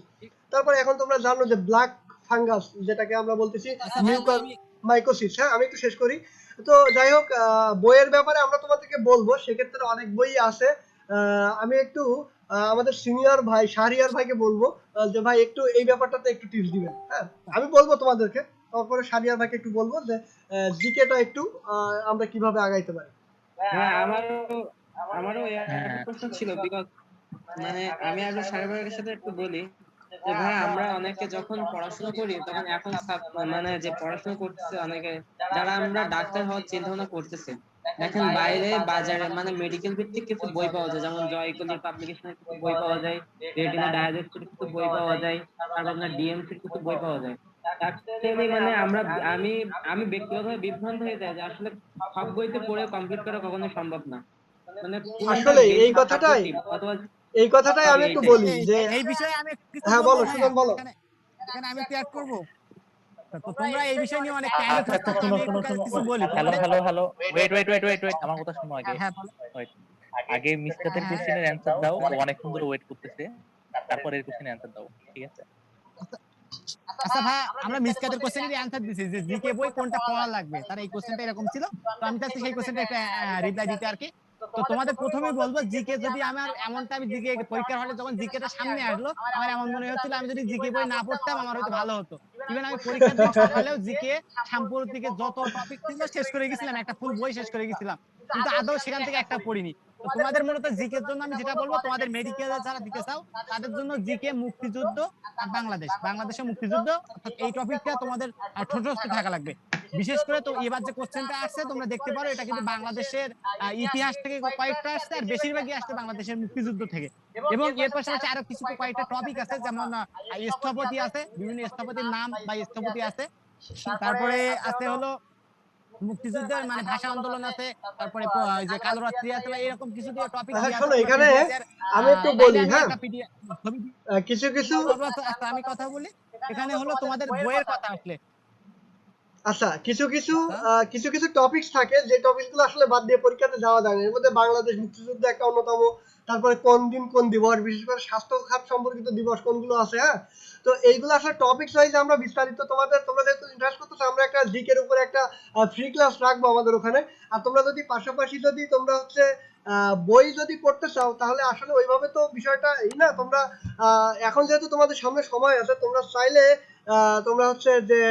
তারপরে এখন তোমরা জানো যে ব্ল্যাক ফাঙ্গাস যেটাকে আমরা বলতেছি মাইকোসিস, হ্যাঁ আমি একটু শেষ করি। তো যাই হোক, বইয়ের ব্যাপারে আমরা তোমাদেরকে বলবো, সেক্ষেত্রে অনেক বই আছে। আমি একটু আমাদের সিনিয়র ভাই শাহরিয়ার ভাইকে বলবো যে ভাই একটু এই ব্যাপারটাতে একটু টিপস দিবেন, হ্যাঁ। আমি বলবো তোমাদেরকে, তারপরে শাহরিয়ার ভাইকে একটু বলবো যে জিকেটা একটু আমরা কিভাবে আগাইতে পারি। হ্যাঁ আমারও একটা প্রশ্ন ছিল, বিকজ মানে আমি আগে সাহেবের সাথে একটু বলি যে ভাই আমরা অনেকে যখন পড়াশোনা করি তখন এখন মানে যে পড়াশোনা করতেছে অনেকে, যারা আমরা ডাক্তার হওয়ার চিন্তা ভাবনা করতেছে, দেখেন বাইরে বাজারে মানে মেডিকেল ভিত্তিক কিছু বই পাওয়া যায়, যেমন জয়কলি পাবলিকেশনের কিছু বই পাওয়া যায়, রেটিনা ডায়াবেটিসের কিছু বই পাওয়া যায়, তারপর আপনার ডিএমসির কিছু বই পাওয়া যায়। অ্যাকচুয়ালি মানে আমি ব্যক্তিগতভাবে বিভ্রান্ত হয়ে যাই যে আসলে সব বইতে পড়ে কমপ্লিট করা কখনো সম্ভব না, মানে আসলে এই কথাটাই আমি একটু বলি যে এই বিষয়ে আমি কিছু হ্যাঁ বলবো বলো ভাইয়া, সুমন বলো। এখানে আমি একটু অ্যাড করবো। তো তোমরা এই বিষয় নিয়ে অনেক টাইম আচ্ছা আচ্ছা, থাকছো, শোনো আমি শোনো একটু শোনো কিছু বলি। হ্যালো ওয়েট, আমার কথা শোনো আগে। হ্যাঁ বলো। Wait, আগে মিসকাতের কোশ্চেনের অ্যানসার দাও, ও অনেকক্ষণ ধরে ওয়েট করতেছে, তারপর এর কোশ্চেনের অ্যানসার দাও, ঠিক আছে। আচ্ছা ভাই, আমরা মিসকাতের কোশ্চেনের অ্যানসার দিছি যে জিকে বই কোনটা পড়া লাগবে, তার এই কোশ্চেনটা এরকম ছিল। তো আমি চাচ্ছি সেই কোশ্চেনটা একটা রিপ্লাই দিতে আর কি। তো তোমাদের প্রথমেই বলবো, জিকে যদি আমার এমনটা, আমি জিকে পরীক্ষার হলে যখন জিকেটা সামনে আসলো, আমার এমন মনে হচ্ছিল আমি যদি জিকে বই না পড়তাম আমার হয়তো ভালো হতো। ইভেন আমি পরীক্ষার দিন সকালেও জিকে সাম্প্রতিক যত টপিক ছিল শেষ করে গেছিলাম, একটা ফুল বই শেষ করে গেছিলাম, কিন্তু আদৌ সেখান থেকে একটা পড়িনি। তো তোমাদের মূলত জিকে এর জন্য আমি যেটা বলবো, তোমাদের মেডিকেলে যারা দিতে চাও তাদের জন্য জিকে মুক্তিযুদ্ধ আর বাংলাদেশের মুক্তিযুদ্ধ, অর্থাৎ এই টপিকটা তোমাদের ঠোঁটস্থ থাকা লাগবে। বিশেষ করে তো এবার যে কোশ্চেনটা আসছে তোমরা দেখতে পারো, এটা কিন্তু বাংলাদেশের ইতিহাস থেকে কয়েকটা আসছে, আর বেশিরভাগই আসছে বাংলাদেশের মুক্তিযুদ্ধ থেকে। এবং এর পাশাপাশি আরো কিছু কয়েকটা টপিক আছে, যেমন স্থপতি আছে, বিভিন্ন স্থপতির নাম বা স্থপতি আছে। তারপরে আছে হলো মুক্তিযুদ্ধের মানে ভাষা আন্দোলন আছে, তারপরে ওই যে কালরাত্রি আছে, বা এরকম কিছু দিয়ে টপিক হ্যাঁ দিয়ে আছে। শোনো এখানে আমি একটু বলি, হ্যাঁ কিছু কিছু আচ্ছা আমি কথা বলি, এখানে হলো তোমাদের বইয়ের কথা আসলে। আচ্ছা কিছু কিছু টপিকস থাকে যে টপিকগুলো আসলে বাদ দিয়ে পরীক্ষাতে যাওয়া যায় না। এর মধ্যে বাংলাদেশ মুক্তিযুদ্ধ একটা অন্যতম, তারপরে কোন দিন কোন দিবস, বিশেষ করে স্বাস্থ্য খাত সম্পর্কিত দিবস কোনগুলো আছে, হ্যাঁ। তো এইগুলো আসলে টপিকস ওয়াইজ আমরা বিস্তারিত তোমরা যেহেতু ইন্টারেস্ট করতেছো, আমরা একটা জিকের উপরে একটা ফ্রি ক্লাস রাখবো আমাদের ওখানে। আর তোমরা যদি পাশাপাশি যদি তোমরা হচ্ছে বই যদি পড়তে চাও, তাহলে আসলে ওইভাবে তো বিষয়টা এই না। তোমরা এখন যেহেতু তোমাদের সামনে সময় আছে, তোমরা চাইলে তোমরা হচ্ছে যে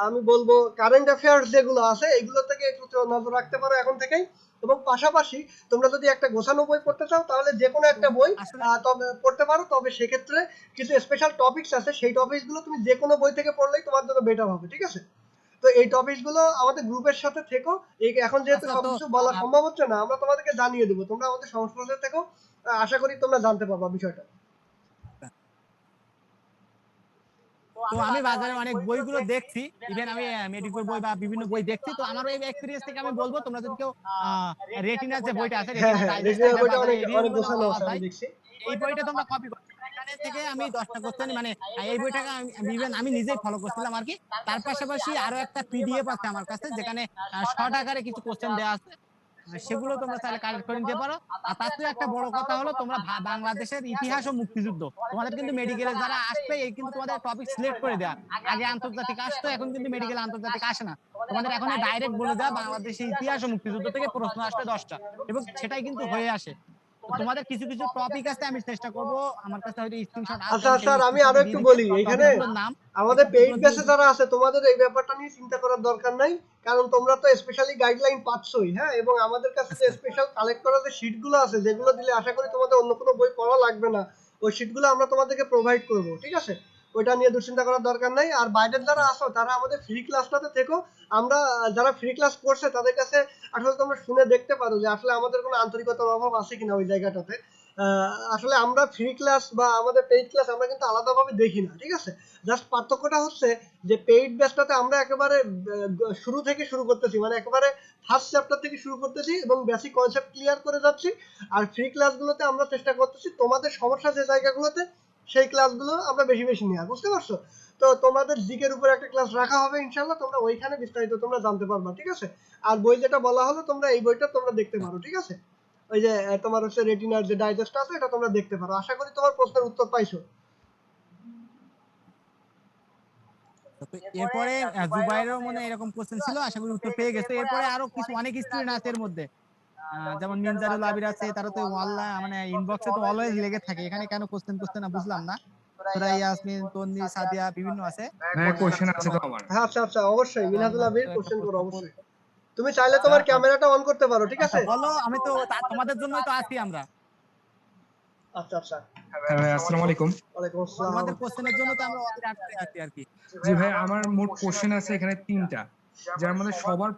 আমি বলবো কারেন্ট অ্যাফেয়ার্স যেগুলো আছে এগুলো থেকে একটু নজর রাখতে পারো এখন থেকেই। এবং পাশাপাশি তোমরা যদি একটা গোছানো বই পড়তে চাও, তাহলে যে কোনো একটা বই তবে পড়তে পারো। তবে সেক্ষেত্রে কিছু স্পেশাল টপিকস আছে, সেই টপিকসগুলো তুমি যে কোনো বই থেকে পড়লেই তোমার জন্য বেটার হবে, ঠিক আছে। তো এই টপিকসগুলো আমাদের গ্রুপের সাথে থেকো। এখন যেহেতু সবকিছু বলা সম্ভব হচ্ছে না, আমরা তোমাদেরকে জানিয়ে দেবো, তোমরা আমাদের সংস্পর্শে থেকো। আশা করি তোমরা জানতে পারবা বিষয়টা। তো আমি বাজারে অনেক বইগুলো দেখছি, ইভেন আমি মেডিকেল বই বা বিভিন্ন বই দেখছি। তো আমার এই এক্সপেরিয়েন্স থেকে আমি বলবো, তোমরা যদি কেউ রেটিনার যে বইটা আছে, রেটিনা বইটা অনেক গোছানো আছে, আমি দেখছি। এই বইটা তোমরা কপি করো। এখানে থেকে আমি 10টা কোশ্চেন মানে এই বইটাকে আমি নিজেই ফলো করছিলাম আর কি। তার পাশাপাশি আরো একটা পিডিএফ আছে আমার কাছে, যেখানে শর্ট আকারে কিছু কোশ্চেন দেওয়া আছে, সেগুলো তোমরা চাইলে কালেক্ট করে নিতে পারো। আর তার থেকে একটা বড় কথা হলো, তোমরা বাংলাদেশের ইতিহাস ও মুক্তিযুদ্ধ, তোমাদের কিন্তু মেডিকেলে যারা আসবে এই কিন্তু তোমাদের টপিক সিলেক্ট করে দেয়া। আগে আন্তর্জাতিক আসতো, এখন কিন্তু মেডিকেল আন্তর্জাতিক আসে না। তোমাদের এখন ডাইরেক্ট বলে দেওয়া বাংলাদেশের ইতিহাস ও মুক্তিযুদ্ধ থেকে প্রশ্ন আসবে 10টা, এবং সেটাই কিন্তু হয়ে আসে। তোমাদের কিছু কিছু টপিক আছে, আমি চেষ্টা করব, আমার কাছে হয়তো স্ক্রিনশট আছে, আচ্ছা আমি স্যার, সেই আমি আরো স্ক্রিনশটে একটু দিয়ে দিতে বলি এখানে টপিকগুলোর নাম, আমাদের এই পেইড টপিকগুলো ব্যাচে দিয়ে যারা আছে তোমাদের এই ব্যাপারটা নিয়ে চিন্তা করার দরকার নাই, কারণ তোমরা তো স্পেশালি গাইডলাইন পাচ্ছই। হ্যাঁ, এবং আমাদের কাছে যে স্পেশাল কালেক্ট করা যে শিটগুলো আছে, যেগুলো দিলে আশা করি তোমাদের অন্য কোনো বই পড়া লাগবে না, ওই শিটগুলো আমরা তোমাদেরকে প্রোভাইড করব, ঠিক আছে? ওইটা নিয়ে দুশ্চিন্তা করার দরকার নাই। আর বাইরের যারা আসো তারা আমাদের ফ্রি ক্লাসটাতে থেকো। আমরা যারা ফ্রি ক্লাস করছে তাদের কাছে আসলে তোমরা শুনে দেখতে পারো যে আসলে আমাদের কোনো আন্তরিকতার অভাব আছে কিনা ওই জায়গাটাতে। আসলে আমরা ফ্রি ক্লাস বা আমাদের পেইড ক্লাস আমরা কিন্তু আলাদাভাবে দেখি না, ঠিক আছে? জাস্ট পার্থক্যটা হচ্ছে যে পেইড ব্যাচটাতে আমরা একেবারে শুরু থেকে শুরু করতেছি, মানে একেবারে ফার্স্ট চ্যাপ্টার থেকে শুরু করতেছি এবং বেসিক কনসেপ্ট ক্লিয়ার করে যাচ্ছি। আর ফ্রি ক্লাসগুলোতে আমরা চেষ্টা করতেছি তোমাদের সমস্যা যে জায়গাগুলোতে সেই ক্লাসগুলো আমরা বেশি বেশি নেওয়া, বুঝতে পারছো? তো তোমাদের জিকের উপর একটা ক্লাস রাখা হবে ইনশাল্লাহ, তোমরা ওইখানে বিস্তারিত তোমরা জানতে পারবা, ঠিক আছে? আর বই যেটা বলা হলো তোমরা এই বইটা তোমরা দেখতে পারো, ঠিক আছে? ওই যে তোমার হচ্ছে রেটিনার যে ডাইজেস্ট আছে এটা তোমরা দেখতে পারো। আশা করি তোমার প্রশ্নের উত্তর পাইছো। এরপরে জুবাইরও মনে এরকম কোশ্চেন ছিল, আশা করি উত্তর পেয়ে গেছে। এরপরে আরো কিছু অনেক স্টুডেন্ট আছে এর মধ্যে, যেমন মিনজারুল আবির আছে, তারা তো মানে ইনবক্সে তো অলওয়েজ লেগে থাকে, এখানে কেন কোশ্চেন না বুঝলাম না। তোরা ইয়াসমিন, তন্নি, সাদিয়া বিভিন্ন আছে। হ্যাঁ, কোশ্চেন আছে তো আমার। হ্যাঁ, আচ্ছা আচ্ছা, অবশ্যই মিনহাজুল আবির কোশ্চেন করো অবশ্যই। তুমি চাইলে তোমার ক্যামেরাটা অন করতে পারো, ঠিক আছে? বলো, আমি তো তোমাদের জন্যই তো আছি আমরা। আচ্ছা আচ্ছা, হ্যাঁ, আসসালামু আলাইকুম। ওয়ালাইকুম আসসালাম। তোমাদের কোশ্চেনের জন্য তো আমরা অপেক্ষা করে আছি আর কি। জি ভাই, আমার মোট কোশ্চেন আছে এখানে 3টা, যার মধ্যে সবার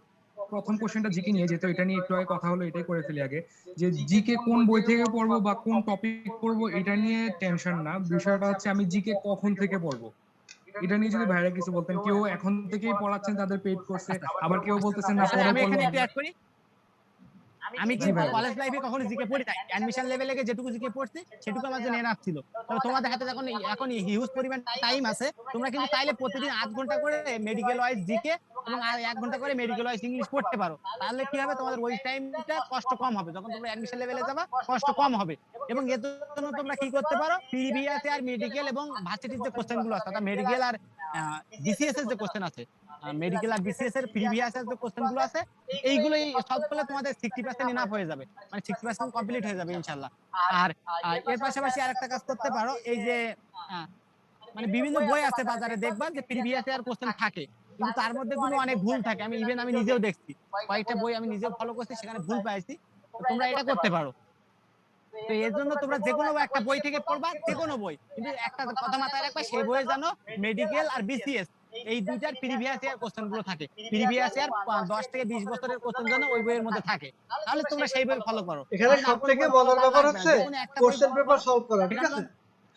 প্রথম কোশ্চেনটা জিকে নিয়ে, যেহেতু এটা নিয়ে একটু আগে কথা হলো, এটাই করে ফেলি আগে। যে জিকে কোন বই থেকে পড়বো বা কোন টপিক পড়বো এটা নিয়ে টেনশন না, বিষয়টা হচ্ছে আমি জিকে কখন থেকে পড়বো এটা নিয়ে যদি ভাইরা কিছু বলতেন। কেউ এখন থেকেই পড়াচ্ছেন তাদের পেইড কোর্সে, আবার কেউ বলতেছেন না পরে আমি এখানে পড়বো। একটু অ্যাড করি, আমি কিন্তু কলেজ লাইফে কখনো জিকে পড়ি নাই, অ্যাডমিশন লেভেলে যেটুকু জিকে পড়ছি সেটুকু আমার জন্য এনাফ ছিল। তবে তোমাদের হাতে যখন এখন হিউজ পরিমাণ টাইম আছে, তোমরা কিন্তু চাইলে প্রতিদিন 8 ঘন্টা করে মেডিকেল ওয়াইজ জিকে এবং 1 ঘন্টা করে মেডিকেল ওয়াইজ ইংলিশ পড়তে পারো। তাহলে কি হবে, তোমাদের ওই টাইমটা কষ্ট কম হবে, যখন তোমরা অ্যাডমিশন লেভেলে যাবা কষ্ট কম হবে। এবং এর জন্য তোমরা কি করতে পারো, প্রিভিয়াস ইয়ার মেডিকেল এবং ভার্সিটির যে কোশ্চেন গুলো আছে, অর্থাৎ মেডিকেল আর বিসিএস এর যে কোশ্চেন আছে, মেডিকেল আর বিসিএস এর প্রিভিয়াস ইয়ার যে কোশ্চেন গুলো আছে, এইগুলোই সলভ করলে তোমাদের 60% এনাফ হয়ে যাবে, মানে 60% কমপ্লিট হয়ে যাবে ইনশাআল্লাহ। আর এর পাশাপাশি আরেকটা কাজ করতে পারো, এই যে মানে বিভিন্ন বই আছে বাজারে, দেখবা যে প্রিভিয়াস ইয়ার কোশ্চেন থাকে, কিন্তু তার মধ্যে কিন্তু অনেক ভুল থাকে। আমি নিজেও দেখছি, কয়েকটা বই আমি নিজেও ফলো করছি, সেখানে ভুল পাইছি। তোমরা এটা করতে পারো। তো এর জন্য তোমরা যে কোনো একটা বই থেকে পড়বা, যে কোনো বই, কিন্তু একটা কথা মাথায় রাখবা, সেই বইয়ে জানো মেডিকেল আর বিসিএস এই দুইটার প্রিভিয়াস ইয়ার কোশ্চেন গুলো থাকে। প্রিভিয়াস ইয়ার 10 থেকে 20 বছরের কোশ্চেন যেন ওই বইয়ের মধ্যে থাকে, তাহলে তোমরা সেই বই ফলো করো। এখানে সবথেকে মজার ব্যাপার হচ্ছে কোশ্চেন পেপার সলভ করা, ঠিক আছে?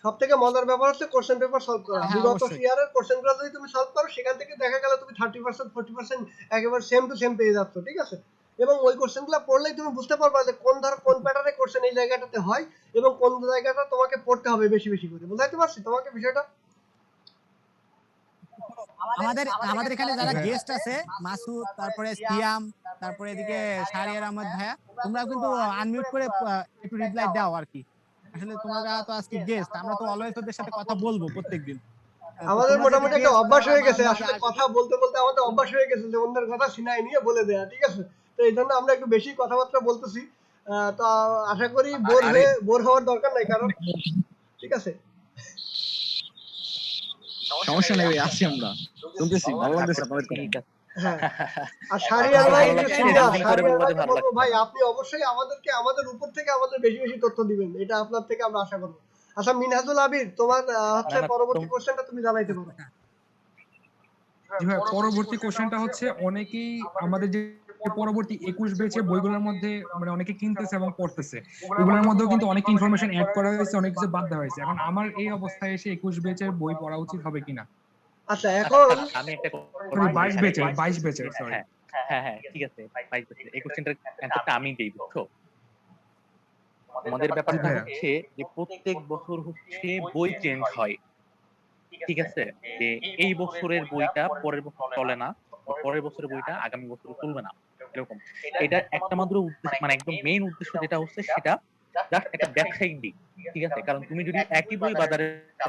সবথেকে মজার ব্যাপার হচ্ছে কোশ্চেন পেপার সলভ করা। বিগত ইয়ারের কোশ্চেনগুলো যদি তুমি সলভ করো, সেখান থেকে দেখা গেল তুমি 30% 40% একেবারে সেম টু সেম পেয়ে যাচ্ছ, ঠিক আছে? এবং ওই কোশ্চেনগুলো পড়লেই তুমি বুঝতে পারবা যে কোন প্যাটার্নে কোশ্চেন এই জায়গাটাতে হয় এবং কোন জায়গাটা তোমাকে পড়তে হবে বেশি বেশি করে। বুঝাইতে পারছি তোমাকে বিষয়টা? আমাদের এখানে যারা গেস্ট আছে, মাসুদ, তারপরে সিয়াম, তারপরে এদিকে শাহরিয়ার আহমদ ভাইয়া, তোমরা কিন্তু আনমিউট করে একটু রিপ্লাই দাও আর কি। আসলে তোমরা তো আজকে গেস্ট, আমরা তো অলওয়েজ ওদের সাথে কথা বলবো প্রত্যেকদিন। আমাদের মোটামুটি একটা অভ্যাস হয়ে গেছে, আসলে কথা বলতে বলতে আমাদের অভ্যাস হয়ে গেছে যে অন্যের কথা সিনাই নিয়ে বলে দেয়া, ঠিক আছে? তো এই জন্য আমরা একটু বেশি কথাবার্তা বলতেছি। তো আশা করি বোর হওয়ার দরকার নাই কারণ, ঠিক আছে? সমস্যা নেই, আছি আমরা, শুনতেছি, ভালো লাগতেছে আপনাদের কথা। হ্যাঁ, আর শাহরিয়ার ভাই বলবো ভাই, আপনি অবশ্যই আমাদেরকে আমাদের উপর থেকে আমাদের বেশি বেশি তথ্য দিবেন, এটা আপনার থেকে আমরা আশা করব। আচ্ছা মিনহাজুল আবির, তোমার হচ্ছে পরবর্তী কোশ্চেনটা তুমি জানাইতে পারো। জি ভাই, পরবর্তী কোশ্চেনটা হচ্ছে অনেকেই আমাদের যে পরবর্তী 21 ব্যাচে বইগুলোর মধ্যে মানে অনেকে কিনতেছে এবং পড়তেছে, এগুলোর মধ্যেও কিন্তু অনেক ইনফরমেশন অ্যাড করা হয়েছে, অনেক কিছু বাদ দেওয়া হয়েছে। এখন আমার এই অবস্থায় এসে 21 ব্যাচের বই পড়া উচিত হবে কিনা? আচ্ছা, এখন আমি একটা 22 ব্যাচের সরি। হ্যাঁ ঠিক আছে, 22 ব্যাচের এই কোশ্চেনটার অ্যানসারটা আমি দেই, বুঝছো? আমাদের ব্যাপারটা হচ্ছে যে প্রত্যেক বছর হচ্ছে বই চেঞ্জ হয়, ঠিক আছে? যে এই বছরের বইটা পরের বছর চলে না, পরের বছরের বইটা আগামী বছরে চলবে না, এরকম। এটা একটা মাত্র উদ্দেশ্য, মানে একদম মেইন উদ্দেশ্য যেটা হচ্ছে সেটা জাস্ট একটা ব্যবসায়িক দিক, ঠিক আছে? কারণ তুমি যদি একই বই বাজারে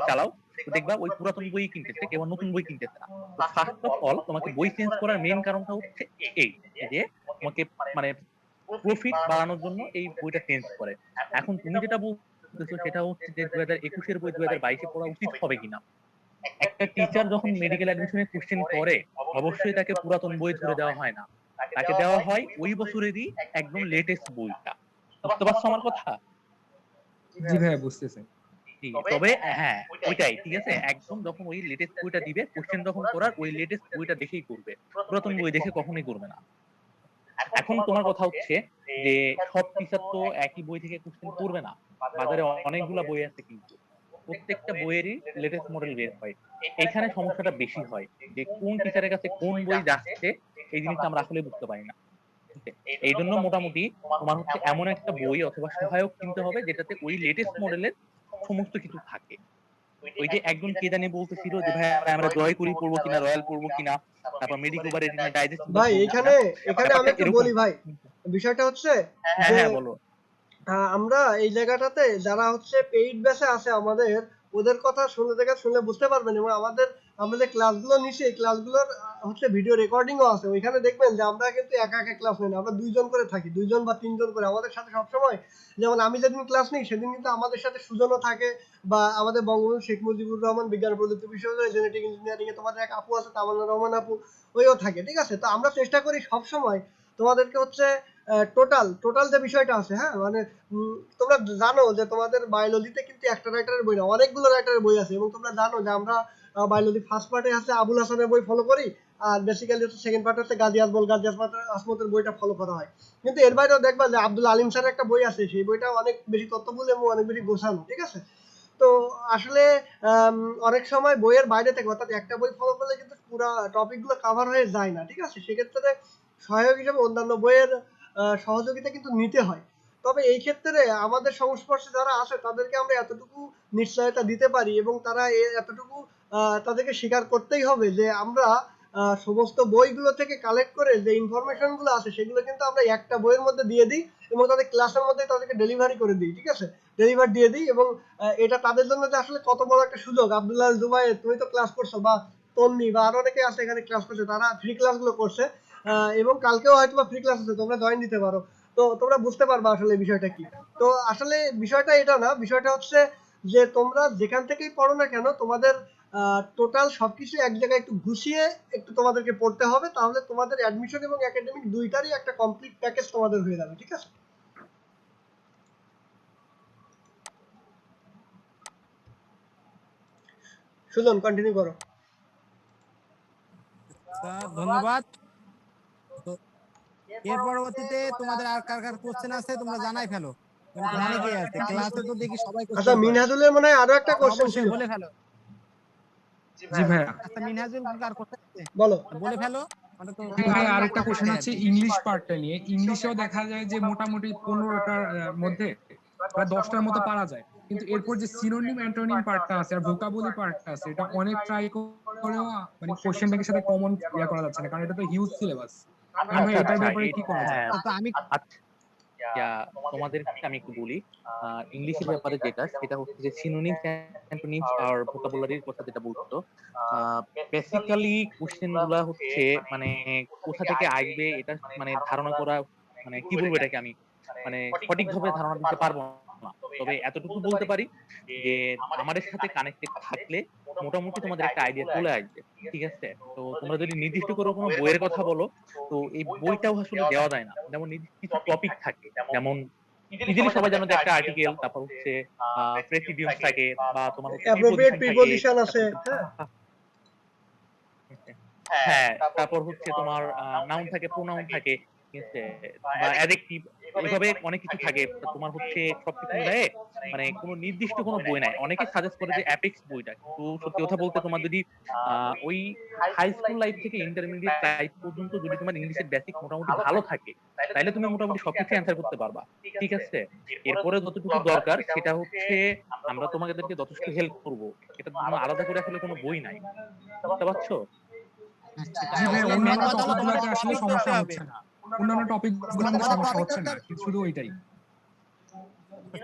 চালাও, তো দেখবা ওই পুরাতন বই কিনতেছে, কেউ নতুন বই কিনতেছে না। তো ফার্স্ট অফ অল তোমাকে বই চেঞ্জ করার মেইন কারণটা হচ্ছে এই যে তোমাকে মানে প্রফিট বাড়ানোর জন্য এই বইটা চেঞ্জ করে। এখন তুমি যেটা বলতেছো সেটা হচ্ছে যে 2021 এর বই 2022 এ পড়া উচিত হবে কিনা। একটা টিচার যখন মেডিকেল অ্যাডমিশনের কোশ্চেন করে অবশ্যই তাকে পুরাতন বই ধরে দেওয়া হয় না, তাকে দেওয়া হয় ওই বছরেরই একদম লেটেস্ট বইটা। বুঝতে পারছো আমার কথা? জি ভাইয়া বুঝতেছি। তবে হ্যাঁ ওইটাই ঠিক আছে, একদম যখন ওই লেটেস্ট বইটা দিবে কোশ্চেন যখন করার ওই লেটেস্ট বইটা দেখেই করবে, পুরাতন বই দেখে কখনোই করবে না। এখন তোমার কথা হচ্ছে যে সব টিচার তো একই বই থেকে কোশ্চেন করবে না, বাজারে অনেকগুলা বই আছে কিন্তু প্রত্যেকটা বইয়েরই লেটেস্ট মডেল বের হয়। এখানে সমস্যাটা বেশি হয় যে কোন টিচারের কাছে কোন বই যাচ্ছে এই জিনিসটা আমরা আসলে বুঝতে পারি না। এই জন্য মোটামুটি তোমার হচ্ছে এমন একটা বই অথবা সহায়ক কিনতে হবে যেটাতে ওই লেটেস্ট মডেলের সমস্ত কিছু থাকে। ওই যে একজন কে জানি বলতেছিল যে ভাই আমরা জয় করি পড়বো কিনা, রয়্যাল পড়বো কিনা, তারপর মেডিকোভার রেটিনা ডাইজেস্ট ভাই এখানে আমি একটু বলি ভাই, বিষয়টা হচ্ছে হ্যাঁ যে হ্যাঁ বলো। আমরা এই জায়গাটাতে যারা হচ্ছে পেইড বেসে আছে আমাদের, ওদের কথা শুনলে বুঝতে পারবেন। এবং আমরা যে ক্লাসগুলো নিছি এই ক্লাসগুলোর হচ্ছে ভিডিও রেকর্ডিংও আছে, ওইখানে দেখবেন যে আমরা কিন্তু একা একা ক্লাস নিই না, আমরা 2 জন করে থাকি, 2 জন বা 3 জন করে আমাদের সাথে সবসময়। যেমন আমি যেদিন ক্লাস নিই সেদিন কিন্তু আমাদের সাথে সুজনও থাকে, বা আমাদের বঙ্গবন্ধু শেখ মুজিবুর রহমান বিজ্ঞান ও প্রযুক্তি বিশ্ববিদ্যালয় জেনেটিক ইঞ্জিনিয়ারিং এ তোমাদের এক আপু আছে তামান্না রহমান আপু, ওইও থাকে। ঠিক আছে, তো আমরা চেষ্টা করি সবসময় তোমাদেরকে হচ্ছে টোটাল যে বিষয়টা আছে, হ্যাঁ মানে তোমরা জানো যে তোমাদের বায়োলজিতে কিন্তু একটা রাইটারের বই না, অনেকগুলো রাইটারের বই আছে। এবং তোমরা জানো যে আমরা বায়োলজি ফার্স্ট পার্টে আছে আবুল হাসানের বই ফলো করি, আর বেসিক্যালি হচ্ছে সেকেন্ড পার্টে হচ্ছে গাজী আসমতের বইটা ফলো করা হয়। কিন্তু এর বাইরেও দেখবা যে আব্দুল আলিম স্যারের একটা বই আছে, সেই বইটা অনেক বেশি তথ্যবহুল এবং অনেক বেশি গোছানো। ঠিক আছে, তো আসলে অনেক সময় বইয়ের বাইরে থেকে, অর্থাৎ একটা বই ফলো করলে কিন্তু পুরো টপিকগুলো কভার হয়ে যায় না। ঠিক আছে, সেক্ষেত্রে সহায়ক হিসেবে অন্যান্য বইয়ের সহযোগিতা কিন্তু নিতে হয়। তবে এই ক্ষেত্রে আমাদের সংস্পর্শে যারা আছে তাদেরকে আমরা এতটুকু নিশ্চয়তা দিতে পারি, এবং তারা এতটুকু তাদেরকে স্বীকার করতেই হবে যে আমরা সমস্ত বইগুলো থেকে কালেক্ট করে যে ইনফরমেশন গুলো আছে সেগুলো কিন্তু আমরা একটা বইয়ের মধ্যে দিয়ে দিই, এবং তাদের ক্লাসের মধ্যে তাদেরকে ডেলিভারি করে দিই। ঠিক আছে, ডেলিভার দিয়ে দিই, এবং এটা তাদের জন্য যে আসলে কত বড় একটা সুযোগ। আব্দুল্লাহ জুবাই, তুমি তো ক্লাস করছো, বা তন্নি বা আরো অনেকে আছে এখানে ক্লাস করছে, তারা ফ্রি ক্লাসগুলো করছে, এবং কালকেও হয়তো বা ফ্রি ক্লাস আছে, তোমরা জয়েন দিতে পারো। তো তোমরা বুঝতে পারবা আসলে বিষয়টা কি। তো আসলে বিষয়টা এটা না, বিষয়টা হচ্ছে যে তোমরা যেখান থেকেই পড়ো না কেন তোমাদের টোটাল সবকিছু এক জায়গায় একটু গুছিয়ে একটু তোমাদেরকে পড়তে হবে, তাহলে তোমাদের অ্যাডমিশন এবং একাডেমিক দুইটারই একটা কমপ্লিট প্যাকেজ তোমাদের হয়ে যাবে। ঠিক আছে, সুজন কন্টিনিউ করো। ধন্যবাদ। এর পরবর্তীতে তোমাদের আর কার কার কোশ্চেন আছে তোমরা জানাই ফেলো, অনেকেই আছে ক্লাসে, তো দেখি সবাই আচ্ছা, কোশ্চেন করে। মিনহাজুলের মনে হয় আরো একটা কোশ্চেন ছিল, অবশ্যই বলে ফেলো। জি ভাইয়া। আচ্ছা মিনহাজুল কার কোশ্চেন আছে বলো। বলে ফেলো। মানে তো ভাই আরেকটা কোশ্চেন আছে ইংলিশ পার্টটা নিয়ে। ইংলিশেও দেখা যায় যে মোটামুটি 15টার মধ্যে প্রায় 10টার মতো পারা যায়, কিন্তু এরপর যে সিনোনিম অ্যান্টোনিম পার্টটা আছে আর ভোকাবুলারি পার্টটা আছে, এটা অনেক ট্রাই করেও মানে কোশ্চেন ব্যাংকের সাথে কমন করা যাচ্ছে না, কারণ এটা তো হিউজ সিলেবাস। ভাই এটার ব্যাপারে কি করা যায়? তোমাদেরকে আমি একটু বলি, ইংলিশের ব্যাপারে যেটা সেটা হচ্ছে যে সিনোনিমস অ্যান্টোনিমস আর ভোকাবুলারির কথা যেটা বলতো, বেসিক্যালি কোশ্চেন গুলা হচ্ছে মানে কোথা থেকে আসবে এটা মানে ধারণা করা, মানে কি বলবো এটাকে আমি মানে সঠিকভাবে ধারণা দিতে পারবো না। তবে এতটুকু বলতে পারি যে আমাদের সাথে কানেক্টেড থাকলে মোটামুটি তোমাদের একটা আইডিয়া চলে আসবে। ঠিক আছে, তো তোমরা যদি নির্দিষ্ট করে কোনো বইয়ের কথা বলো, তো এই বইটাও আসলে দেওয়া যায় না। যেমন নির্দিষ্ট কিছু টপিক থাকে, যেমন ইজিলি সবাই জানো যে একটা আর্টিকেল, তারপর হচ্ছে প্রেসিডিয়াম থাকে, বা তোমার হচ্ছে প্রিপোজিশন আছে, হ্যাঁ, তারপর হচ্ছে তোমার নাউন থাকে, প্রোনাউন থাকে, ঠিক আছে, বা অ্যাডজেক্টিভ, এইভাবে অনেক কিছু থাকে। তোমার হচ্ছে সবকিছু মিলায়ে মানে কোনো নির্দিষ্ট কোনো বই নাই। অনেকে সাজেস্ট করে যে অ্যাপেক্স বইটা, কিন্তু সত্যি কথা বলতে তোমার যদি ওই হাই স্কুল লাইফ থেকে ইন্টারমিডিয়েট লাইফ পর্যন্ত যদি তোমার ইংলিশের বেসিক মোটামুটি ভালো থাকে, তাহলে তুমি মোটামুটি সবকিছু অ্যান্সার করতে পারবা। ঠিক আছে, এরপরে যতটুকু দরকার সেটা হচ্ছে আমরা তোমাদেরকে যথেষ্ট হেল্প করব, এটার জন্য আলাদা করে আসলে কোনো বই নাই। বুঝতে পারছো? জি ভাই, অন্যান্য টপিকগুলোতে আসলে সমস্যা হচ্ছে না, অন্যান্য টপিকগুলো সমস্যা হচ্ছে না, শুধু ওইটাই।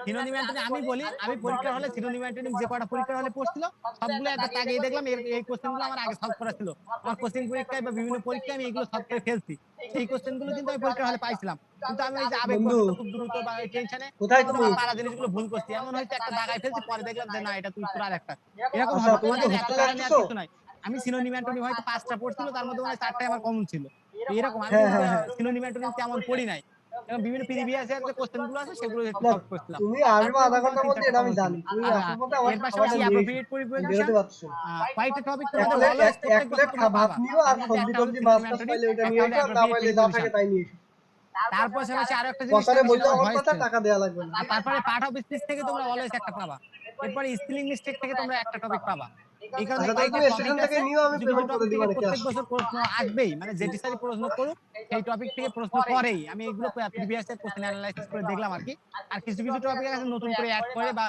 সিনোনিম অ্যান্টোনিম আমি বলি, আমি পরীক্ষার হলে সিনোনিম অ্যান্টোনিম যে কয়টা পরীক্ষার হলে পড়ছিল সবগুলো একবার তাকিয়ে দেখলাম এই কোশ্চেনগুলো আমার আগে সলভ করা ছিল। আমার কোচিং পরীক্ষায় বা বিভিন্ন পরীক্ষায় আমি এগুলো সলভ করে ফেলছি। সেই কোশ্চেনগুলো কিন্তু আমি পরীক্ষার হলে পাইছিলাম। কিন্তু আমি ওই যে বন্ধু আবেগবশত খুব দ্রুত বা ওই টেনশনে কোথায় কিন্তু তুমি? আমার পারা জিনিসগুলো ভুল করছি। এমন হয়তো একটা দাগায় ফেলছি, পরে দেখলাম যে না এটা তো উত্তর আরেকটা। এরকম আচ্ছা হবে। তুমি তোমার কি কাছে এত হোস্টেলে প্যারা নেওয়ার আসতেছো? কিছু নাই। আমি সিনোনিম অ্যান্টোনিম হয়তো ৫টা পড়ছিল, তার মধ্যে মনে হয় ৪টাই আমার কমন ছিল। তো এরকম আমি হ্যাঁ কিন্তু হ্যাঁ হ্যাঁ। সিনোনিম অ্যান্টোনিম তেমন পড়ি নাই। এবং বিভিন্ন প্রিভিয়াস ইয়ার যে কোশ্চেন গুলো আছে সেগুলো একটু না সলভ করছিলাম। তুমি আসবে তারপরেও আধা কিন্তু আমার ঘন্টার মধ্যে ৩-৪টা এটা আমি কমন ছিল। জানি। তুমি আর আসার পথে আমার এর পাশাপাশি খাবারটা নিয়ে এসো। অ্যাপ্রোপ্রিয়েট আমি প্রিপারেশন বেরোতে পারছি না। কয়েকটা টপিক তোমাদের তাহলে অলওয়েজ এক প্রত্যেক প্লেট বছর তোমরা ভাত পাবা। নিও তার আর মধ্যে সবজি একটা হলো টবজি মাছ সিনোনিম টাছ অ্যান্টোনিম, পাইলে ওইটা একটা নিয়ে হলো এসো, আর না অ্যাপ্রোপ্রিয়েট পাইলে যা প্রিপারেশন। থাকে তাই নিয়ে এসো। তার পাশাপাশি আরো একটা জিনিস কথারে থাকবে বললে সেটা হলো আমার ভয়েস কথা, টেস্ট। টাকা দেয়া লাগবে না। আর তারপরে পার্ট অফ স্পিচ থেকে তোমরা অলওয়েজ একটা পাবা। এরপরে স্পেলিং মিস্টেক থেকে তোমরা একটা টপিক পাবা। এই কারণে আচ্ছা তাহলে কয়েকটা তুমি টপিক স্টেশন থেকে আছে নিও, আমি কিছু কিছু পেমেন্ট করে টপিক দিব থেকে নাকি প্রত্যেক আসো? বছর প্রশ্ন আসবেই, মানে যেটি স্যারই প্রশ্ন করুক সেই টপিক থেকে প্রশ্ন করেই। আমি এগুলো প্রিভিয়াস এর কোশ্চেন অ্যানালাইসিস করে দেখলাম আর কি। আর কিছু কিছু টপিক আছে নতুন করে অ্যাড করে বা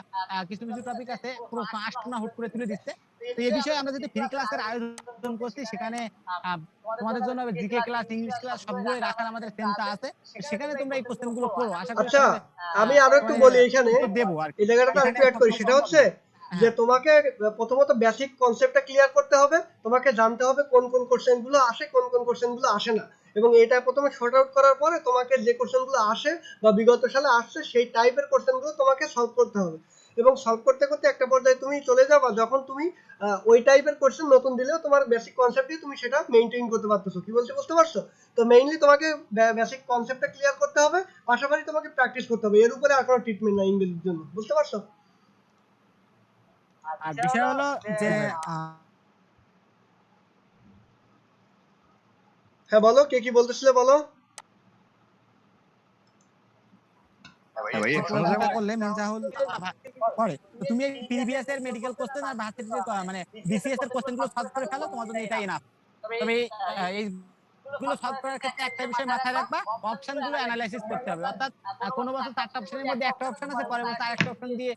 কিছু কিছু টপিক আছে প্রশ্ন আসতো না হুট করে তুলে দিচ্ছে। তো এই বিষয়ে আমরা যদি ফ্রি ক্লাসের আয়োজন করছি সেখানে আহ, তোমাদের জন্য জিকে ক্লাস, ইংলিশ ক্লাস সবগুলোই রাখার আমাদের চিন্তা আছে। তো সেখানে তোমরা এই কোশ্চেন গুলো করো, আশা করি আচ্ছা তোমাদের আমি আরো একটু তোমাদের বলি এখানে, উত্তর দেবো আর কি। এই জায়গাটাতে এখানে আরেকটু অ্যাড করি, সবসময় সেটা সম্ভব হচ্ছে না। যে হ্যাঁ, তোমাকে প্রথমত বেসিক কনসেপ্টটা ক্লিয়ার করতে হবে। তোমাকে জানতে হবে কোন কোন কোশ্চেন গুলো আসে, কোন কোন কোশ্চেন গুলো আসে না। এবং এটা প্রথমে শর্ট আউট করার পরে তোমাকে যে কোশ্চেন গুলো আসে বা বিগত সালে আসছে সেই টাইপের কোশ্চেন গুলো তোমাকে সলভ করতে হবে। এবং সলভ করতে করতে একটা পর্যায়ে তুমি চলে যাবা যখন তুমি ওই টাইপের কোশ্চেন নতুন দিলেও তোমার বেসিক কনসেপ্টই তুমি সেটা মেইনটেইন করতে পারতেছো। কি বলছি বুঝতে পারছো? তো মেইনলি তোমাকে বেসিক কনসেপ্টটা ক্লিয়ার করতে হবে, পাশাপাশি তোমাকে প্র্যাকটিস করতে হবে। এর উপরে আর কোনো ট্রিটমেন্ট নাই ইংরেজির জন্য, বুঝতে পারছো? আর বিষয় হলো যে হ্যাঁ বলো, কে কি বলতেছিলে বলো। যেটা করলে মির্জাহুল করে। তো তুমি এই প্রিভিয়াস এর মেডিকেল কোশ্চেন আর ভার্সিটির মানে বিসিএস এর কোশ্চেন গুলো সলভ করে ফেলো, তোমার জন্য এটাই এনাফ। তবে এইগুলো সলভ করার ক্ষেত্রে একটা বিষয় মাথায় রাখবা, অপশন গুলো অ্যানালাইসিস করতে হবে। অর্থাৎ কোনো বছর 4টা অপশনের মধ্যে একটা অপশন আছে, পরের বছর আরেকটা অপশন দিয়ে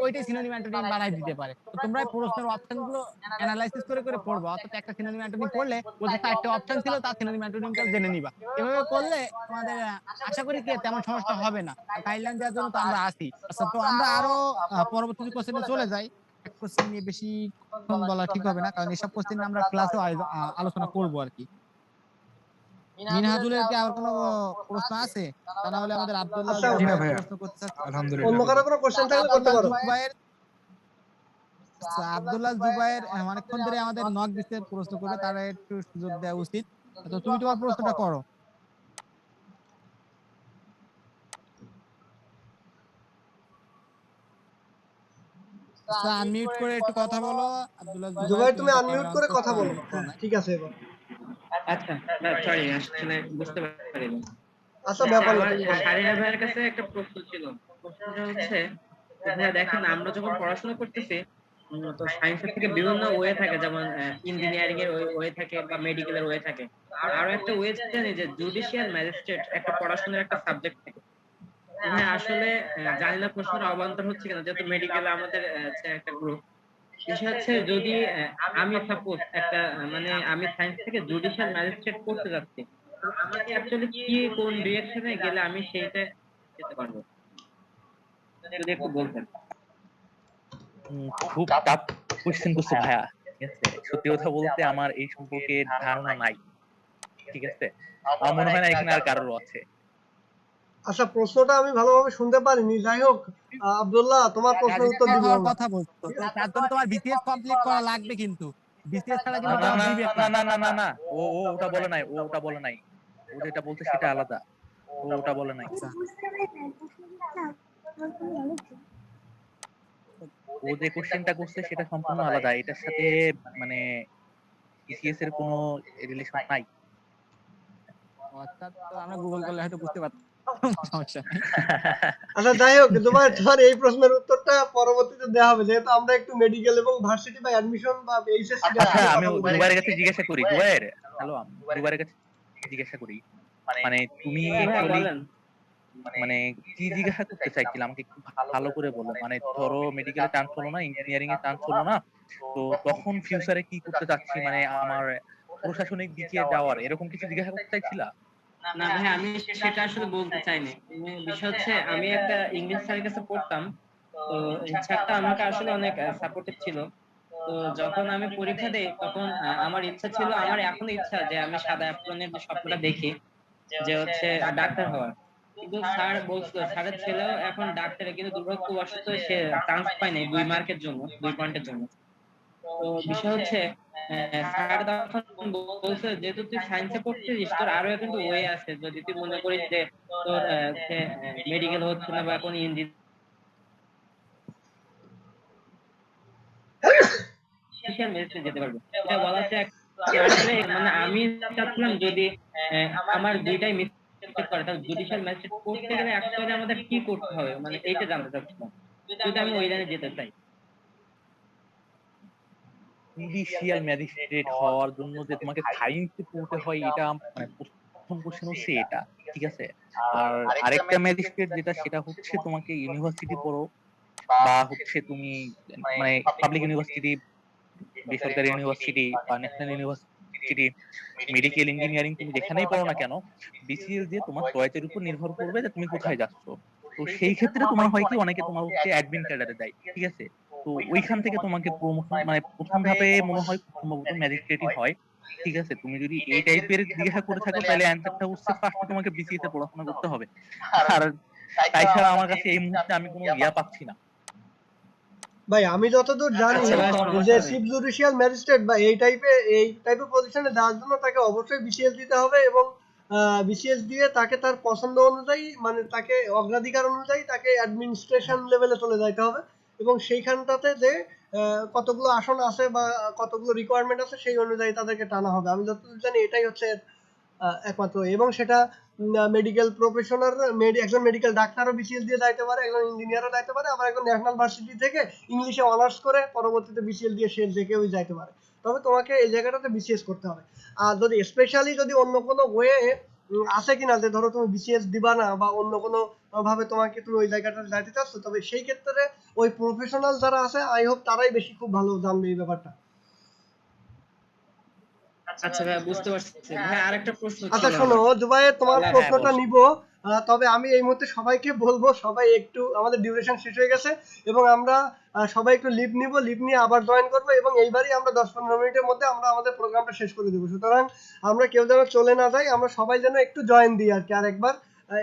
ওইটাই সিনোনিম অ্যান্টোনিম বানাই দিতে পারে। তো তোমরা এই প্রশ্নের অপশন গুলো অ্যানালাইসিস করে করে পড়বা। অর্থাৎ একটা সিনোনিম অ্যান্টোনিম পড়লে বলতে 4টা অপশন ছিল, তার সিনোনিম অ্যান্টোনিমটা জেনে নিবা। এভাবে করলে তোমাদের আশা করি কি তেমন সমস্যা হবে না। গাইডলাইন দেওয়ার জন্য তো আমরা আছি। আচ্ছা, তো আমরা আরো পরবর্তী কোশ্চেনে চলে যাই। এক কোশ্চেন নিয়ে বেশিক্ষণ বলা ঠিক হবে না, কারণ এসব কোশ্চেন নিয়ে আমরা ক্লাসেও আলোচনা করব আর কি। মিনহাজুলের কি আর কোনো প্রশ্ন আছে? তা না হলে আমাদের আব্দুল্লাহ আচ্ছা জি না জুবায়ের ভাইয়া, প্রশ্ন করতে চাচ্ছি। অন্য আলহামদুলিল্লাহ কারো বলুন। কোনো কোশ্চেন থাকলে করতে আব্দুল্লাহ পারো। জুবায়ের আব্দুল্লাহ জুবায়ের অনেকক্ষণ ধরে আমাদের নক দিতে প্রশ্ন করবে, তারা একটু সুযোগ দেওয়া উচিত। তো তুমি তোমার প্রশ্নটা করো। আচ্ছা, আনমিউট করে একটু কথা বলো আব্দুল্লাহ জুবায়ের, জুবাই তুমি তুমি তো আনমিউট ক্যামেরা অন করে কথা করছো বলো। করো হ্যাঁ নাই। ঠিক আছে এবার। আচ্ছা, সরি আসলে বুঝতে পারিনি। আচ্ছা আচ্ছা, ব্যাপার না, আমার তুমি বলো। শারীরা ভাইয়ের কাছে একটা প্রশ্ন ছিল। প্রশ্নটা হচ্ছে যে ভাইয়া দেখেন আমরা যখন পড়াশোনা করতেছি তো সায়েন্সের থেকে বিভিন্ন ওয়ে থাকে, যেমন ইঞ্জিনিয়ারিং এর ওয়ে থাকে বা মেডিকেলের ওয়ে থাকে। আরো একটা ওয়ে জানি যে জুডিশিয়াল ম্যাজিস্ট্রেট একটা পড়াশোনার একটা সাবজেক্ট থাকে। তো ভাই আসলে জানি না প্রশ্নটা অবান্তর হচ্ছে কিনা, যেহেতু মেডিকেল আমাদের একটা গ্রুপ। বিষয় হচ্ছে যদি আমি সাপোজ একটা মানে আমি সায়েন্স থেকে জুডিশিয়াল ম্যাজিস্ট্রেট করতে যাচ্ছি, তো আমাকে অ্যাকচুয়ালি কি কোন ডিরেকশনে গেলে আমি সেইটা যেতে পারবো, যদি একটু বলতেন। খুব টাফ কোশ্চেন করছো ভাইয়া। ঠিক আছে, সত্যি কথা বলতে আমার এই সম্পর্কে ধারণা নাই। ঠিক আছে, আমার মনে হয় না এখানে আর কারোর আছে। আচ্ছা প্রশ্নটা আমি ভালোভাবে শুনতে পারিনি, যাই হোক আব্দুল্লাহ তোমার প্রশ্নের উত্তর গ্রাজুয়েট দিব হওয়ার আমরা। কথা বলছো, তো তার জন্য তোমার বিসিএস কমপ্লিট করা লাগবে, কিন্তু বিসিএস ছাড়া না কিন্তু না জব না দিবে না না। না না না না, ও ওটা বলে নাই, ও ওটা বলে নাই। ও যেটা বলতে সেটা আলাদা, ও ওটা বলে নাই। আচ্ছা, ও যে কোশ্চেনটা করছে সেটা সম্পূর্ণ আলাদা, এটার সাথে মানে বিসিএস এর কোনো রিলেশন নাই। অর্থাৎ তো আমরা গুগল করলে হয়তো বুঝতে পারতাম, সমস্যা নেই। আচ্ছা যাই হোক জুবাই, তোমার এই প্রশ্নের উত্তরটা পরবর্তীতে দেওয়া হবে, যেহেতু আমরা একটু মেডিকেল এবং ভার্সিটি বা অ্যাডমিশন বা এইচএসসি ব্যাচ আচ্ছা, নিয়ে আমি কথা বলতে চাই। জুবাইরের কাছে জিজ্ঞাসা করি। জুবাইর, হ্যালো, জুবাইরের কাছে জিজ্ঞাসা করি, মানে তুমি জি ভাইয়া অ্যাকচুয়ালি বলেন। মানে কি জিজ্ঞাসা করতে চাইছিলাম আমাকে একটু ভালো করে বলো। মানে ধরো মেডিকেলে চান্স হলো না, ইঞ্জিনিয়ারিং এ চান্স হলো না, তো তখন ফিউচারে কি করতে চাচ্ছি, মানে আমার প্রশাসনিক দিকে যাওয়ার এরকম কিছু জিজ্ঞাসা করতে চাইছিলা? না ভাই, আমি সেটা আসলে বলতে চাইনি। বিষয় হচ্ছে আমি একটা ইংলিশ স্যারের কাছে পড়তাম, তো এই স্যারটা আমাকে আসলে অনেক সাপোর্টিভ ছিল। তো যখন আমি পরীক্ষা দেই তখন আমার ইচ্ছা ছিল, আমার এখনো ইচ্ছা যে আমি সাদা অ্যাপ্রনের যে স্বপ্নটা দেখি যে হচ্ছে ডাক্তার হওয়ার। কিন্তু স্যার বলছিল স্যারের ছেলেও এখন ডাক্তারে, কিন্তু দুর্ভাগ্যবশত সে চান্স পায় নাই 2 মার্কের জন্য, 2 পয়েন্টের জন্য। তো বিষয় হচ্ছে স্যার তখন বলছে যেহেতু তুই সায়েন্সে পড়ছিস তোর আরো কিন্তু ওয়ে আছে, যদি তুই মনে করিস যে তোর মেডিকেল হচ্ছে না বা কোন ইঞ্জিনিয়ারিং মেডিসিন যেতে পারবে, এটা বলা হচ্ছে আসলে মানে আমি চাচ্ছিলাম যদি আমার দুইটাই মিস করে তাহলে জুডিশিয়াল ম্যাজিস্ট্রেট করতে গেলে অ্যাকচুয়ালি আমাদের কি করতে হবে, মানে এইটা জানতে চাচ্ছিলাম যদি আমি ওই লাইনে যেতে চাই। জুডিশিয়াল ম্যাজিস্ট্রেট হওয়ার জন্য যে তোমাকে সায়েন্সে পড়তে হয়, এটা মানে প্রথম কোশ্চেন হচ্ছে এটা, ঠিক আছে। আর আরেকটা ম্যাজিস্ট্রেট যেটা, সেটা হচ্ছে তোমাকে ইউনিভার্সিটি পড়ো বা হচ্ছে তুমি মানে পাবলিক ইউনিভার্সিটি, বেসরকারি ইউনিভার্সিটি বা ন্যাশনাল ইউনিভার্সিটি, মেডিকেল ইঞ্জিনিয়ারিং, তুমি যেখানেই পড়ো না কেন, বিসিএস দিয়ে তোমার চয়েসের উপর নির্ভর করবে যে তুমি কোথায় যাচ্ছ। তো সেই ক্ষেত্রে তোমার হয় কি, অনেকে তোমার হচ্ছে অ্যাডমিন ক্যাডারে দেয়, ঠিক আছে। তো ওইখান থেকে তোমাকে প্রমোশন মানে প্রথম ধাপে মনে হয় সম্ভবত ম্যাজিস্ট্রেটই হয়, ঠিক আছে। তুমি যদি এই টাইপের জিজ্ঞাসা করে থাকো তাহলে অ্যান্সারটা হচ্ছে ফার্স্টে তোমাকে বিসিএস এ পড়াশোনা করতে হবে। আর তাই ছাড়া আমার কাছে এই মুহূর্তে আমি কোনো ইয়া পাচ্ছি না। ভাই আমি যতদূর জানি যে চিফ জুডিশিয়াল ম্যাজিস্ট্রেট বা এই টাইপের পজিশনে যাওয়ার জন্য তাকে অবশ্যই বিসিএস দিতে হবে, এবং বিসিএস দিয়ে তাকে তার পছন্দ অনুযায়ী মানে তাকে অগ্রাধিকার অনুযায়ী তাকে অ্যাডমিনিস্ট্রেশন লেভেলে চলে যাইতে হবে, এবং সেইখানটাতে যে কতগুলো আসন আছে বা কতগুলো রিকোয়ারমেন্ট আছে সেই অনুযায়ী তাদেরকে টানা হবে। আমি যতদূর জানি এটাই হচ্ছে একমাত্র, এবং সেটা মেডিকেল প্রফেশনাল একজন মেডিকেল ডাক্তারও বিসিএস দিয়ে যাইতে পারে, একজন ইঞ্জিনিয়ারও যাইতে পারে, আবার একজন ন্যাশনাল ভার্সিটি থেকে ইংলিশে অনার্স করে পরবর্তীতে বিসিএস দিয়ে সে যে কেউই যাইতে পারে। তবে তোমাকে এই জায়গাটাতে বিসিএস করতে হবে। আর যদি স্পেশালি যদি অন্য কোনো ওয়ে আছে কিনা যে ধরো তুমি বিসিএস দিবা না বা অন্য কোনো ভাবে তুমি ওই জায়গাটাতে যাইতে চাচ্ছ, তবে সেই ক্ষেত্রে ওই প্রফেশনাল যারা আছে আই হোপ তারাই বেশি খুব ভালো জানবে এই ব্যাপারটা। আচ্ছা ভাই, বুঝতে পারছি। ভাই আরেকটা প্রশ্ন ছিল। আচ্ছা শোনো জুবাইর, তোমার প্রশ্নটা নিব, তবে আমি এই মুহূর্তে সবাইকে বলবো সবাই একটু, আমাদের ডিউরেশন শেষ হয়ে গেছে এবং আমরা সবাই একটু লিভ নিব, লিভ নিয়ে আবার জয়েন করব, এবং এইবারই আমরা 10-15 মিনিটের মধ্যে আমরা আমাদের প্রোগ্রামটা শেষ করে দেবো। সুতরাং আমরা কেউ যেন চলে না যাই, আমরা সবাই যেন একটু জয়েন দিই আর কি, আরেকবার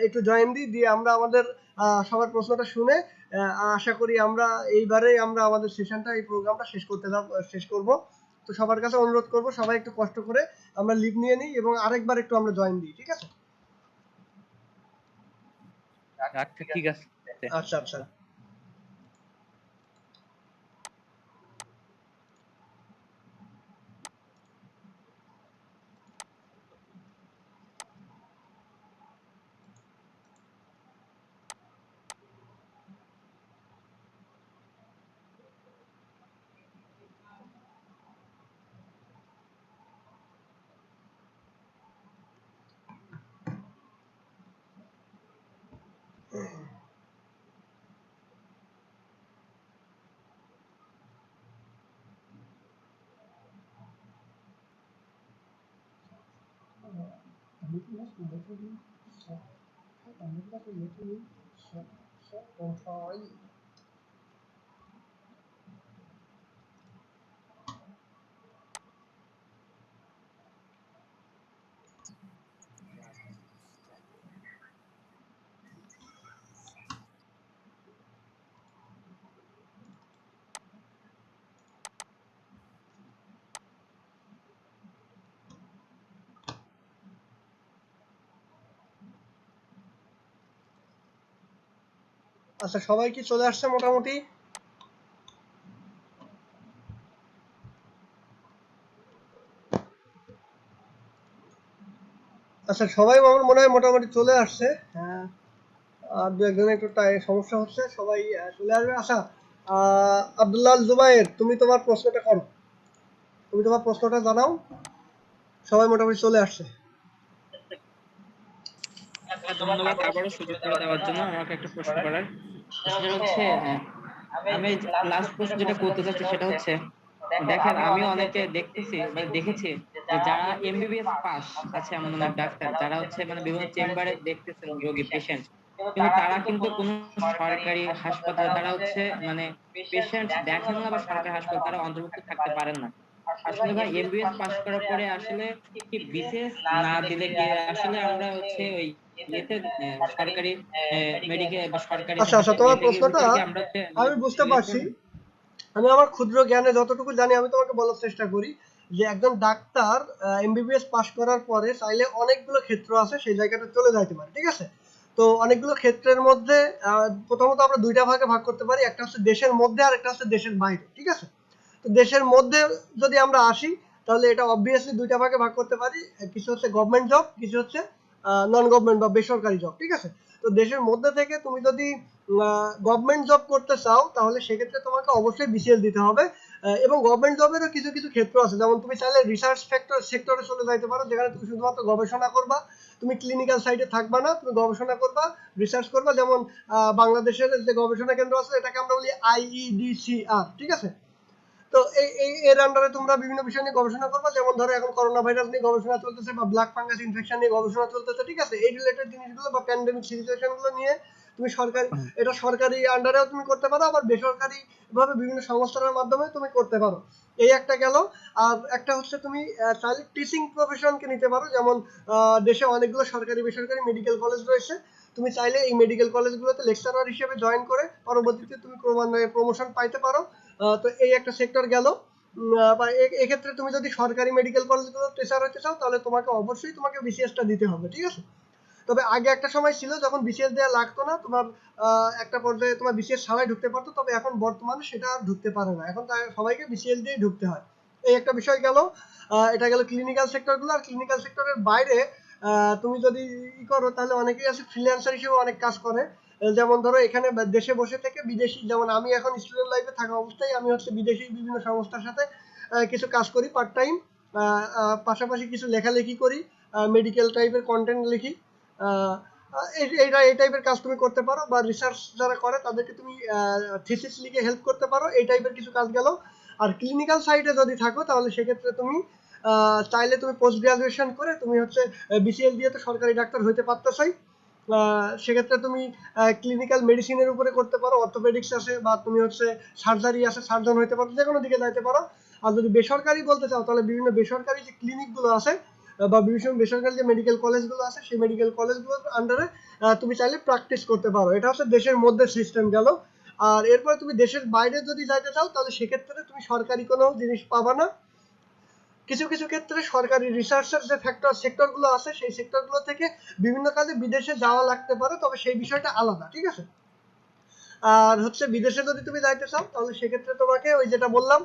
একটু জয়েন দিই, দিয়ে আমরা আমাদের সবার প্রশ্নটা শুনে আশা করি আমরা এইবারে আমরা আমাদের সেশনটা, এই প্রোগ্রামটা শেষ করব। তো সবার কাছে অনুরোধ করব সবাই একটু কষ্ট করে আমরা লিভ নিয়ে নিই এবং আরেকবার একটু আমরা জয়েন দিই, ঠিক আছে? আচ্ছা ঠিক আছে। আচ্ছা আচ্ছা। আচ্ছা সবাই কি চলে আসছে মোটামুটি? আচ্ছা সবাই আমার মনে হয় মোটামুটি চলে আসছে। হ্যাঁ, আর দু একজনের একটু সমস্যা হচ্ছে, সবাই চলে আসবে। আচ্ছা আব্দুল্লাহ জুবাইর, তুমি তোমার প্রশ্নটা করো, তুমি তোমার প্রশ্নটা জানাও। সবাই মোটামুটি চলে আসছে। ধন্যবাদ আবারও সুযোগ করে দেওয়ার জন্য আমাকে একটা প্রশ্ন করার। সেটা হচ্ছে আমি লাস্ট প্রশ্ন যেটা করতে চাচ্ছি সেটা হচ্ছে দেখেন আমি অনেকে দেখতেছি মানে দেখেছি যে যারা এমবিবিএস পাস আছে এমন অনেক ডাক্তার যারা হচ্ছে মানে বিভিন্ন চেম্বারে দেখতেছেন রোগী পেশেন্ট, কিন্তু তারা কিন্তু কোনো সরকারি হাসপাতালে তারা হচ্ছে মানে পেশেন্ট দেখেন না বা সরকারি হাসপাতালে তারা অন্তর্ভুক্ত থাকতে পারেন না। আসলে ভাই এমবিবিএস পাস করার পরে আসলে কি বিসিএস না দিলে কি আসলে আমরা হচ্ছে ওই ইয়েতে সরকারি মেডিকেল বা সরকারি আচ্ছা আচ্ছা, তোমার ইয়েতে প্রশ্নটা ভিতরে কি আমরা হচ্ছে আমি বুঝতে পারছি। আমি আমার ক্ষুদ্র জ্ঞানে যতটুকু জানি আমি তোমাকে বলার চেষ্টা করি যে একজন ডাক্তার এমবিবিএস পাশ করার পরে চাইলে অনেকগুলো ক্ষেত্র আছে সেই জায়গাটা চলে যাইতে পারে, ঠিক আছে? তো অনেকগুলো ক্ষেত্রের মধ্যে প্রথমত আমরা দুইটা ভাগে ভাগ করতে পারি, একটা হচ্ছে দেশের মধ্যে আর একটা হচ্ছে দেশের বাইরে, ঠিক আছে? তো দেশের মধ্যে যদি আমরা আসি তাহলে এটা অবভিয়াসলি দুইটা ভাগে ভাগ করতে পারি, কিছু হচ্ছে গভর্নমেন্ট জব, কিছু হচ্ছে নন গভর্নমেন্ট বা বেসরকারি জব, ঠিক আছে? তো দেশের মধ্যে থেকে তুমি যদি গভর্নমেন্ট জব করতে চাও তাহলে সেক্ষেত্রে তোমাকে অবশ্যই বিসিএস দিতে হবে। এবং গভর্নমেন্ট জবেরও কিছু কিছু ক্ষেত্র আছে, যেমন তুমি চাইলে রিসার্চ সেক্টরে চলে যাইতে পারো, যেখানে তুমি শুধুমাত্র গবেষণা করবা, তুমি ক্লিনিক্যাল সাইডে থাকবা না, তুমি গবেষণা করবা, রিসার্চ করবা। যেমন বাংলাদেশের যে গবেষণা কেন্দ্র আছে এটাকে আমরা বলি IEDCR, ঠিক আছে? তো এর আন্ডারে তোমরা বিভিন্ন বিষয় নিয়ে গবেষণা করবা, যেমন ধরো এখন করোনা ভাইরাস নিয়ে গবেষণা চলতেছে বা ব্ল্যাক ফাঙ্গাস ইনফেকশন নিয়ে গবেষণা চলতেছে, ঠিক আছে? এই রিলেটেড জিনিসগুলো বা প্যান্ডেমিক সিচুয়েশনগুলো নিয়ে তুমি এটা সরকারি আন্ডারেও তুমি করতে পারো, আবার বেসরকারি ভাবে বিভিন্ন সংস্থার মাধ্যমে তুমি করতে পারো। এই একটা গেল। আর একটা হচ্ছে তুমি চাইলে টিচিং প্রফেশনকে নিতে পারো, যেমন দেশে অনেকগুলো সরকারি বেসরকারি মেডিকেল কলেজ রয়েছে, তুমি চাইলে এই মেডিকেল কলেজগুলোতে লেকচারার হিসেবে জয়েন করে পরবর্তীতে তুমি ক্রমান্বয়ে প্রমোশন পাইতে পারো। তো এই একটা সেক্টর গেল। বা এক্ষেত্রে তুমি যদি সরকারি মেডিকেল কলেজগুলো টিচার হতে চাও তাহলে তোমাকে অবশ্যই তোমাকে বিসিএসটা দিতে হবে, ঠিক আছে? তবে আগে একটা সময় ছিল যখন বিসিএস দেওয়া লাগতো না, তোমার একটা পর্যায়ে তোমার বিসিএস ছাড়াই ঢুকতে পারতো, তবে এখন বর্তমানে সেটা আর ঢুকতে পারে না, এখন সবাইকে বিসিএস দিয়ে ঢুকতে হয়। এই একটা বিষয় গেল। এটা গেল ক্লিনিক্যাল সেক্টরগুলো। আর ক্লিনিক্যাল সেক্টরের বাইরে তুমি যদি করো তাহলে অনেকেই আছে ফ্রিল্যান্সার হিসেবে অনেক কাজ করে, যেমন ধরো এখানে দেশে বসে থেকে বিদেশি, যেমন আমি এখন স্টুডেন্ট লাইফে থাকা অবস্থায় আমি হচ্ছে বিদেশি বিভিন্ন সংস্থার সাথে কিছু কাজ করি পার্ট টাইম, পাশাপাশি কিছু লেখালেখি করি, মেডিকেল টাইপের কন্টেন্ট লিখি। এই টাইপের কাজ তুমি করতে পারো, বা রিসার্চ যারা করে তাদেরকে তুমি থিসিস লিখে হেল্প করতে পারো, এই টাইপের কিছু কাজ গেল। আর ক্লিনিক্যাল সাইডে যদি থাকো তাহলে সেক্ষেত্রে তুমি চাইলে তুমি পোস্ট গ্রাজুয়েশন করে তুমি হচ্ছে বিসিএস দিয়ে তো সরকারি ডাক্তার হইতে পারতেছই, সেক্ষেত্রে তুমি ক্লিনিক্যাল মেডিসিনের উপরে করতে পারো, অর্থোপেডিক্স আছে, বা তুমি হচ্ছে সার্জারি আছে, সার্জন হইতে পারো, যে কোনো দিকে যাইতে পারো। আর যদি বেসরকারি বলতে চাও তাহলে বিভিন্ন বেসরকারি যে ক্লিনিকগুলো আছে বা বিভিন্ন বেসরকারি যে মেডিকেল কলেজগুলো আছে সেই মেডিকেল কলেজগুলোর আন্ডারে তুমি চাইলে প্র্যাকটিস করতে পারো। এটা হচ্ছে দেশের মধ্যে সিস্টেম গেল। আর এরপরে তুমি দেশের বাইরে যদি যাইতে চাও তাহলে সেক্ষেত্রে তুমি সরকারি কোনো জিনিস পাবা না। কিছু কিছু ক্ষেত্রে সরকারি রিসার্চের যে সেক্টরগুলো আছে সেই সেক্টরগুলো থেকে বিভিন্ন কাজে বিদেশে যাওয়া লাগতে পারে, তবে সেই বিষয়টা আলাদা, ঠিক আছে? আর হচ্ছে বিদেশে যদি তুমি যাইতে চাও তাহলে সেক্ষেত্রে তোমাকে ওই যেটা বললাম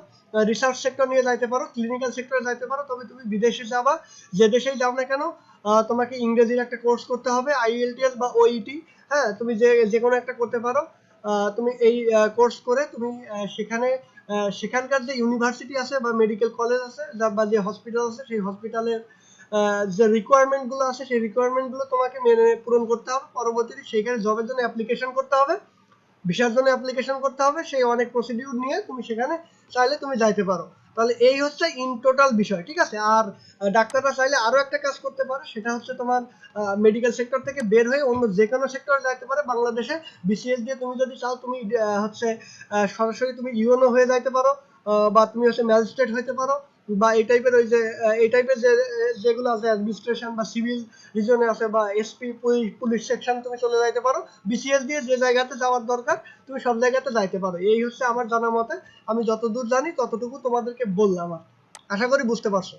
রিসার্চ সেক্টর নিয়ে যাইতে পারো, ক্লিনিক্যাল সেক্টরে যাইতে পারো, তবে তুমি বিদেশে যাবা, যে দেশেই যাও না কেন তোমাকে ইংরেজির একটা কোর্স করতে হবে, IELTS বা OET। হ্যাঁ, তুমি যে কোনো একটা করতে পারো। তুমি এই কোর্স করে তুমি সেখানকার যে ইউনিভার্সিটি আছে বা মেডিকেল কলেজ আছে বা যে হসপিটাল আছে সেই হসপিটালের যে রিকোয়ারমেন্টগুলো আছে সেই রিকোয়ারমেন্টগুলো তোমাকে মেনে পূরণ করতে হবে, পরবর্তীতে সেখানে জবের জন্য অ্যাপ্লিকেশন করতে হবে, ভিসার জন্য অ্যাপ্লিকেশন করতে হবে, সেই অনেক প্রসিডিউর নিয়ে তুমি সেখানে চাইলে তুমি যাইতে পারো। তাহলে এই হচ্ছে ইন টোটাল বিষয়, ঠিক আছে? আর ডাক্তাররা চাইলে আরো একটা কাজ করতে পারে, সেটা হচ্ছে তোমার মেডিকেল সেক্টর থেকে বের হয়ে অন্য যে কোনো সেক্টরে যাইতে পারে বাংলাদেশে। বিসিএস দিয়ে তুমি যদি চাও তুমি হচ্ছে সরাসরি তুমি ইউএনও হয়ে যাইতে পারো, বা তুমি হচ্ছে ম্যাজিস্ট্রেট হইতে পারো, বা এই টাইপের ওই যে এই টাইপের যেগুলো আছে অ্যাডমিনিস্ট্রেশন বা সিভিল রিজনে আছে বা এসপি পুলিশ সেকশন তুমি চলে যাইতে পারো। বিসিএস দিয়ে যে জায়গাতে যাওয়ার দরকার তুমি সব জায়গাতে যাইতে পারো। এই হচ্ছে আমার জানা মতে, আমি যতদূর জানি ততটুকু তোমাদেরকে বললাম। আর আশা করি বুঝতে পারছো।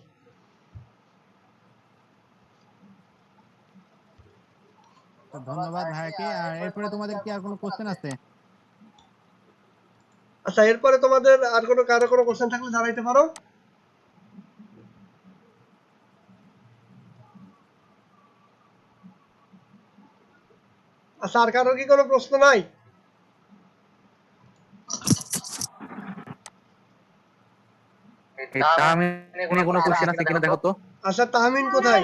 ধন্যবাদ ভাইকে। আর এরপরে তোমাদের কি আর কোনো কোশ্চেন আছে? আচ্ছা, এরপরে তোমাদের আর কারো কোনো কোশ্চেন থাকলে জানাইতে পারো। আচ্ছা, আর কারো কি কোনো প্রশ্ন নাই? তাহমিনের কোনো কোশ্চেন আছে কিনা দেখো তো। আচ্ছা, তাহমিন কোথায়?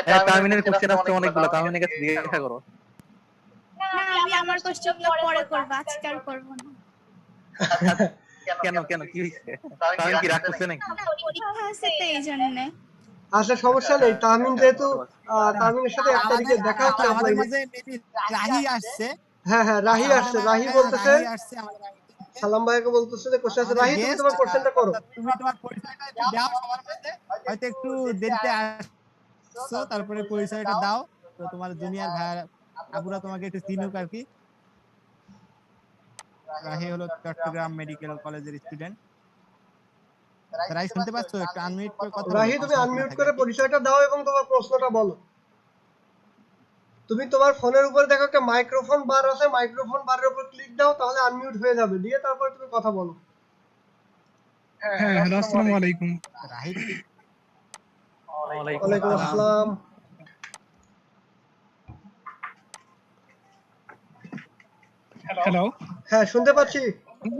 হ্যাঁ, তাহমিনের কোশ্চেন আছে অনেকগুলো, তাহমিনের কাছে জিজ্ঞাসা করো। না, আমি আমার কোশ্চেনগুলো পরে করব, আজকে আর করব না। কেন কেন কি হয়েছে? তামিম কি রাগ করছে নাকি? পরীক্ষা আছে তো এই জন্য। আচ্ছা সমস্যা নেই, তামিম যেহেতু তামিমের সাথে একটা আমাদের দিকে দেখা হচ্ছে আমাদের অফলাইনে। মাঝে maybe রাহি আসছে। হ্যাঁ হ্যাঁ রাহি আমাদের আসছে, মাঝে রাহি বলতেছে, রাহি আসছে আমাদের মাঝে। সালাম ভাইকে বলতেছে যে কোশ্চেন আছে। আমাদের রাহি তুমি guest, তোমার কোশ্চেনটা করো। তুমি তোমার পরিচয়টা একটু দাও সবার মাঝে। হয়তো একটু দেরিতে আসছো, তারপরে পরিচয়টা দাও। তো তোমার জুনিয়র ভাই আবুরা তোমাকে একটু চিনুক আর কি। রাহি হলো চট্টগ্রাম মেডিকেল কলেজের স্টুডেন্ট। রাহি শুনতে পাচ্ছ? একটু আনমিউট করে কথা বলো, রাহি কোনো তুমি সমস্যা না আনমিউট থাকে করে আর কি। পরিচয়টা দাও এবং তোমার প্রশ্নটা বলো। তুমি তোমার ফোনের উপরে দেখো একটা মাইক্রোফোন বার আছে, মাইক্রোফোন বারের উপর ক্লিক দাও, তাহলে আনমিউট হয়ে যাবে, দিয়ে তারপরে তুমি কথা বলো। হ্যাঁ হ্যালো, আসসালামু আলাইকুম। রাহি ওয়ালাইকুম ওয়ালাইকুম আসসালাম। আসসালাম। হ্যালো, হ্যাঁ শুনতে পাচ্ছি,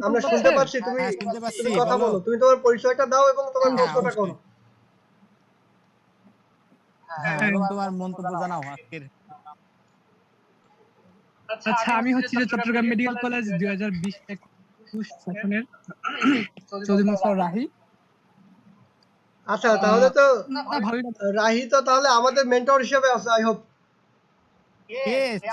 আমরা শুনতে পাচ্ছি। তুমি হ্যাঁ শুনতে পাচ্ছি, তুমি কথা বলো। বলো, তুমি তোমার পরিচয়টা দাও এবং তোমার হ্যাঁ প্রশ্নটা করো। অবশ্যই। হ্যাঁ এবং তোমার মন্তব্য জানাও আজকের। আচ্ছা আমি হচ্ছি যে চট্টগ্রাম মেডিকেল কলেজ 2020-21 সেশনের চৌধুরী মোস্তফা রাহি। আচ্ছা তাহলে তো না ভালোই রাহি তো তাহলে আমাদের মেন্টর হিসেবে আছে, আই হোপ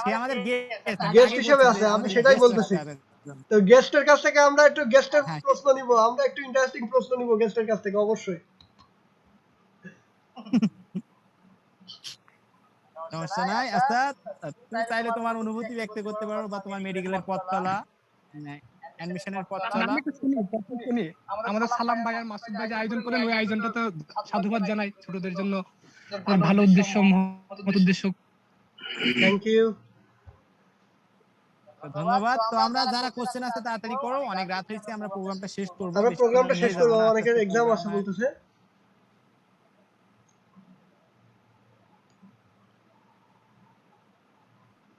সে আমাদের গেস্ট, আমি গেস্ট আগেই হিসেবে বলছি যে আছে, আমি আমাদের সেটাই গেস্ট বলতেছি। আছে একজন। তো গেস্টের কাছ থেকে আমরা একটু গেস্টের হ্যাঁ প্রশ্ন নিব, আমরা একটু ইন্টারেস্টিং প্রশ্ন নিব গেস্টের কাছ থেকে অবশ্যই। সমস্যা নাই। আচ্ছা তুমি চাইলে তোমার অনুভূতি ব্যক্ত করতে পারো বা তোমার মেডিকেলের পথ চলা, অ্যাডমিশনের পথ চলা। আমি একটু শুনি। আমাদের সালাম ভাই আর মাসুদ ভাই যে আয়োজন করেন, ওই আয়োজনটা তো সাধুবাদ জানাই ছোটদের জন্য, ভালো উদ্দেশ্য, মহৎ উদ্দেশ্য। Thank you. ধন্যবাদ। তো আমরা যারা কোশ্চেন আছে তাড়াতাড়ি করো, অনেক রাত হয়েছে, আমরা প্রোগ্রামটা শেষ করব, আমরা বেশি প্রোগ্রামটা সময় শেষ নিয়ে যাব করবো, না, আস্তে অনেকের আস্তে এক্সাম প্রোগ্রাম আছে বলতেছে।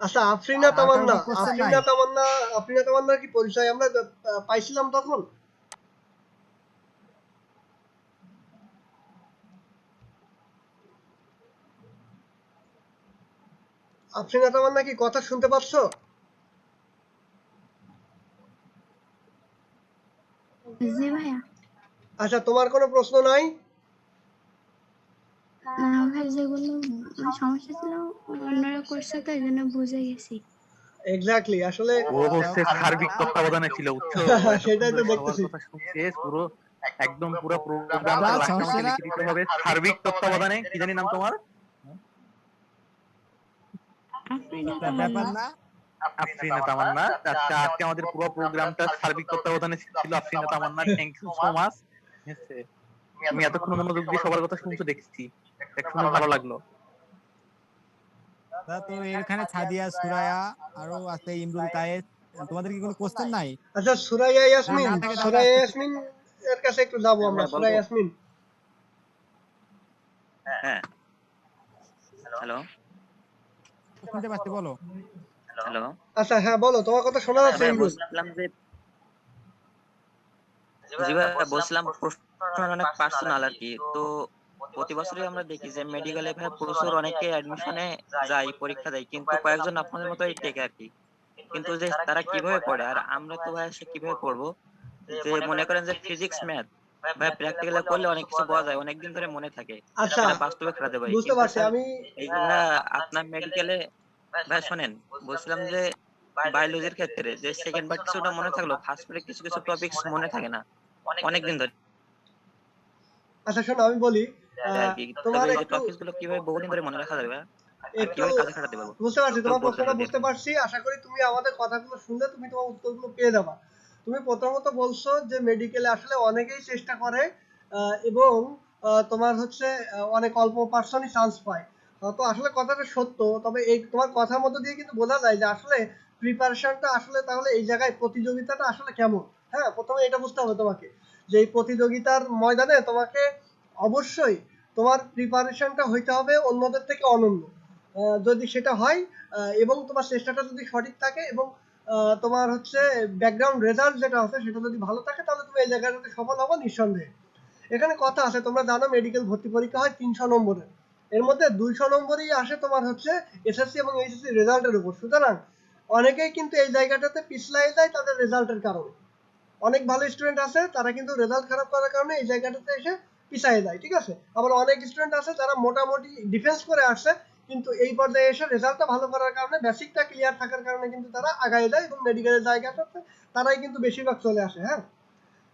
আচ্ছা আফরিনা আর কারো তামান্না, কি কোশ্চেন নাই? আফরিনা তামান্নার কি পরিচয় আমরা পাইছিলাম তখন? আফরিনা তামান্না কি কথা শুনতে পাচ্ছ? জি ভাইয়া। আচ্ছা তোমার কোনো প্রশ্ন নাই? না ভাই, যেগুলো সমস্যা ছিল অন্যরা করছে তো এই জন্য বুঝে গেছি। এক্স্যাক্টলি, আসলে ও হচ্ছে সার্বিক তত্ত্বাবধানে ছিল, বুঝছো? ও এতক্ষণ সেটাই তো ধরে সবার দেখতেছি। কথা শুনছে, পুরো একদম পুরো প্রোগ্রামটা লাস্ট আমাকে সমস্যা না। লিখে দিতে হবে সার্বিক তত্ত্বাবধানে। কি জানি নাম তোমার? ব্যাপার না। আফরিনা তামান্না। আচ্ছা আজকে আমাদের পুরো প্রোগ্রামটা সার্বিক তত্ত্বাবধানে ছিল Afrina Tamanna. Thank you so much. তুমি এতক্ষণ মনোযোগ দিয়ে সবার কথা শুনছো, দেখছি, দেখ শুনে ভালো লাগলো। তো এখানে সাদিয়া, সুরায়া, আরো আছে ইমরুল, তায়েজ। তোমাদের কি কোনো কোশ্চেন নাই? আচ্ছা সুরাইয়া যদি ইয়াসমিন, না থাকে তাহলে সুরাইয়া আস্তে আস্তে ইয়াসমিন এর কাছে একটু যাবো আমরা। সুরাইয়া ইয়াসমিন, হ্যাঁ হ্যালো শুনতে পাচ্ছি, বলো। হ্যালো আচ্ছা হ্যাঁ বলো, তোমার কথা শোনা যাচ্ছে ভাই, ইমরুল। বলছিলাম যে জি ভাই, বলছিলাম প্রশ্ন অনেক পার্সোনাল আর কি। তো প্রতি বছরই আমরা দেখি যে মেডিকেলে ভাই প্রচুর অনেকে অ্যাডমিশনে যায়, পরীক্ষা দেয়, কিন্তু কয়েকজন আপনাদের মতোই টেকে আর কি। কিন্তু যে তারা কিভাবে পড়ে, আর আমরা তো ভাই সে কিভাবে পড়বো? যে মনে করেন যে ফিজিক্স ম্যাথ ভাই প্র্যাকটিক্যালে করলে অনেক কিছু বোঝা যায়, অনেকদিন ধরে মনে থাকে, আচ্ছা সেটা বাস্তবে খাটাতে পারি। বুঝতে কিন্তু পারছি স্যার আমি। এইগুলা আপনার মেডিকেলে ভাই শোনেন, বলছিলাম যে বায়োলজির ক্ষেত্রে যে সেকেন্ড পার্ট কিছুটা মনে থাকলো, ফার্স্ট পার্টে কিছু কিছু টপিকস মনে থাকে না অনেকদিন ধরে আচ্ছা শোনো আমি বলি, আর কি। তোমার তবে এই যে একটু টপিকস গুলো কিভাবে বহুদিন ধরে মনে রাখা যাবে আর একটু কিভাবে কাজে খাটাতে পারবো, বুঝতে পারছি, একটু তোমার বলতেন প্রশ্নটা যদি বুঝতে আপনি। পারছি। আশা করি তুমি আমাদের কথাগুলো শুনলে তুমি তোমার উত্তরগুলো পেয়ে যাবা। তুমি প্রথমত বলছো যে মেডিকেলে আসলে অনেকেই চেষ্টা করে এবং তোমার হচ্ছে অনেক অল্প পার্সনই চান্স পায়। তো আসলে কথাটা সত্য, তবে এই তোমার কথার মধ্যে দিয়ে কিন্তু বোঝা যায় যে আসলে প্রিপারেশনটা আসলে তাহলে এই জায়গায় প্রতিযোগিতাটা আসলে কেমন। হ্যাঁ প্রথমে এটা বুঝতে হবে তোমাকে, যে এই প্রতিযোগিতার ময়দানে তোমাকে অবশ্যই তোমার প্রিপারেশনটা হইতে হবে অন্যদের থেকে অনন্য। যদি সেটা হয় এবং তোমার চেষ্টাটা যদি সঠিক থাকে এবং তোমার হচ্ছে ব্যাকগ্রাউন্ড রেজাল্ট যেটা আছে সেটা যদি ভালো থাকে, তাহলে তুমি এই জায়গাটাতে সফল হবো নিঃসন্দেহে। এখানে কথা আছে, তোমরা জানো মেডিকেল ভর্তি পরীক্ষা হয় 300 নম্বরের, এর মধ্যে 200 নম্বরই আসে তোমার হচ্ছে এসএসসি এবং এইচএসসি রেজাল্টের উপর। সুতরাং অনেকেই কিন্তু এই জায়গাটাতে পিছলাই যায় তাদের রেজাল্টের কারণে। অনেক ভালো স্টুডেন্ট আছে তারা কিন্তু রেজাল্ট খারাপ করার কারণে এই জায়গাটাতে এসে পিছায় যায়, ঠিক আছে? আবার অনেক স্টুডেন্ট আছে যারা মোটামুটি ডিফেন্স করে আসছে, কিন্তু এই পর্যায়ে এসে রেজাল্টটা ভালো করার কারণে, বেসিকটা ক্লিয়ার থাকার কারণে কিন্তু তারা আগায় যায় এবং মেডিকেলের জায়গাটাতে তারাই কিন্তু বেশিরভাগ চলে আসে। হ্যাঁ,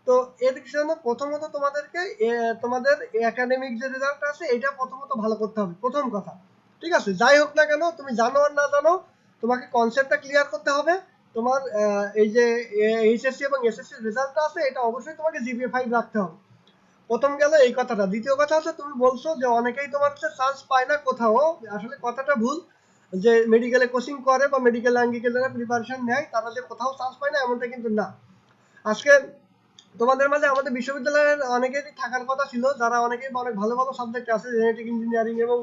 তো এর জন্য প্রথমত তোমাদেরকে তোমাদের একাডেমিক যে রেজাল্ট আছে এটা প্রথমত ভালো করতে হবে, প্রথম কথা, ঠিক আছে? যাই হোক না কেন, তুমি জানো আর না জানো, তোমাকে কনসেপ্টটা ক্লিয়ার করতে হবে। তোমার এই যে এইচএসসি এবং এসএসসি রেজাল্টটা আছে এটা অবশ্যই তোমাকে জিপিএ 5 রাখতে হবে। প্রথম গেল এই কথাটা। দ্বিতীয় কথা হচ্ছে তুমি বলছো যে অনেকেই তোমার হচ্ছে চান্স পায় না কোথাও, আসলে কথাটা ভুল। যে মেডিকেলে কোচিং করে বা মেডিকেল আঙ্গিকে যারা প্রিপারেশন নেয় তারা যে কোথাও চান্স পায় না এমনটা কিন্তু না। আজকে তোমাদের মাঝে আমাদের বিশ্ববিদ্যালয়ের অনেকেরই থাকার কথা ছিল, যারা অনেকেই অনেক ভালো ভালো সাবজেক্ট আছে, জেনেটিক ইঞ্জিনিয়ারিং এবং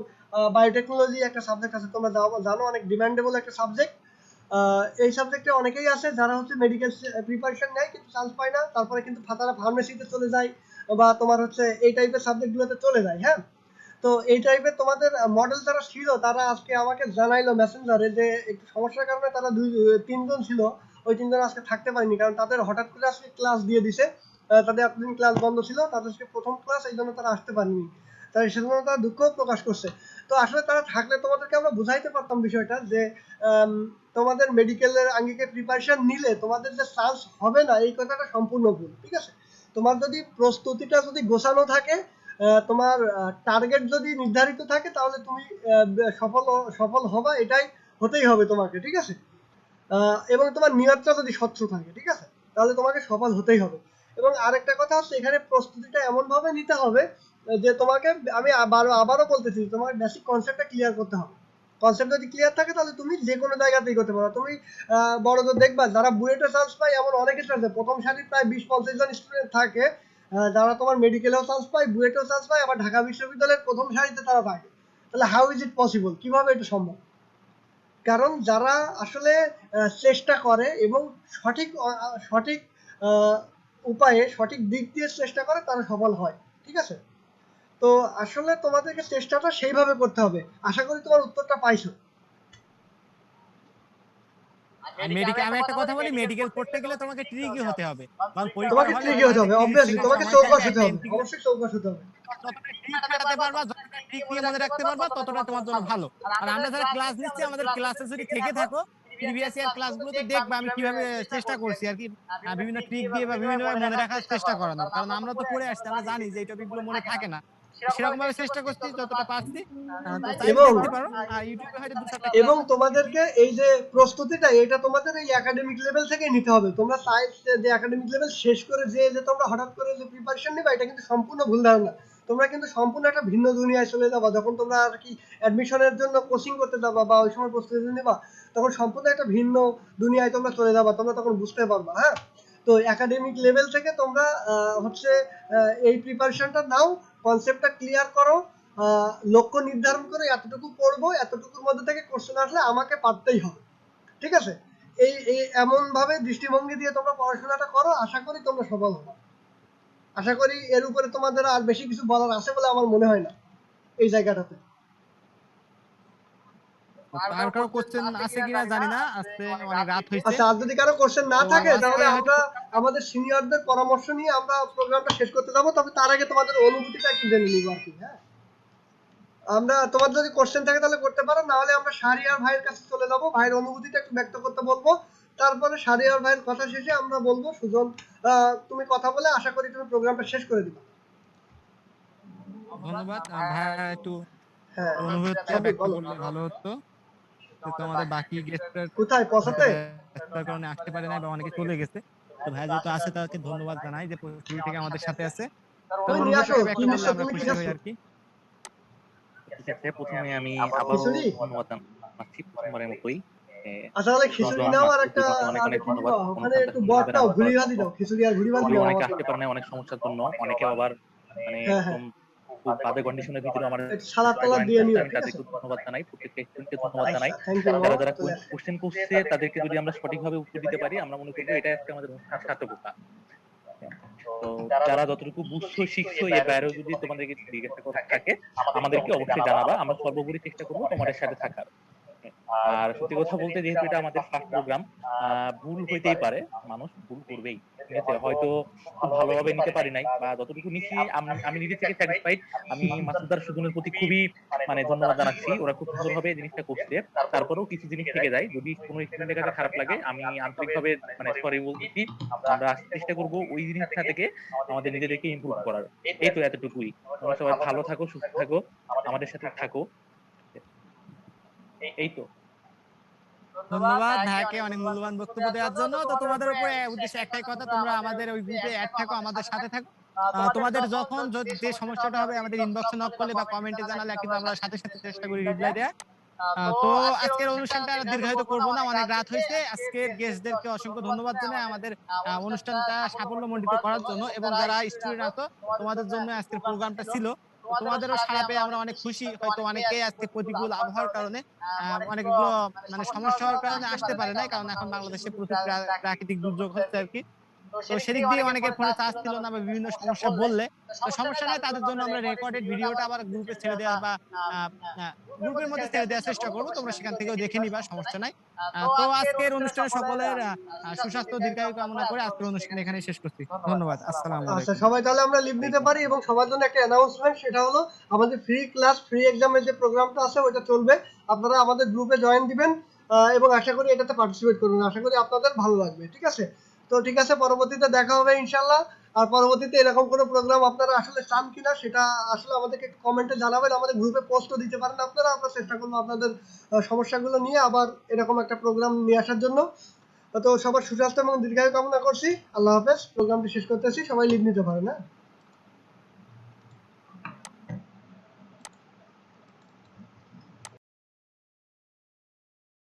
বায়োটেকনোলজি একটা সাবজেক্ট আছে, তোমরা জানো অনেক ডিমান্ডেবল একটা সাবজেক্ট। এই সাবজেক্টে অনেকেই আছে যারা হচ্ছে মেডিকেল প্রিপারেশন নেয় কিন্তু চান্স পায় না, তারপরে কিন্তু তারা ফার্মেসিতে চলে যায় বা তোমার হচ্ছে এই টাইপের সাবজেক্টগুলোতে চলে যায়। হ্যাঁ, তো এই টাইপের তোমাদের মডেল যারা ছিল তারা আজকে আমাকে জানাইলো মেসেঞ্জারে যে একটু সমস্যার কারণে তারা 3জন ছিল, ওই 3জন আজকে থাকতে পারেনি, কারণ তাদের হঠাৎ করে আজকে ক্লাস দিয়ে দিছে। তাদের এতদিন ক্লাস বন্ধ ছিল, তাদের প্রথম ক্লাস, এই জন্য তারা আসতে পারেনি, তাই সেজন্য তারা দুঃখ প্রকাশ করছে। তো আসলে তারা থাকলে তোমাদেরকে আমরা বুঝাইতে পারতাম বিষয়টা যে তোমাদের মেডিকেলের আঙ্গিকে প্রিপারেশন নিলে তোমাদের যে চান্স হবে না এই কথাটা সম্পূর্ণ ভুল, ঠিক আছে? তোমার যদি প্রস্তুতিটা যদি গোছানো থাকে, তোমার টার্গেট যদি নির্ধারিত থাকে, তাহলে তুমি সফল হবা, এটাই হতেই হবে তোমাকে, ঠিক আছে? এবং তোমার নিয়তটা যদি স্বচ্ছ থাকে, ঠিক আছে, তাহলে তোমাকে সফল হতেই হবে। এবং আরেকটা কথা হচ্ছে এখানে প্রস্তুতিটা এমন ভাবে নিতে হবে যে তোমাকে, আমি আবারও বলতেছি, তোমার বেসিক কনসেপ্টটা ক্লিয়ার করতে হবে। কনসেপ্ট যদি ক্লিয়ার থাকে তাহলে তুমি যে কোনো জায়গাতেই করতে পারো। তুমি বড় তো দেখবা যারা বুয়েটে চান্স পায় এমন অনেক স্টুডেন্ট আছে, প্রথম সারির প্রায় 20-25 জন স্টুডেন্ট থাকে যারা তোমার মেডিকেলেও চান্স পায়, বুয়েটেও চান্স পায়, আবার ঢাকা বিশ্ববিদ্যালয়ের প্রথম সারিতে তারা থাকে। তাহলে হাউ ইজ ইট পসিবল, কিভাবে এটা সম্ভব? কারণ যারা আসলে চেষ্টা করে এবং সঠিক উপায়ে সঠিক দিক দিয়ে চেষ্টা করে তারা সফল হয়, ঠিক আছে? তো আসলে তোমাদেরকে চেষ্টাটা সেইভাবে করতে হবে। আশা করি তোমার উত্তরটা পাইছো। আমি একটা কথা বলি, মেডিকেল পড়তে গেলে তোমাকে ট্রিকি হতে হবে, কারণ তোমাকে ট্রিকি হতে হবে, অবভিয়াসলি তোমাকে চৌকস হতে হবে, অবশ্যই চৌকস হতে হবে। যতটা ট্রিক কাটাতে পারবা, যতটা ট্রিক দিয়ে মনে রাখতে পারবা, ততটা তোমার জন্য ভালো। আর আমরা যারা ক্লাস নিচ্ছি, আমাদের ক্লাসে যদি থেকে থাকো, প্রিভিয়াস ইয়ার ক্লাসগুলোতে দেখবা আমি কিভাবে চেষ্টা করছি আর কি, বিভিন্ন ট্রিক দিয়ে বা বিভিন্ন ভাবে মনে রাখার চেষ্টা করানোর। কারণ আমরা তো পড়ে আসছি, আমরা জানি যে এই টপিকগুলো মনে থাকে না, সেরকম ভাবে চেষ্টা করছি যতটা পারছি। তো চাইলে দেখতে পারো, আর ইউটিউবে হয়তো 2-4টা এবং তোমাদেরকে এই যে প্রস্তুতিটা, এটা তোমাদের এই একাডেমিক লেভেল থেকে নিতে হবে। তোমরা যে একাডেমিক লেভেল শেষ করে যে তোমরা হঠাৎ করে যে প্রিপারেশন নিবা, এটা কিন্তু সম্পূর্ণ ভুল ধারণা। তোমরা কিন্তু সম্পূর্ণ একটা ভিন্ন দুনিয়ায় চলে যাবা যখন তোমরা আর কি অ্যাডমিশনের জন্য কোচিং করতে যাবা বা ওই সময় প্রস্তুতি নিবা, তখন সম্পূর্ণ একটা ভিন্ন দুনিয়ায় তোমরা চলে যাবা, তোমরা তখন বুঝতে পারবা। হ্যাঁ, তো একাডেমিক লেভেল থেকে তোমরা হচ্ছে এই প্রিপারেশনটা নাও, কনসেপ্টটা ক্লিয়ার করো, লক্ষ্য নির্ধারণ করে এতটুকু পড়বো, এতটুকুর মধ্যে থেকে কোশ্চেন আসলে আমাকে পারতেই হবে, ঠিক আছে? এই এমন ভাবে দৃষ্টিভঙ্গি দিয়ে তোমরা পড়াশোনাটা করো, আশা করি তোমরা সফল হবে। আশা করি এর উপরে তোমাদের আর বেশি কিছু বলার আছে বলে আমার মনে হয় না এই জায়গাটাতে। আর কারো কোশ্চেন আছে কিনা জানি না, আজকে অনেক রাত হয়েছে। আচ্ছা, আর যদি কারো কোশ্চেন না থাকে তাহলে আমরা আমাদের সিনিয়রদের পরামর্শ নিয়ে আমরা প্রোগ্রামটা শেষ করতে যাবো। তবে তার আগে তোমাদের অনুভূতিটা একটু জেনে নিব আর কি। হ্যাঁ, আমরা তোমার যদি কোশ্চেন থাকে তাহলে করতে পারো, না হলে আমরা শাহরিয়ার ভাইয়ের কাছে চলে যাবো, ভাইয়ের অনুভূতিটা একটু ব্যক্ত করতে বলবো, তারপরে শাহরিয়ার ভাইয়ের কথা শেষে আমরা বলবো সুজন তুমি কথা বলে আশা করি তুমি প্রোগ্রামটা শেষ করে দিবা। ধন্যবাদ ভাইয়া, একটু অনুভূতিটা ব্যক্ত করলে ভালো হতো। তো আমাদের বাকি গেস্টরা কোথায় পৌঁছাতে তার কারণে আসতে পারে না বা অনেকে চলে গেছে, তো ভাই যেহেতু আছে তাকে ধন্যবাদ জানাই যে শুরু থেকে আমাদের সাথে আছে। তো অনুভূতিটা ব্যক্ত করলে আমরা খুশি হই আর কি। ঠিক আছে, প্রথমে আমি আবারও ধন্যবাদ জানাচ্ছি প্রথমবারের মতোই। আচ্ছা, তাহলে খিচুড়ি নাও আর একটা অনেক ধন্যবাদ। ওখানে একটু বড়টাও ঘুরি ভাজি দাও, খিচুড়ি আর ঘুরি ভাজি দাও। অনেকে আসতে পারে না অনেক সমস্যার জন্য, অনেকে আবার মানে একদম খুব বাজে কন্ডিশনের ভিতরে আমার সালাদ টালাদ দিয়ে নিও, ঠিক আছে? তাদেরকে ধন্যবাদ জানাই, প্রত্যেকটা স্টুডেন্টকে ধন্যবাদ জানাই। যারা যারা কোশ্চেন করছে তাদেরকে যদি আমরা সঠিকভাবে উত্তর দিতে পারি, আমরা মনে করি এটা একটা আমাদের সার্থকতা। তো যারা যতটুকু বুঝছো শিখছো, এর বাইরেও যদি তোমাদেরকে জিজ্ঞাসা করা থাকে আমাদেরকে অবশ্যই জানাবা, আমরা সর্বোপরি চেষ্টা করবো তোমাদের সাথে থাকার। আর সত্যি কথা বলতে যেহেতু এটা আমাদের ফার্স্ট প্রোগ্রাম, ভুল হইতেই পারে, মানুষ ভুল করবেই, ঠিক আছে? হয়তো খুব ভালোভাবে নিতে পারি নাই বা যতটুকু নিচ্ছি আমি নিজে থেকে স্যাটিসফাইড। আমি মাসুদার সুজনের প্রতি খুবই মানে ধন্যবাদ জানাচ্ছি, ওরা খুব সুন্দরভাবে জিনিসটা করছে। তারপরেও কিছু জিনিস থেকে যায়, যদি কোনো স্টুডেন্টের কাছে খারাপ লাগে আমি আন্তরিকভাবে মানে সরি বলতেছি। আমরা চেষ্টা করব ওই জিনিসটা থেকে আমাদের নিজেদেরকে ইমপ্রুভ করার। এই তো এতটুকুই। তোমরা সবাই ভালো থাকো, সুস্থ থাকো, আমাদের সাথে থাকো। এই তো। ধন্যবাদ ভাইকে অনেক মূল্যবান বক্তব্য দেওয়ার জন্য। তো তোমাদের উপরে উদ্দেশ্যে একটাই কথা, তোমরা আমাদের ওই গ্রুপে অ্যাড থাকো, আমাদের সাথে থাকো। তোমাদের যখন যে সমস্যাটা হবে আমাদের ইনবক্সে নক করলে বা কমেন্টে জানালে কিন্তু আমরা সাথে সাথে চেষ্টা করি রিপ্লাই দেওয়ার। তো আজকের অনুষ্ঠানটা আর দীর্ঘায়িত করব না, অনেক রাত হয়েছে। আজকের গেস্টদেরকে অসংখ্য ধন্যবাদ জানাই আমাদের অনুষ্ঠানটা সাফল্যমণ্ডিত করার জন্য, এবং যারা স্টুডেন্ট আছো তোমাদের জন্য আজকের প্রোগ্রামটা ছিল। তো তোমাদেরও সাড়া পেয়ে আমরা অনেক খুশি। হয়তো অনেকেই আজকে প্রতিকূল আবহাওয়ার কারণে অনেকগুলো মানে সমস্যা হওয়ার কারণে আসতে পারে নাই, কারণ এখন বাংলাদেশে প্রচুর প্রাকৃতিক দুর্যোগ হচ্ছে আর কি। তো সেদিক দিয়ে অনেকের ফোনে চার্জ ছিল না বা বিভিন্ন সমস্যা বললে, তো সমস্যা নাই, তাদের জন্য আমরা রেকর্ডেড ভিডিওটা আবার গ্রুপে ছেড়ে দেওয়া বা গ্রুপের মধ্যে ছেড়ে দেওয়ার চেষ্টা করবো, তোমরা সেখান থেকেও দেখে নিবা, সমস্যা নাই। তো আজকের অনুষ্ঠানে সকলের সুস্বাস্থ্য দীর্ঘায়ু কামনা করে আজকের অনুষ্ঠান এখানে শেষ করছি। ধন্যবাদ, আসসালামু আচ্ছা, আলাইকুম। সবাই তাহলে আমরা লিভ নিতে পারি, এবং সবার জন্য একটা অ্যানাউন্সমেন্ট, সেটা হলো আমাদের ফ্রি ক্লাস ফ্রি এক্সামের যে প্রোগ্রামটা আছে ওটা চলবে। আপনারা আমাদের গ্রুপে জয়েন দিবেন এবং আশা করি এটাতে পার্টিসিপেট করবেন, আশা করি আপনাদের ভালো লাগবে। ঠিক আছে? তো ঠিক আছে, পরবর্তীতে দেখা হবে ইনশাল্লাহ। আর পরবর্তীতে এরকম কোনো প্রোগ্রাম আপনারা আসলে চান কিনা সেটা আসলে আমাদেরকে কমেন্টে জানাবেন, আমাদের গ্রুপে পোস্টও দিতে পারেন আপনারা। আমরা চেষ্টা করবো আপনাদের সমস্যাগুলো নিয়ে আবার এরকম একটা প্রোগ্রাম নিয়ে আসার জন্য। তো সবার সুস্বাস্থ্য এবং দীর্ঘায়ু কামনা করছি। আল্লাহ হাফেজ। প্রোগ্রামটি শেষ করতেছি, সবাই লিভ নিতে পারেন। হ্যাঁ।